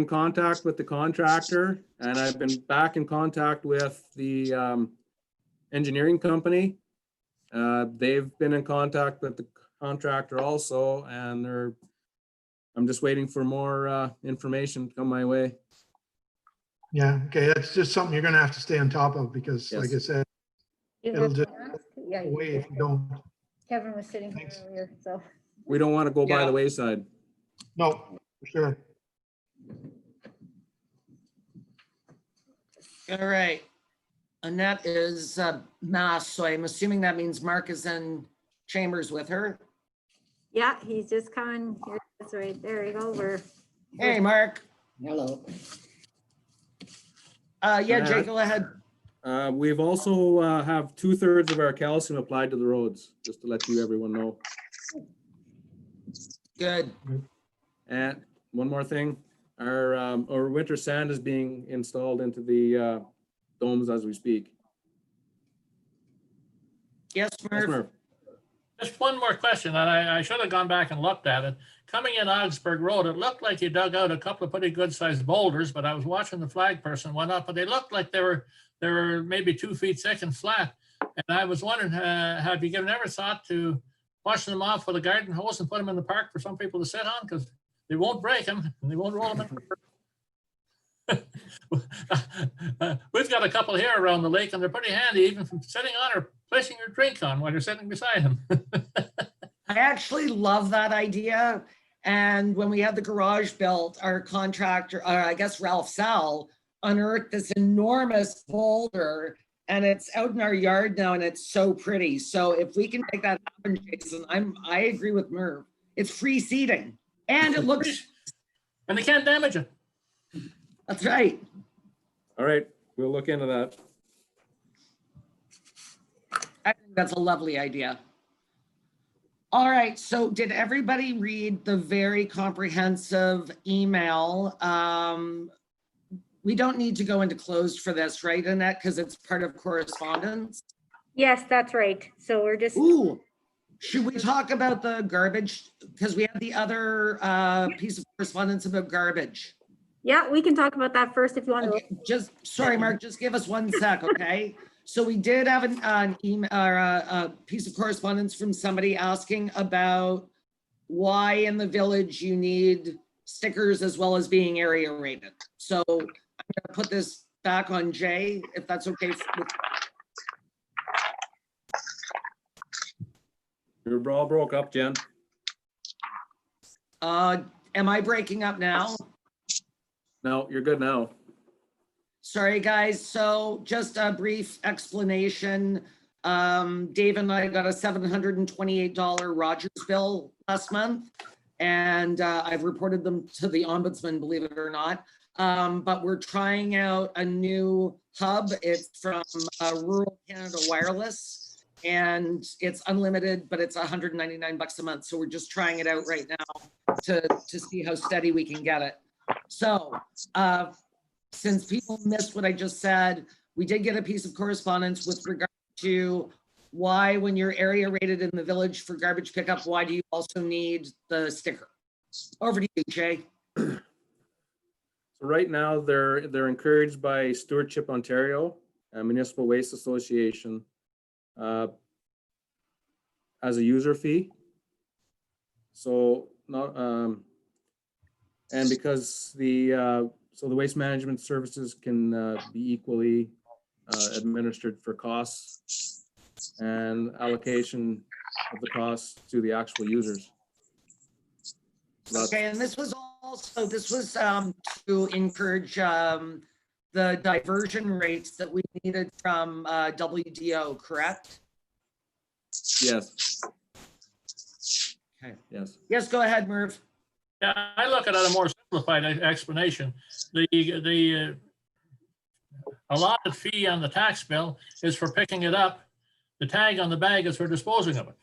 contact with the contractor, and I've been back in contact with the engineering company. They've been in contact with the contractor also, and they're I'm just waiting for more information to come my way. Yeah, okay, that's just something you're gonna have to stay on top of because like I Yes. said, You it'll have just to ask? Yeah, go you away did. if you don't. Kevin was sitting here Thanks. earlier, so. We don't want to go by Yeah. the wayside. No, for sure. All right. Annette is Mass, so I'm assuming that means Mark is in chambers with her. Yeah, he's just coming. Here, that's right. There you go. Hey, Mark. Hello. Yeah, Jay, Matt. go ahead. We've also have 2/3 of our calcium applied to the roads, just to let everyone know. Good. And one more thing, our winter sand is being installed into the domes as we speak. Yes, Yes, Murph. Murph. Just one more question, and I should have gone back and looked at it. Coming in Augsburg Road, it looked like you dug out a couple of pretty good sized boulders, but I was watching the flag person went up, but they looked like they were maybe 2 feet thick and flat. And I was wondering, have you given ever thought to washing them off with a garden hose and put them in the park for some people to sit on? Because they won't break them and they won't roll them in. We've got a couple here around the lake and they're pretty handy, even from sitting on or placing your drink on while you're sitting beside them. I actually love that idea. And when we had the garage built, our contractor, or I guess Ralph Sal, unearthed this enormous boulder and it's out in our yard now and it's so pretty. So if we can make that happen, Jason, I agree with Merv. It's free seating and it looks, And they can't damage it. that's right. All right, we'll look into that. I think that's a lovely idea. All right, so did everybody read the very comprehensive email? We don't need to go into closed for this, right, Annette? Because it's part of correspondence. Yes, that's right. So we're just, Ooh, should we talk about the garbage? Because we have the other piece of correspondence about garbage. yeah, we can talk about that first if you want to. Okay, just, sorry, Mark, just give us 1 sec, okay? So we did have an email or a piece of correspondence from somebody asking about why in the village you need stickers as well as being area rated. So I'm gonna put this back on Jay, if that's okay. You're all broke up, Jen. Am I breaking up now? No, you're good now. Sorry, guys. So just a brief explanation. Dave and I got a $728 Rogers bill last month, and I've reported them to the ombudsman, believe it or not. But we're trying out a new hub. It's from Rural Canada Wireless, and it's unlimited, but it's $199 a month. So we're just trying it out right now to see how steady we can get it. So since people missed what I just said, we did get a piece of correspondence with regard to why, when you're area rated in the village for garbage pickup, why do you also need the sticker? Over to you, Jay. So right now, they're encouraged by Stewardship Ontario, Municipal Waste Association, as a user fee. So not and because the waste management services can be equally administered for costs and allocation of the costs to the actual users. So Okay, and this was to encourage the diversion rates that we needed from WDO, correct? yes. Okay. Yes. Yes, go ahead, Merv. Yeah, I look at it a more simplified explanation. The allotted fee on the tax bill is for picking it up. The tag on the bag is for disposing of it.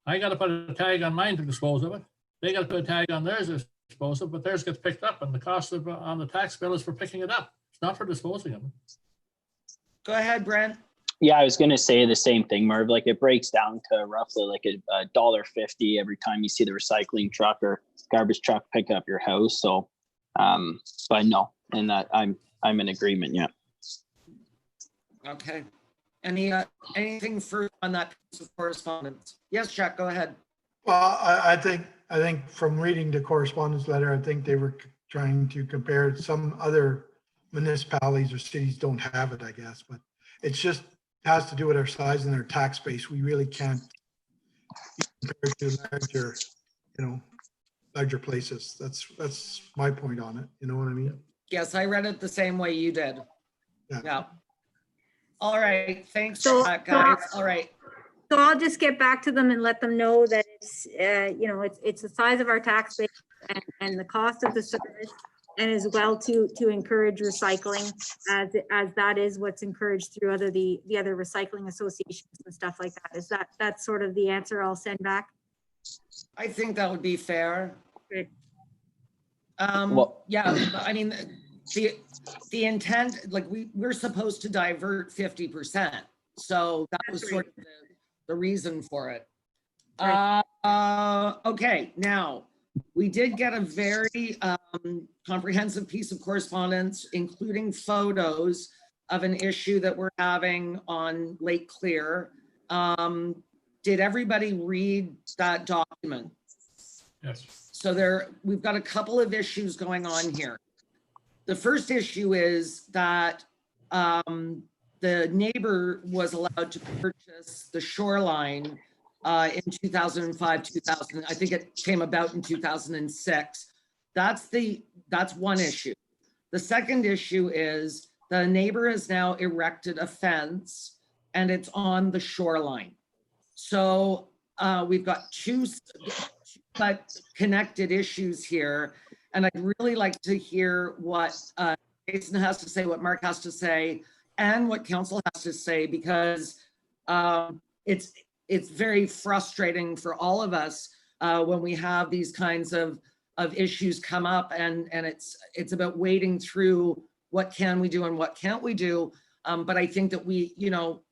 I got to put a tag on mine to dispose of it. They got to put a tag on theirs to dispose of, but theirs gets picked up, and the cost of on the tax bill is for picking it up. It's not for disposing of it. Go ahead, Brent. Yeah, I was gonna say the same thing, Merv. Like it breaks down to roughly like a $1.50 every time you see the recycling truck or garbage truck pick up your house. So, but no, and that I'm in agreement. Yeah. Okay. Anything further on that piece of correspondence? Yes, Chuck, go ahead. Well, I think from reading the correspondence letter, I think they were trying to compare some other municipalities or cities don't have it, I guess, but it's just has to do with our size and our tax base. We really can't compare to larger, larger places. That's my point on it. You know what I mean? Yes, I read it the same way you did. Yeah. Yeah. All right, thanks, So- guys. All right. So I'll just get back to them and let them know that it's, it's the size of our tax base and the cost of the service, and as well to encourage recycling, as that is what's encouraged through the other recycling associations and stuff like that. Is that's sort of the answer I'll send back? I think that would be fair. Good. Yeah, I mean, the intent, like we're supposed to divert 50%. So that was sort of the reason for it. Okay, now we did get a very comprehensive piece of correspondence, including photos of an issue that we're having on Lake Clear. Did everybody read that document? Yes. So we've got a couple of issues going on here. The first issue is that the neighbor was allowed to purchase the shoreline in 2005, 2000. I think it came about in 2006. That's one issue. The second issue is the neighbor has now erected a fence and it's on the shoreline. So we've got two but connected issues here. And I'd really like to hear what Jason has to say, what Mark has to say, and what council has to say, because it's very frustrating for all of us when we have these kinds of issues come up, and it's about wading through what can we do and what can't we do. But I think that we,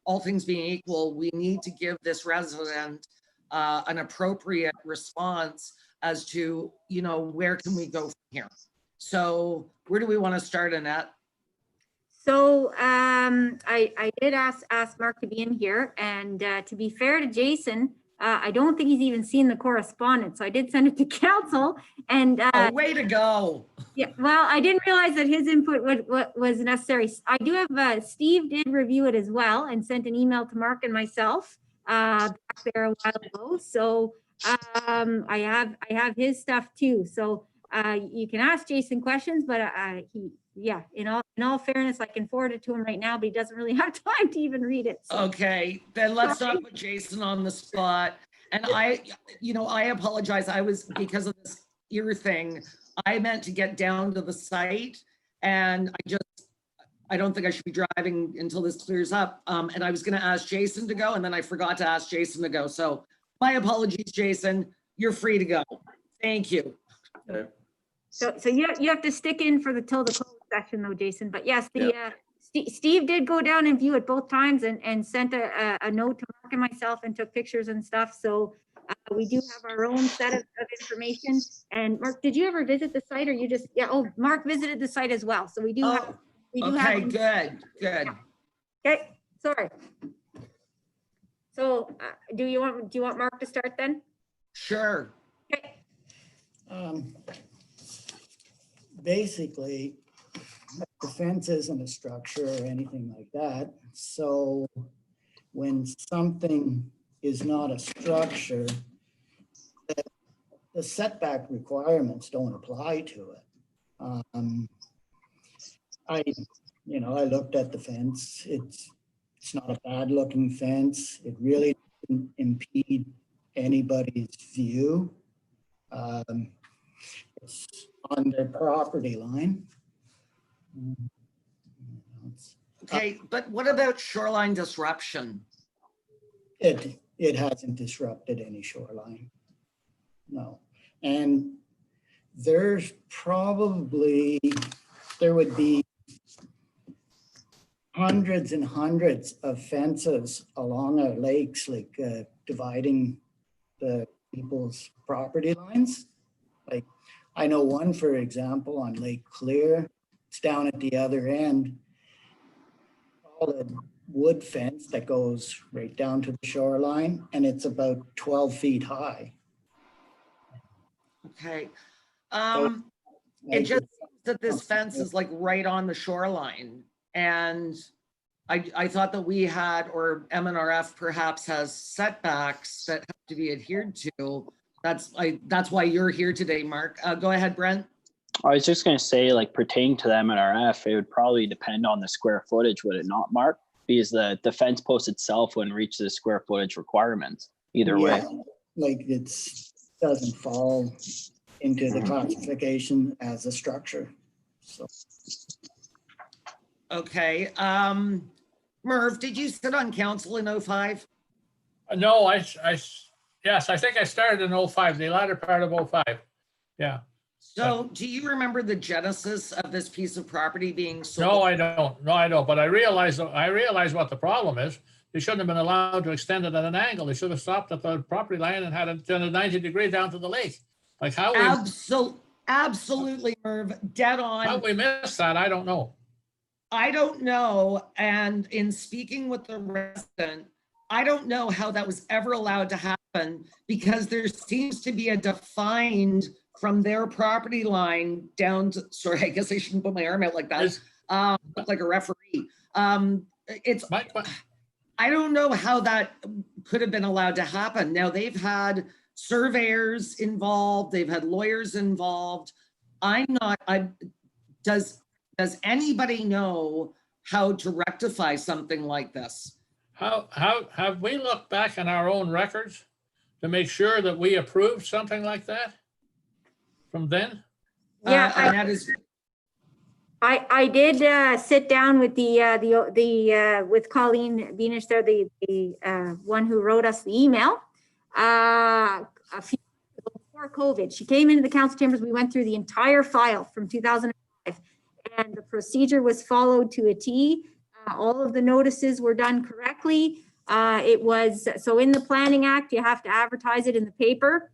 all things being equal, we need to give this resident an appropriate response as to, where can we go from here? So where do we want to start, Annette? So I did ask Mark to be in here, and to be fair to Jason, I don't think he's even seen the correspondence. So I did send it to council, and Way to go. yeah, well, I didn't realize that his input was necessary. I do have Steve did review it as well and sent an email to Mark and myself back there a while ago. So I have his stuff too. So you can ask Jason questions, but in all fairness, I can forward it to him right now, but he doesn't really have time to even read it. So. Okay, then let's not put Jason on the spot. And I apologize. Because of this ear thing, I meant to get down to the site, and I don't think I should be driving until this clears up. And I was going to ask Jason to go, and then I forgot to ask Jason to go. So my apologies, Jason. You're free to go. Thank you. Okay. So you have to stick in for till the closed session though, Jason. But yes, Steve did go down and view it both times and sent a note to Mark and myself and took pictures and stuff. So we do have our own set of information. And Mark, did you ever visit the site, or you just, Mark visited the site as well. So we do have. Okay, good. Okay, sorry. So do you want Mark to start then? Sure. Okay. Basically, the fence isn't a structure or anything like that. So when something is not a structure, the setback requirements don't apply to it. I looked at the fence. It's not a bad looking fence. It really doesn't impede anybody's view. It's on their property line. Okay, but what about shoreline disruption? It hasn't disrupted any shoreline. No. And there would be hundreds and hundreds of fences along our lakes, like dividing the people's property lines. Like I know one, for example, on Lake Clear, it's down at the other end. All the wood fence that goes right down to the shoreline, and it's about 12 feet high. Okay. It Like, just seems that this fence is like right on the shoreline. And I thought that we had, or MNRF perhaps has setbacks that have to be adhered to. That's why you're here today, Mark. Go ahead, Brent. I was just going to say, like, pertaining to the MNRF, it would probably depend on the square footage, would it not, Mark? Because the fence post itself wouldn't reach the square footage requirements either way. yeah, like doesn't fall into the classification as a structure. So Okay. Merv, did you sit on council in 05? No, yes, I think I started in 05, the latter part of 05. Yeah. So do you remember the genesis of this piece of property being sold? No, I don't. No, I don't. But I realize what the problem is. They shouldn't have been allowed to extend it at an angle. They should have stopped at the property line and had it done a 90-degree down to the lake. Like how Absolutely, Merv, dead on. how we missed that, I don't know. I don't know. And in speaking with the resident, I don't know how that was ever allowed to happen because there seems to be a defined from their property line down to, sorry, I guess I shouldn't put my arm out like that. Look like a referee. I don't know how that could have been allowed to happen. Now they've had surveyors involved, they've had lawyers involved. Does anybody know how to rectify something like this? How have we looked back in our own records to make sure that we approved something like that from then? Yeah, and that is, I did sit down with with Colleen Beanish there, the one who wrote us the email. A few before COVID, she came into the council chambers. We went through the entire file from 2005, and the procedure was followed to a T. All of the notices were done correctly. It was so in the Planning Act, you have to advertise it in the paper,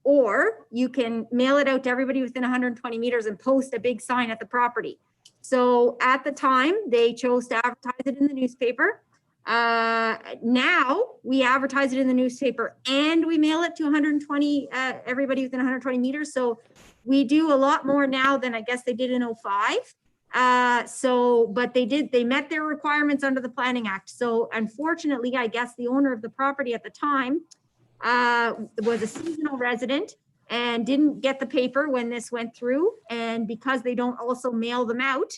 or you can mail it out to everybody within 120 meters and post a big sign at the property. So at the time, they chose to advertise it in the newspaper. Now we advertise it in the newspaper and we mail it to 120, everybody within 120 meters. So we do a lot more now than I guess they did in 05. But they met their requirements under the Planning Act. So unfortunately, I guess the owner of the property at the time was a seasonal resident and didn't get the paper when this went through. And because they don't also mail them out,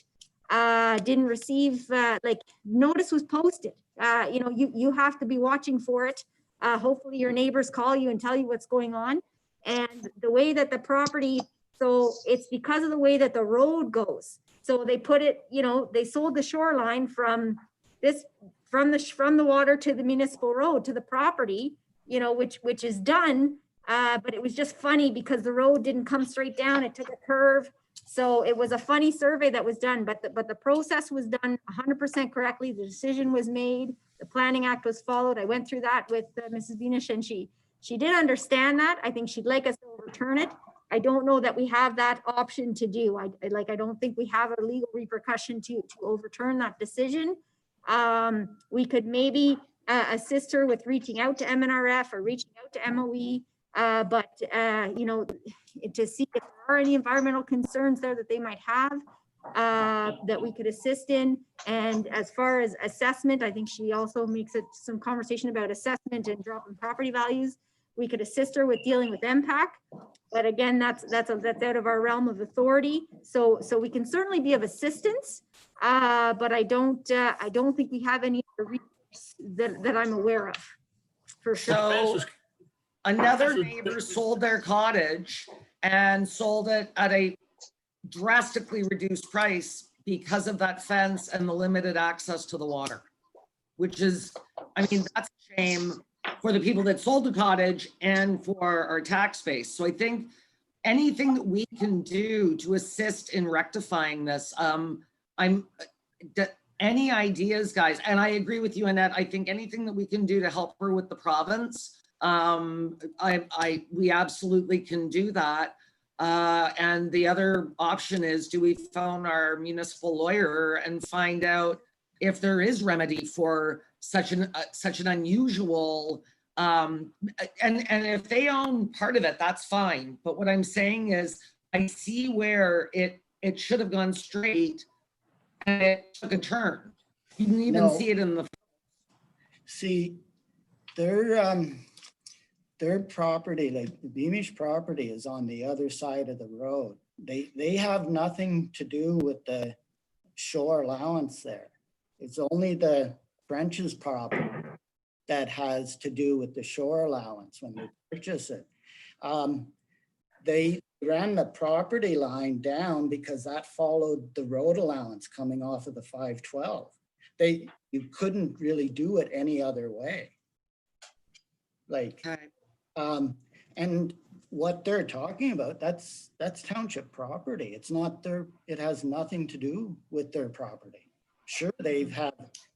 didn't receive, like notice was posted. You have to be watching for it. Hopefully your neighbors call you and tell you what's going on. And the way that the property, so it's because of the way that the road goes. So they put it, they sold the shoreline from the water to the municipal road to the property, which is done. But it was just funny because the road didn't come straight down. It took a curve. So it was a funny survey that was done, but the process was done 100% correctly. The decision was made. The Planning Act was followed. I went through that with Mrs. Beanish, and she did understand that. I think she'd like us to overturn it. I don't know that we have that option to do. I don't think we have a legal repercussion to overturn that decision. We could maybe assist her with reaching out to MNRF or reaching out to MOE, but to see if there are any environmental concerns there that they might have that we could assist in. And as far as assessment, I think she also makes some conversation about assessment and dropping property values. We could assist her with dealing with MPAC, but again, that's out of our realm of authority. So we can certainly be of assistance, but I don't think we have any other recourse that I'm aware of. For sure. So another neighbor sold their cottage and sold it at a drastically reduced price because of that fence and the limited access to the water, which is, that's a shame for the people that sold the cottage and for our tax base. So I think anything that we can do to assist in rectifying this, any ideas, guys? And I agree with you, Annette. I think anything that we can do to help her with the province, we absolutely can do that. And the other option is, do we phone our municipal lawyer and find out if there is remedy for such an unusual And if they own part of it, that's fine. But what I'm saying is I see where it should have gone straight and it took a turn. You can even No. see it in the, See, their property, like the Beamish property is on the other side of the road. They have nothing to do with the shore allowance there. It's only the French's property that has to do with the shore allowance when they purchase it. They ran the property line down because that followed the road allowance coming off of the 512. You couldn't really do it any other way. Like, and what they're talking about, that's township property. It's not it has nothing to do with their property. Sure, they've had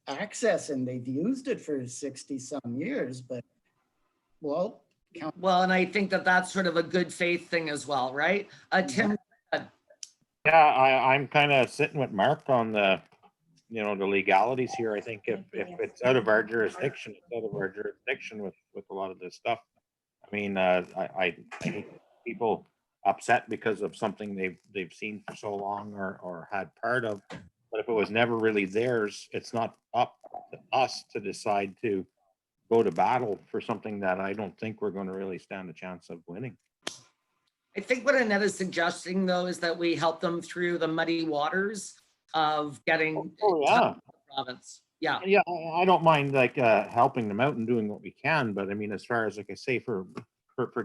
access and they've used it for 60 some years, but well, and I think that that's sort of a good faith thing as well, right? Tim, Yeah, I'm kind of sitting with Mark on the, you know, the legalities here. I think if it's out of our jurisdiction, it's out of our jurisdiction with a lot of this stuff. I mean, I hate people upset because of something they've seen for so long or had part of. But if it was never really theirs, it's not up to us to decide to go to battle for something that I don't think we're going to really stand a chance of winning. I think what Annette is suggesting, though, is that we help them through the muddy waters of getting yeah. the province. Yeah. Yeah, I don't mind like helping them out and doing what we can, but I mean, as far as like I say, for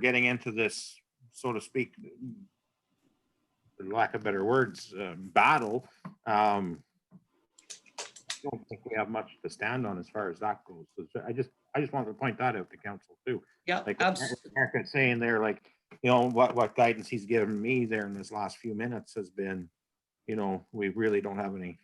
getting into this, so to speak, for lack of better words, battle, I don't think we have much to stand on as far as that goes. So I just wanted to point that out to council too. Yeah, like absolutely. Mark is saying there, like, you know, what guidance he's given me there in this last few minutes has been, you know, we really don't have any.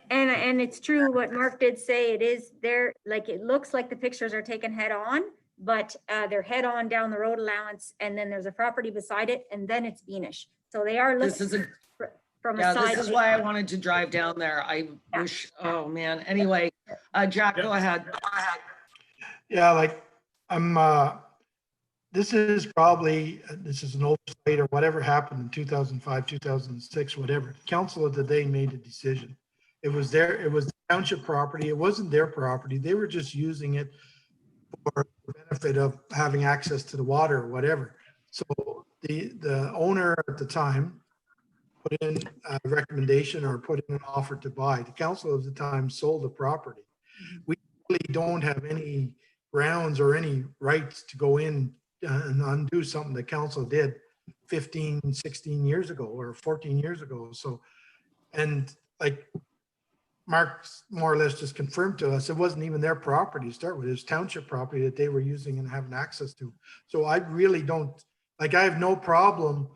And it's true what Mark did say. It is there, like it looks like the pictures are taken head on, but they're head on down the road allowance, and then there's a property beside it, and then it's Beamish. So they are This looking is from a yeah, side. this is why I wanted to drive down there. I wish, oh man. Anyway, Jack, go ahead. Yeah, like this is probably, this is an oversight or whatever happened in 2005, 2006, whatever. Council of the day made a decision. It was the township property. It wasn't their property. They were just using it for the benefit of having access to the water or whatever. So the owner at the time put in a recommendation or put in an offer to buy. The council at the time sold the property. We really don't have any grounds or any rights to go in and undo something the council did 15, 16 years ago or 14 years ago. So, and like Mark more or less just confirmed to us, it wasn't even their property to start with. It was township property that they were using and having access to. So I really don't, like, I have no problem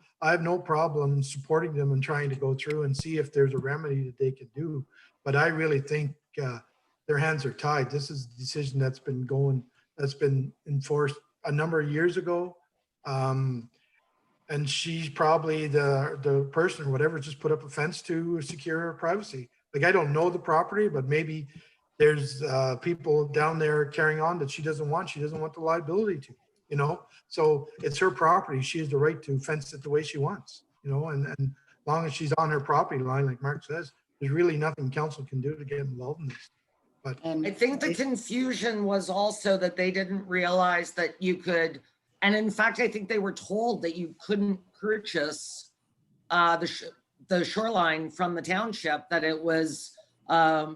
supporting them and trying to go through and see if there's a remedy that they can do. But I really think their hands are tied. This is a decision that's been enforced a number of years ago. And she's probably the person or whatever just put up a fence to secure her privacy. Like, I don't know the property, but maybe there's people down there carrying on that she doesn't want. She doesn't want the liability to, you know? So it's her property. She has the right to fence it the way she wants, you know? And as long as she's on her property line, like Mark says, there's really nothing council can do to get involved in this. But I think the confusion was also that they didn't realize that you could, and in fact, I think they were told that you couldn't purchase the shoreline from the township, that it was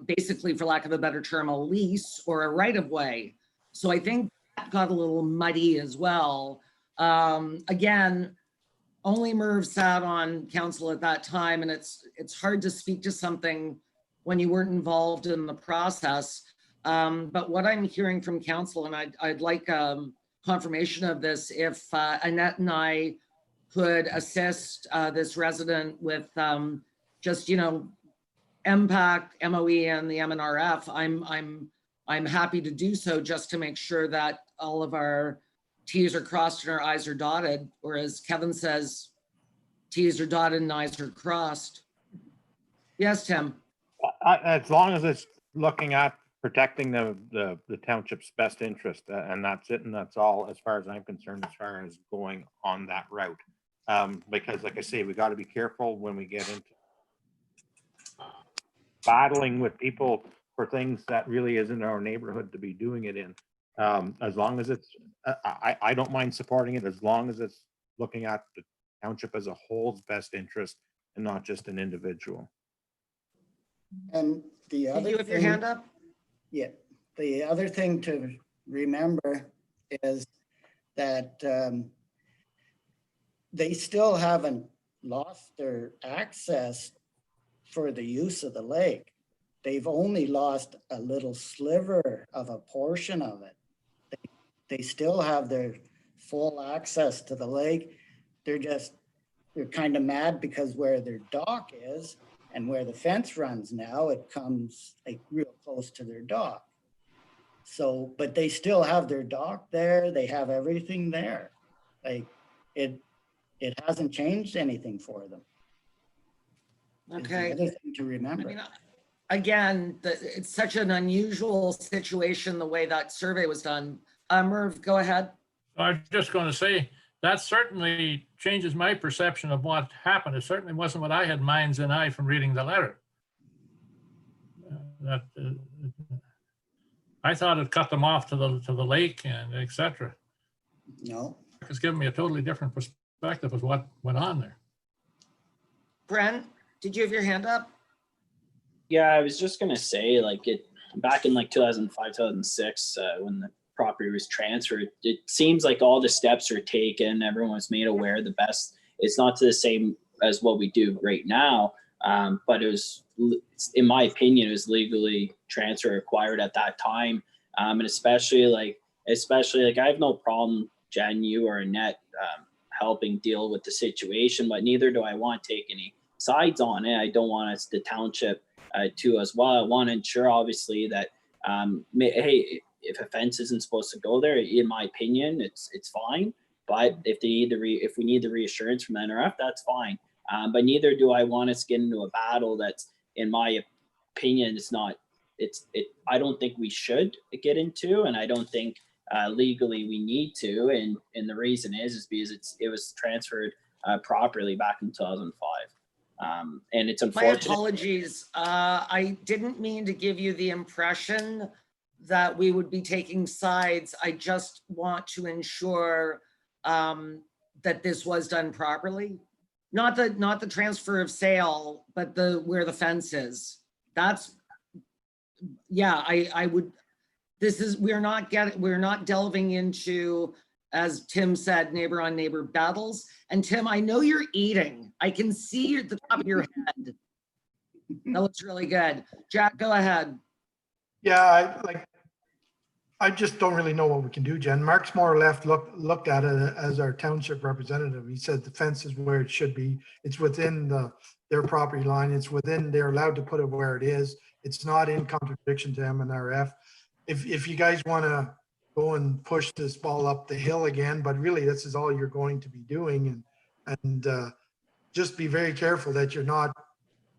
basically, for lack of a better term, a lease or a right of way. So I think that got a little muddy as well. Again, only Merv sat on council at that time, and it's hard to speak to something when you weren't involved in the process. But what I'm hearing from council, and I'd like confirmation of this, if Annette and I could assist this resident with just, you know, MPAC, MOE, and the MNRF, I'm happy to do so, just to make sure that all of our T's are crossed and our I's are dotted, or as Kevin says, T's are dotted and I's are crossed. Yes, Tim. As long as it's looking at protecting the township's best interest, and that's it, and that's all as far as I'm concerned, as far as going on that route. Because like I say, we got to be careful when we get into battling with people for things that really isn't our neighborhood to be doing it in. As long as it's, I don't mind supporting it as long as it's looking at the township as a whole's best interest and not just an individual. And the Did other you have your thing, hand up? yeah, the other thing to remember is that they still haven't lost their access for the use of the lake. They've only lost a little sliver of a portion of it. They still have their full access to the lake. They're kind of mad because where their dock is and where the fence runs now, it comes like real close to their dock. So, but they still have their dock there. They have everything there. Like it hasn't changed anything for them. Is the Okay. other thing to I remember. mean, again, it's such an unusual situation, the way that survey was done. Merv, go ahead. I'm just going to say that certainly changes my perception of what happened. It certainly wasn't what I had minds and eye from reading the letter. I thought it cut them off to the lake and etc. No. It's given me a totally different perspective of what went on there. Brent, did you have your hand up? Yeah, I was just gonna say, like back in like 2005, 2006, when the property was transferred, it seems like all the steps are taken. Everyone was made aware the best. It's not to the same as what we do right now, but it was, in my opinion, it was legally transfer acquired at that time, and especially like I have no problem, Jen, you or Annette, helping deal with the situation, but neither do I want to take any sides on it. I don't want us, the township, to as well. I want to ensure, obviously, that hey, if a fence isn't supposed to go there, in my opinion, it's fine. But if we need the reassurance from the NRF, that's fine. But neither do I want us to get into a battle that's, in my opinion, I don't think we should get into, and I don't think legally we need to. And the reason is because it was transferred properly back in 2005. And it's unfortunate. My apologies. I didn't mean to give you the impression that we would be taking sides. I just want to ensure that this was done properly. Not the transfer of sale, but where the fence is. That's, yeah, I would, we're not delving into, as Tim said, neighbor on neighbor battles. And Tim, I know you're eating. I can see at the top of your head. That looks really good. Jack, go ahead. Yeah, I just don't really know what we can do, Jen. Mark's more or less looked at it as our township representative. He said the fence is where it should be. It's within their property line. It's within, they're allowed to put it where it is. It's not in contradiction to MNRF. If you guys want to go and push this ball up the hill again, but really this is all you're going to be doing, and just be very careful that you're not,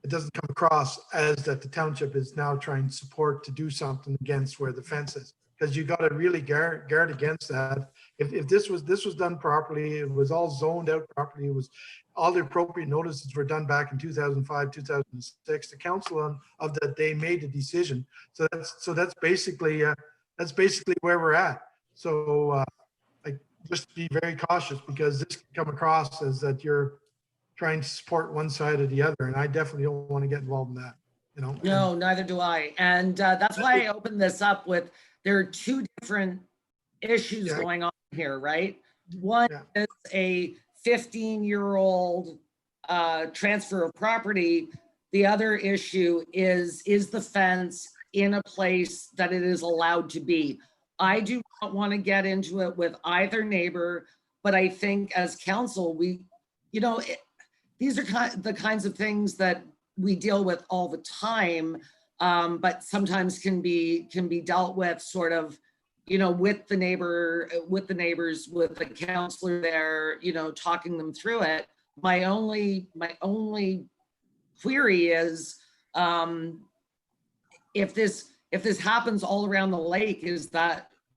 it doesn't come across as that the township is now trying to support to do something against where the fence is, because you got to really guard against that. If this was done properly, it was all zoned out properly, it was all the appropriate notices were done back in 2005, 2006. The council of that day made the decision. So that's basically where we're at. So just be very cautious, because this can come across as that you're trying to support one side or the other, and I definitely don't want to get involved in that. You know. No, neither do I. And that's why I opened this up with, there are two different issues going on here, right? One is a 15-year-old transfer of property. The other issue is the fence in a place that it is allowed to be? I do not want to get into it with either neighbor, but I think as council, these are the kinds of things that we deal with all the time, but sometimes can be dealt with sort of, with the neighbors, with the counselor there, talking them through it. My only query is, if if this happens all around the lake,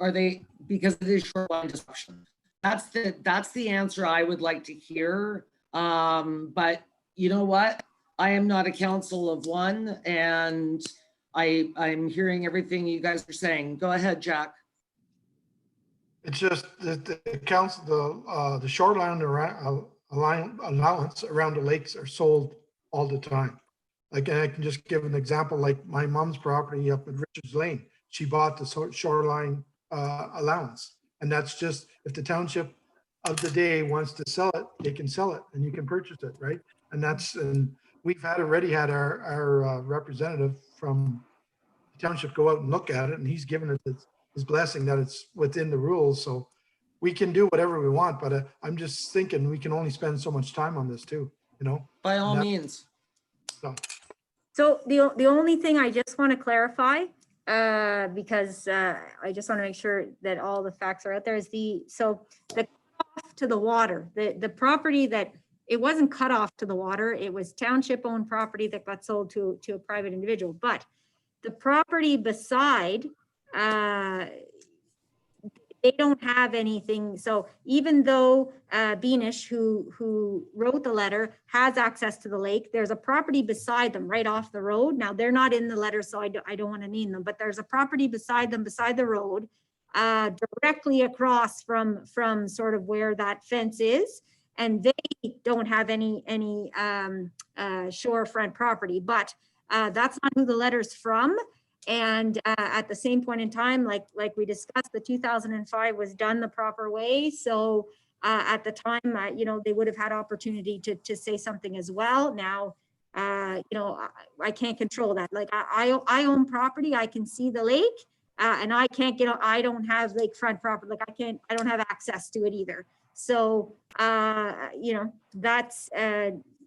are they, because it is shoreline disruption? That's the answer I would like to hear. But you know what? I am not a council of one, and I'm hearing everything you guys are saying. Go ahead, Jack. It's just that the council, the shoreline allowance around the lakes are sold all the time. Like, and I can just give an example, like my mom's property up at Richards Lane, she bought the shoreline allowance. And that's just, if the township of the day wants to sell it, they can sell it and you can purchase it, right? And we've already had our representative from the township go out and look at it, and he's given it his blessing that it's within the rules. So we can do whatever we want, but I'm just thinking we can only spend so much time on this too, you know? By all means. So the only thing I just want to clarify, because I just want to make sure that all the facts are out there, is the cutoff to the water, the property that, it wasn't cut off to the water, it was township owned property that got sold to a private individual. But the property beside, they don't have anything. So even though Beanish, who wrote the letter, has access to the lake, there's a property beside them right off the road. Now, they're not in the letter, so I don't want to name them, but there's a property beside them, beside the road, directly across from sort of where that fence is. And they don't have any shorefront property, but that's not who the letter's from. And at the same point in time, like we discussed, the 2005 was done the proper way. So at the time, you know, they would have had opportunity to say something as well. Now, you know, I can't control that. Like I own property, I can see the lake, and I can't get, I don't have lakefront property. Like I don't have access to it either. So, you know, that's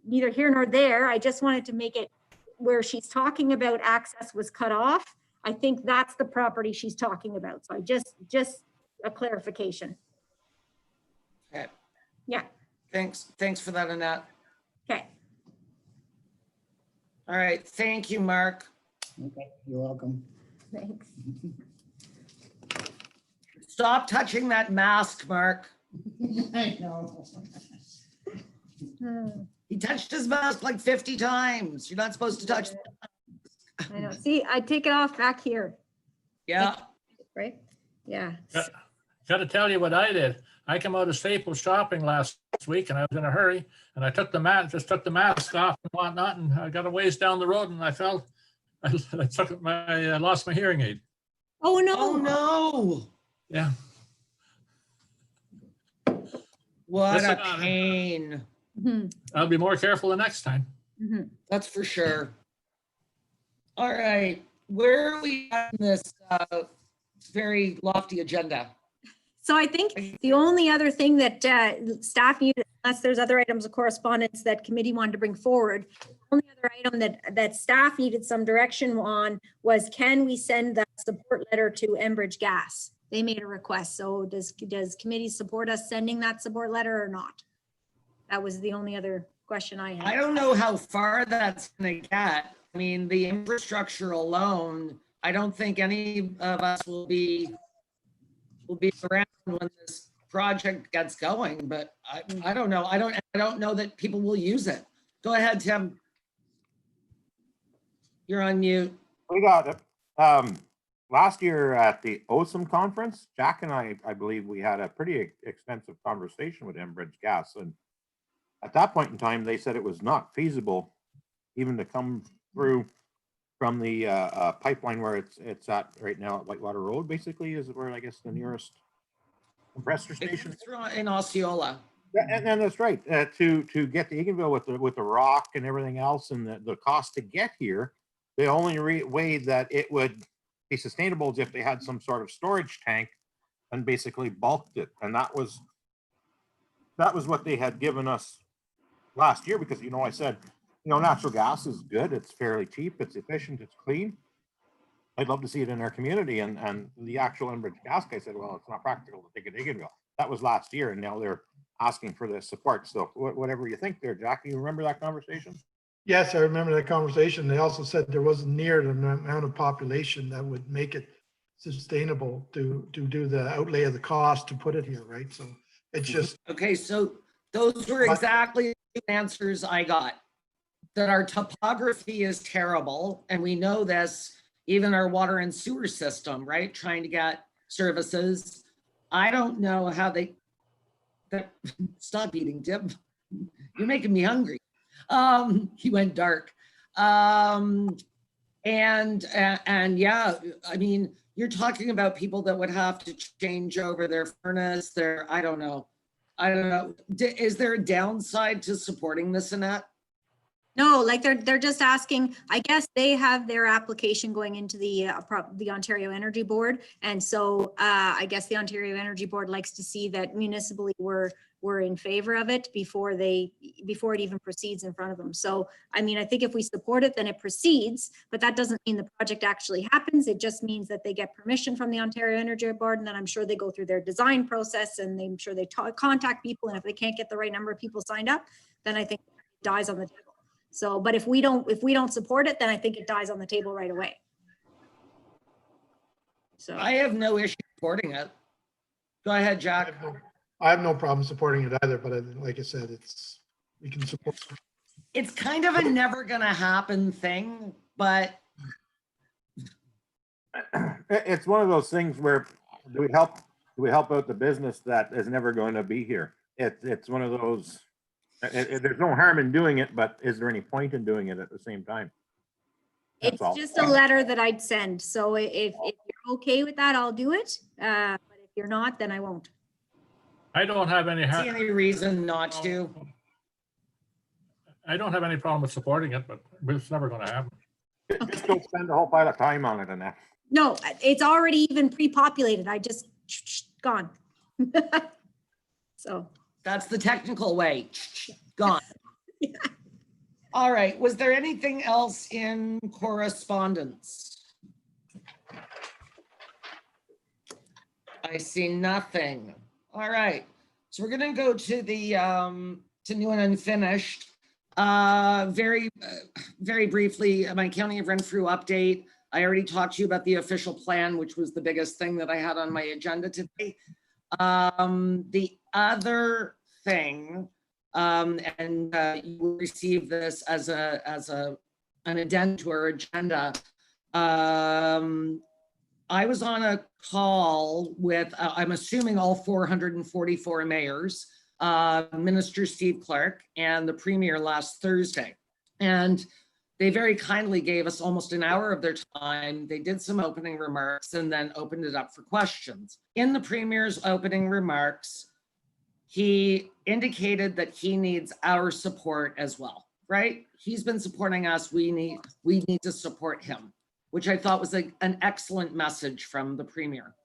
neither here nor there. I just wanted to make it where she's talking about access was cut off. I think that's the property she's talking about. So I just a clarification. Okay. Yeah. Thanks for that, Annette. Okay. All right. Thank you, Mark. Okay, you're welcome. Thanks. Stop touching that mask, Mark. I know. He touched his mask like 50 times. You're not supposed to touch. I know. See, I take it off back here, Yeah. right? Yeah. Got to tell you what I did. I came out of Staples shopping last week and I was in a hurry and I took the mask off and whatnot, and I got a ways down the road and I lost my hearing aid. Oh, no. Oh, no. Yeah. What That's a about it. pain. Mhm. I'll be more careful the next time. Mhm. That's for sure. All right. Where are we at in this very lofty agenda? So I think the only other thing that staff needed, unless there's other items of correspondence that committee wanted to bring forward, the only other item that staff needed some direction on was, can we send that support letter to Enbridge Gas? They made a request. So does committee support us sending that support letter or not? That was the only other question I had. I don't know how far that's going to get. I mean, the infrastructure alone, I don't think any of us will be around when this project gets going, but I don't know. I don't know that people will use it. Go ahead, Tim. You're on mute. We got it. Last year at the OSM conference, Jack and I believe we had a pretty extensive conversation with Enbridge Gas. And at that point in time, they said it was not feasible even to come through from the pipeline where it's at right now at Whitewater Road, basically, is where I guess the nearest compressor station. It's in Osceola. And that's right. To get to Eganville with the rock and everything else, and the cost to get here, the only way that it would be sustainable is if they had some sort of storage tank and basically bulked it. And that was what they had given us last year, because I said, natural gas is good. It's fairly cheap. It's efficient. It's clean. I'd love to see it in our community. And the actual Enbridge Gas guy said, well, it's not practical to take it to Eganville. That was last year, and now they're asking for this support. So whatever you think there, Jack, you remember that conversation? Yes, I remember that conversation. They also said there wasn't near the amount of population that would make it sustainable to do the outlay of the cost to put it here, right? So it's just, Okay, so those were exactly the answers I got. That our topography is terrible, and we know this, even our water and sewer system, right? Trying to get services. I don't know how stop eating, Tim. You're making me hungry. He went dark. And yeah, I mean, you're talking about people that would have to change over their furnace, I don't know. Is there a downside to supporting this, Annette? No, like they're just asking, I guess they have their application going into the Ontario Energy Board. And so I guess the Ontario Energy Board likes to see that municipally we're in favor of it before it even proceeds in front of them. So, I mean, I think if we support it, then it proceeds, but that doesn't mean the project actually happens. It just means that they get permission from the Ontario Energy Board, and then I'm sure they go through their design process, and I'm sure they contact people. And if they can't get the right number of people signed up, then I think it dies on the table. So, but if we don't support it, then I think it dies on the table right away. So I have no issue supporting it. Go ahead, Jack. I have no problem supporting it either, but like I said, we can support. It's kind of a never gonna happen thing, but It's one of those things where do we help out the business that is never going to be here? It's one of those, there's no harm in doing it, but is there any point in doing it at the same time? That's it's all. just a letter that I'd send. So if you're okay with that, I'll do it. But if you're not, then I won't. I don't have any. see any reason not to. I don't have any problem with supporting it, but it's never going to happen. Just don't spend a whole pile of time on it and that. No, it's already even pre-populated. I just gone. So That's the technical way. Gone. All right. Was there anything else in correspondence? I see nothing. All right. So we're going to go to the to new and unfinished. Very briefly, my County of Renfrew update. I already talked to you about the official plan, which was the biggest thing that I had on my agenda today. The other thing, and you will receive this as an addendum to our agenda. I was on a call with, I'm assuming all 444 mayors, Minister Steve Clark and the Premier last Thursday. And they very kindly gave us almost an hour of their time. They did some opening remarks and then opened it up for questions. In the Premier's opening remarks, he indicated that he needs our support as well, right? He's been supporting us. We need to support him, which I thought was an excellent message from the Premier.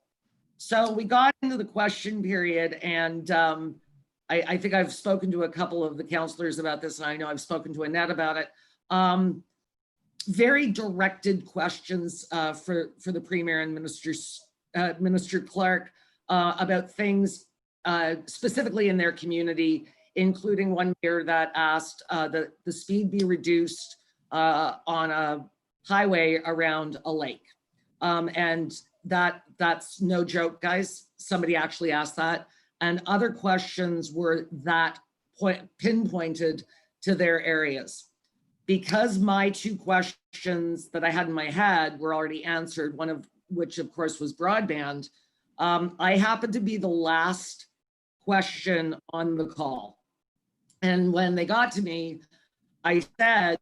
So we got into the question period, and I think I've spoken to a couple of the councillors about this, and I know I've spoken to Annette about it. Very directed questions for the Premier and Minister Clark about things specifically in their community, including one mayor that asked that the speed be reduced on a highway around a lake. And that's no joke, guys. Somebody actually asked that. And other questions were that pinpointed to their areas. Because my two questions that I had in my head were already answered, one of which of course was broadband, I happened to be the last question on the call. And when they got to me, I said,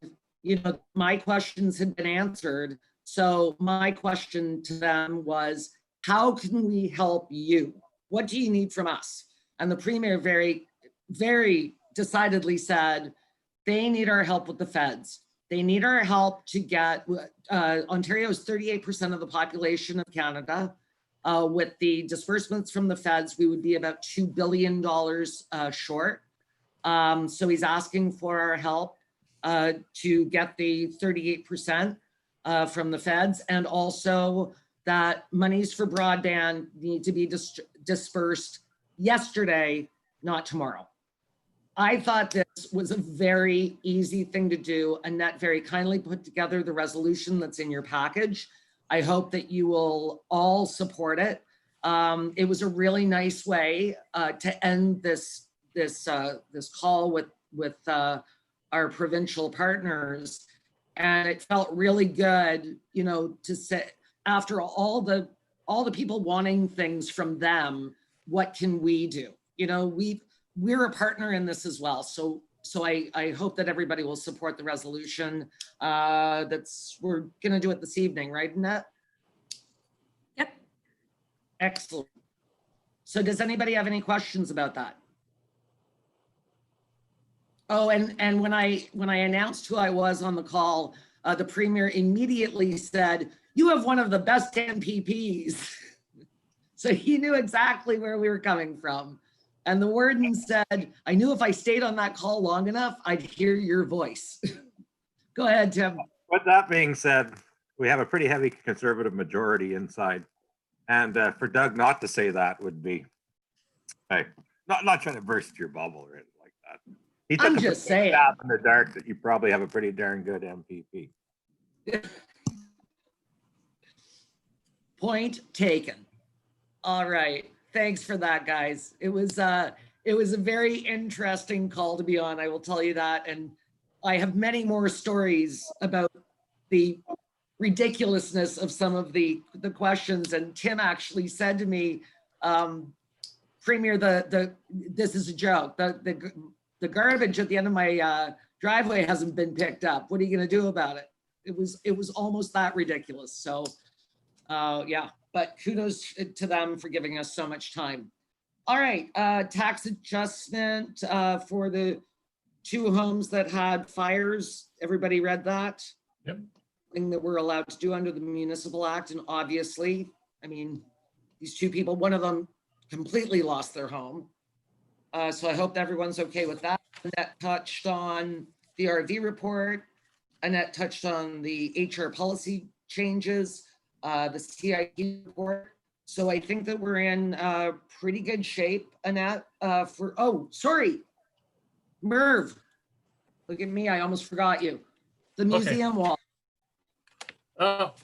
my questions had been answered. So my question to them was, how can we help you? What do you need from us? And the Premier very, very decidedly said, they need our help with the feds. They need our help to get, Ontario is 38% of the population of Canada. With the disbursements from the feds, we would be about $2 billion short. So he's asking for our help to get the 38% from the feds, and also that monies for broadband need to be dispersed yesterday, not tomorrow. I thought this was a very easy thing to do. Annette very kindly put together the resolution that's in your package. I hope that you will all support it. It was a really nice way to end this call with our provincial partners, and it felt really good, you know, to say after all the people wanting things from them, what can we do? You know, we're a partner in this as well. So I hope that everybody will support the resolution. We're going to do it this evening, right, Annette? Yep. Excellent. So does anybody have any questions about that? Oh, and when I announced who I was on the call, the premier immediately said, "You have one of the best MPPs." So he knew exactly where we were coming from. And the warden said, "I knew if I stayed on that call long enough, I'd hear your voice." Go ahead, Tim. With that being said, we have a pretty heavy conservative majority inside. And for Doug not to say that would be, hey, not trying to burst your bubble or anything like that. He took I'm a just pretty saying. stab in the dark that you probably have a pretty darn good MPP. Point taken. All right. Thanks for that, guys. It was a very interesting call to be on, I will tell you that. And I have many more stories about the ridiculousness of some of the questions. And Tim actually said to me, Premier, this is a joke. The garbage at the end of my driveway hasn't been picked up. What are you going to do about it? It was almost that ridiculous. So yeah, but kudos to them for giving us so much time. All right, tax adjustment for the 2 homes that had fires. Everybody read that? Yep. Thing that we're allowed to do under the Municipal Act. And obviously, I mean, these 2 people, one of them completely lost their home. So I hope everyone's okay with that. Annette touched on the RV report. Annette touched on the HR policy changes, the CIP report. So I think that we're in pretty good shape, Annette, oh, sorry, Merv. Look at me, I almost forgot you. The museum wall. Well,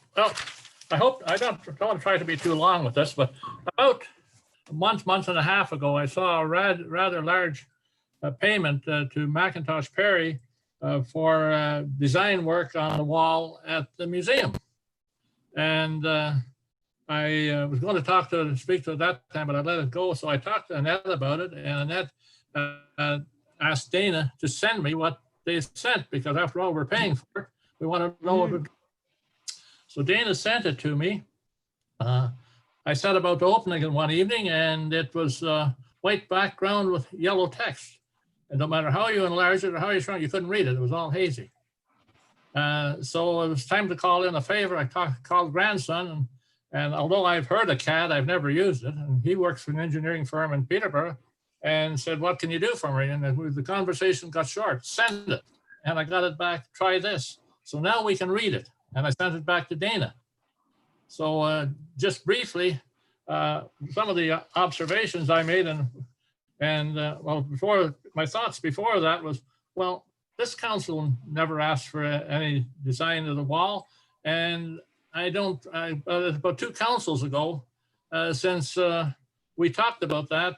I hope I don't want to try to be too long with this, but about a month and a half ago, I saw a rather large payment to McIntosh Perry for design work on the wall at the museum. And I was going to speak to it that time, but I let it go. So I talked to Annette about it, and Annette asked Dana to send me what they sent, because after all, we're paying for it. We want to know if it. So Dana sent it to me. I set about the opening in one evening, and it was white background with yellow text. And no matter how you enlarge it or how you shrunk, you couldn't read it. It was all hazy. So it was time to call in a favor. I called grandson, and although I've heard of CAD, I've never used it. And he works for an engineering firm in Peterborough, and said, "What can you do for me?" And the conversation got short. Send it. And I got it back. Try this. So now we can read it. And I sent it back to Dana. So just briefly, some of the observations I made, well, before my thoughts before that was, well, this council never asked for any design of the wall, and about 2 councils ago, since we talked about that,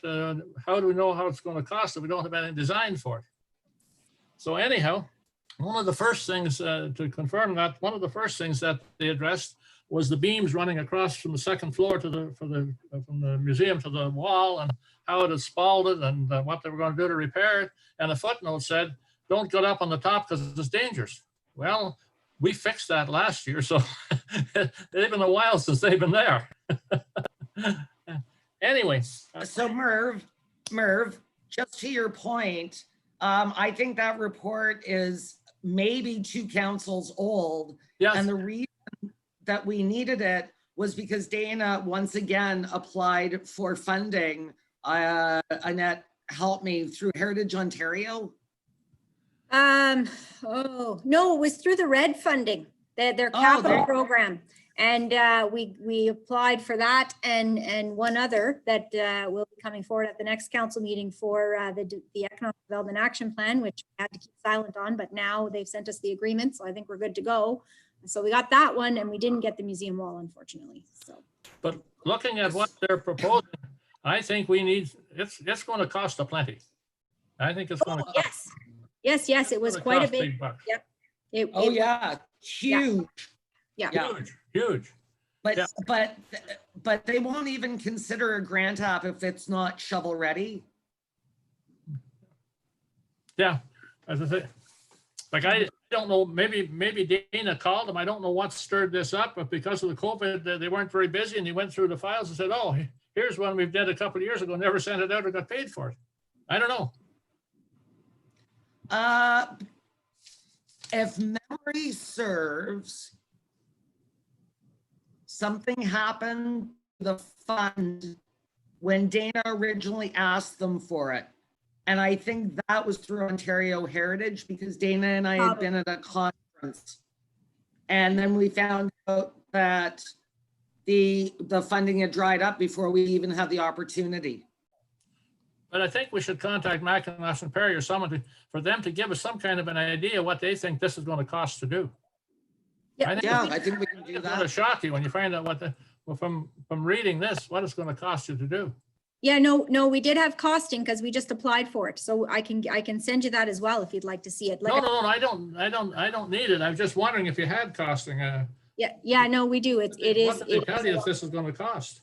how do we know how it's going to cost if we don't have any design for it? So anyhow, one of the first things to confirm that, one of the first things that they addressed was the beams running across from the 2nd floor from the museum to the wall, and how it had spalded, and what they were going to do to repair it. And a footnote said, "Don't get up on the top because it's dangerous." Well, we fixed that last year, so it's been a while since they've been there. Anyway. So Merv, just to your point, I think that report is maybe 2 councils old. Yes. And the reason that we needed it was because Dana once again applied for funding. Annette, help me, through Heritage Ontario? Oh, no, it was through the RED funding, their capital program. And we applied for that and one other that will be coming forward at the next council meeting for the Economic Development Action Plan, which we had to keep silent on, but now they've sent us the agreement, so I think we're good to go. So we got that one, and we didn't get the museum wall, unfortunately. So, But looking at what they're proposing, I think we need, it's going to cost a plenty. I think it's going to cost. yes, it was quite a big. big bucks. Yep. It Oh, was- yeah, huge. Yeah. Yeah. Huge. But, Yeah. but they won't even consider a grant app if it's not shovel ready. Yeah, as I say, like I don't know, maybe Dana called him. I don't know what stirred this up, but because of the COVID, they weren't very busy, and he went through the files and said, "Oh, here's one we've did a couple of years ago, never sent it out or got paid for it." I don't know. If memory serves, something happened to the fund when Dana originally asked them for it. And I think that was through Ontario Heritage, because Dana and I had been at a conference. And then we found out that the funding had dried up before we even had the opportunity. But I think we should contact Mackinac and Perry or someone for them to give us some kind of an idea what they think this is going to cost to do. Yeah, I think we can do It's going to that. shock you when you find out from reading this, what it's going to cost you to do. Yeah, no, we did have costing because we just applied for it. So I can send you that as well if you'd like to see it. Like, No, I don't need it. I'm just wondering if you had costing. yeah, no, we do. It is. What did they tell you if this is going to cost?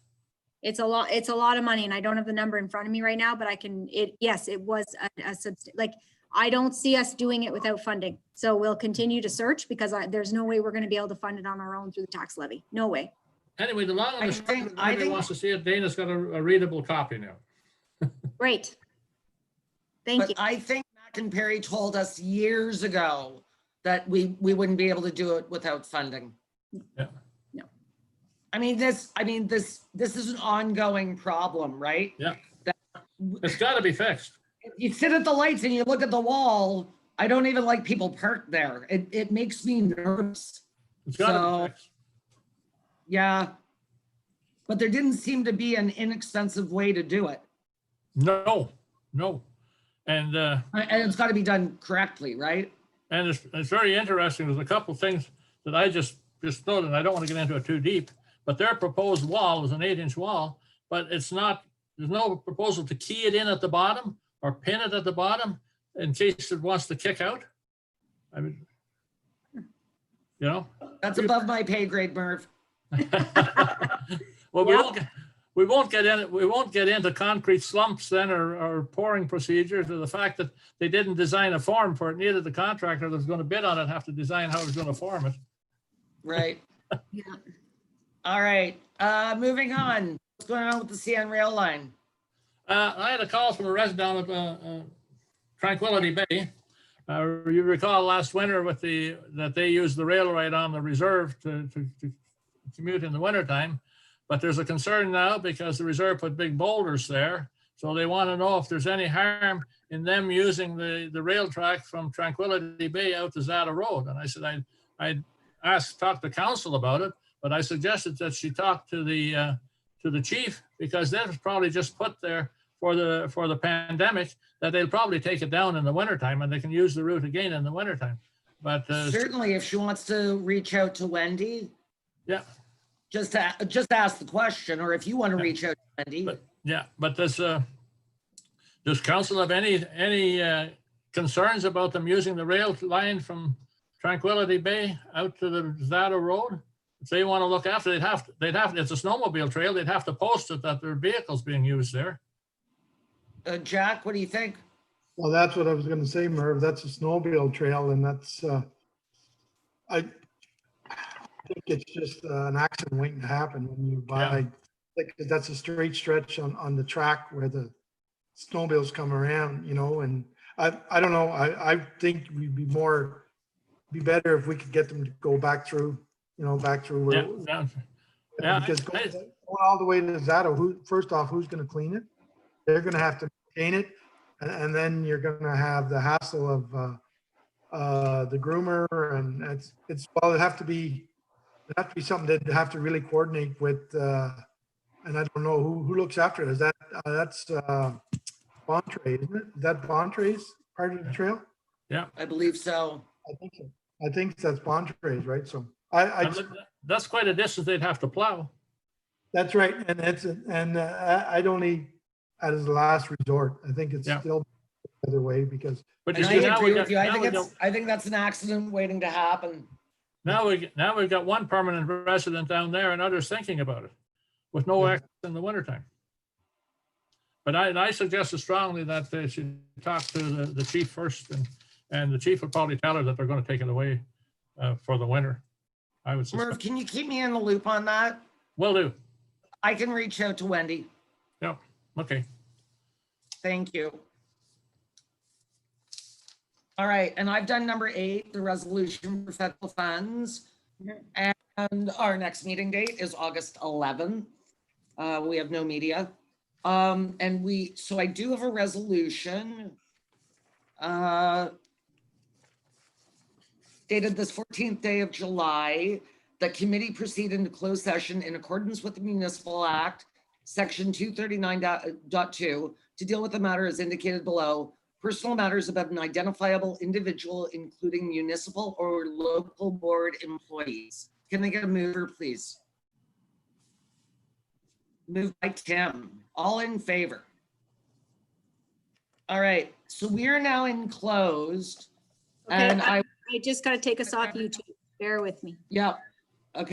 It's a lot of money, and I don't have the number in front of me right now, but I can, yes, it was like, I don't see us doing it without funding. So we'll continue to search because there's no way we're going to be able to fund it on our own through the tax levy. No way. Anyway, the long and the short, if I anybody think- wants to see it, Dana's got a readable copy now. Great. Thank But you. I think Mac and Perry told us years ago that we wouldn't be able to do it without funding. Yeah. No. I mean, this is an ongoing problem, right? Yeah. That It's got to be fixed. you sit at the lights and you look at the wall. I don't even like people parked there. It makes me nervous. It's got to So- be fixed. Yeah. But there didn't seem to be an inexpensive way to do it. No. And And it's got to be done correctly, right? it's very interesting. There's a couple of things that I just noted, and I don't want to get into it too deep, but their proposed wall is an 8-inch wall, but there's no proposal to key it in at the bottom or pin it at the bottom in case it wants to kick out. I mean, That's above my pay grade, Merv. well, Yep. we won't get into concrete slumps then or pouring procedures, or the fact that they didn't design a form for it. Neither the contractor that's going to bid on it have to design how he's going to form it. Right. Yeah. All right. Moving on. What's going on with the CN rail line? I had a call from a resident of Tranquility Bay. You recall last winter that they used the railway on the reserve to commute in the wintertime. But there's a concern now because the reserve put big boulders there. So they want to know if there's any harm in them using the rail track from Tranquility Bay out to Zata Road. And I said, I'd talk to council about it, but I suggested that she talk to the chief, because that was probably just put there for the pandemic, that they'll probably take it down in the wintertime and they can use the route again in the wintertime. But Certainly, if she wants to reach out to Wendy, yeah. just ask the question, or if you want to reach out to Wendy. But does council have any concerns about them using the rail line from Tranquility Bay out to the Zata Road? If they want to look after, they'd have, it's a snowmobile trail, they'd have to post it that there are vehicles being used there. Jack, what do you think? Well, that's what I was gonna say, Merv. That's a snowmobile trail, and that's, I think it's just an accident waiting to happen when you buy, like, that's a straight stretch on the track where the snowmobiles come around, and I don't know, I think we'd be better if we could get them to go back through, back through where. Yeah. Because going all the way to Zata, first off, who's gonna clean it? They're gonna have to maintain it, and then you're gonna have the hassle of the groomer, and it'd have to be it'd have to be something that have to really coordinate with, and I don't know who looks after it. Is that, that's Bontrae, isn't it? Is that Bontrae's part of the trail? I believe so. I think so. I think that's Bontrae's, right? So I, That's quite a distance they'd have to plow. that's right. And I'd only, as a last resort, I think it's Yeah. still the other way because But And you I see, now agree we with got, you. I now think we it's, got, I think that's an accident waiting to happen. now we got one permanent resident down there and others thinking about it with no Yeah. access in the wintertime. But I suggested strongly that they should talk to the chief first, and the chief would probably tell her that they're going to take it away for the winter. I would Murph, suspect. can you keep me in the loop on that? Will do. I can reach out to Wendy. Yeah, okay. Thank you. All right, and I've done number 8, the resolution for federal funds. And our next meeting date is August 11th. We have no media. So I do have a resolution dated this 14th day of July. The committee proceed into closed session in accordance with the Municipal Act, section 239.2, to deal with the matter as indicated below. Personal matters about an identifiable individual, including municipal or local board employees. Can I get a mover, please? Moved by Tim. All in favor? All right, so we are now in closed. Okay, And I just gotta take us off YouTube. Bear with me. yeah,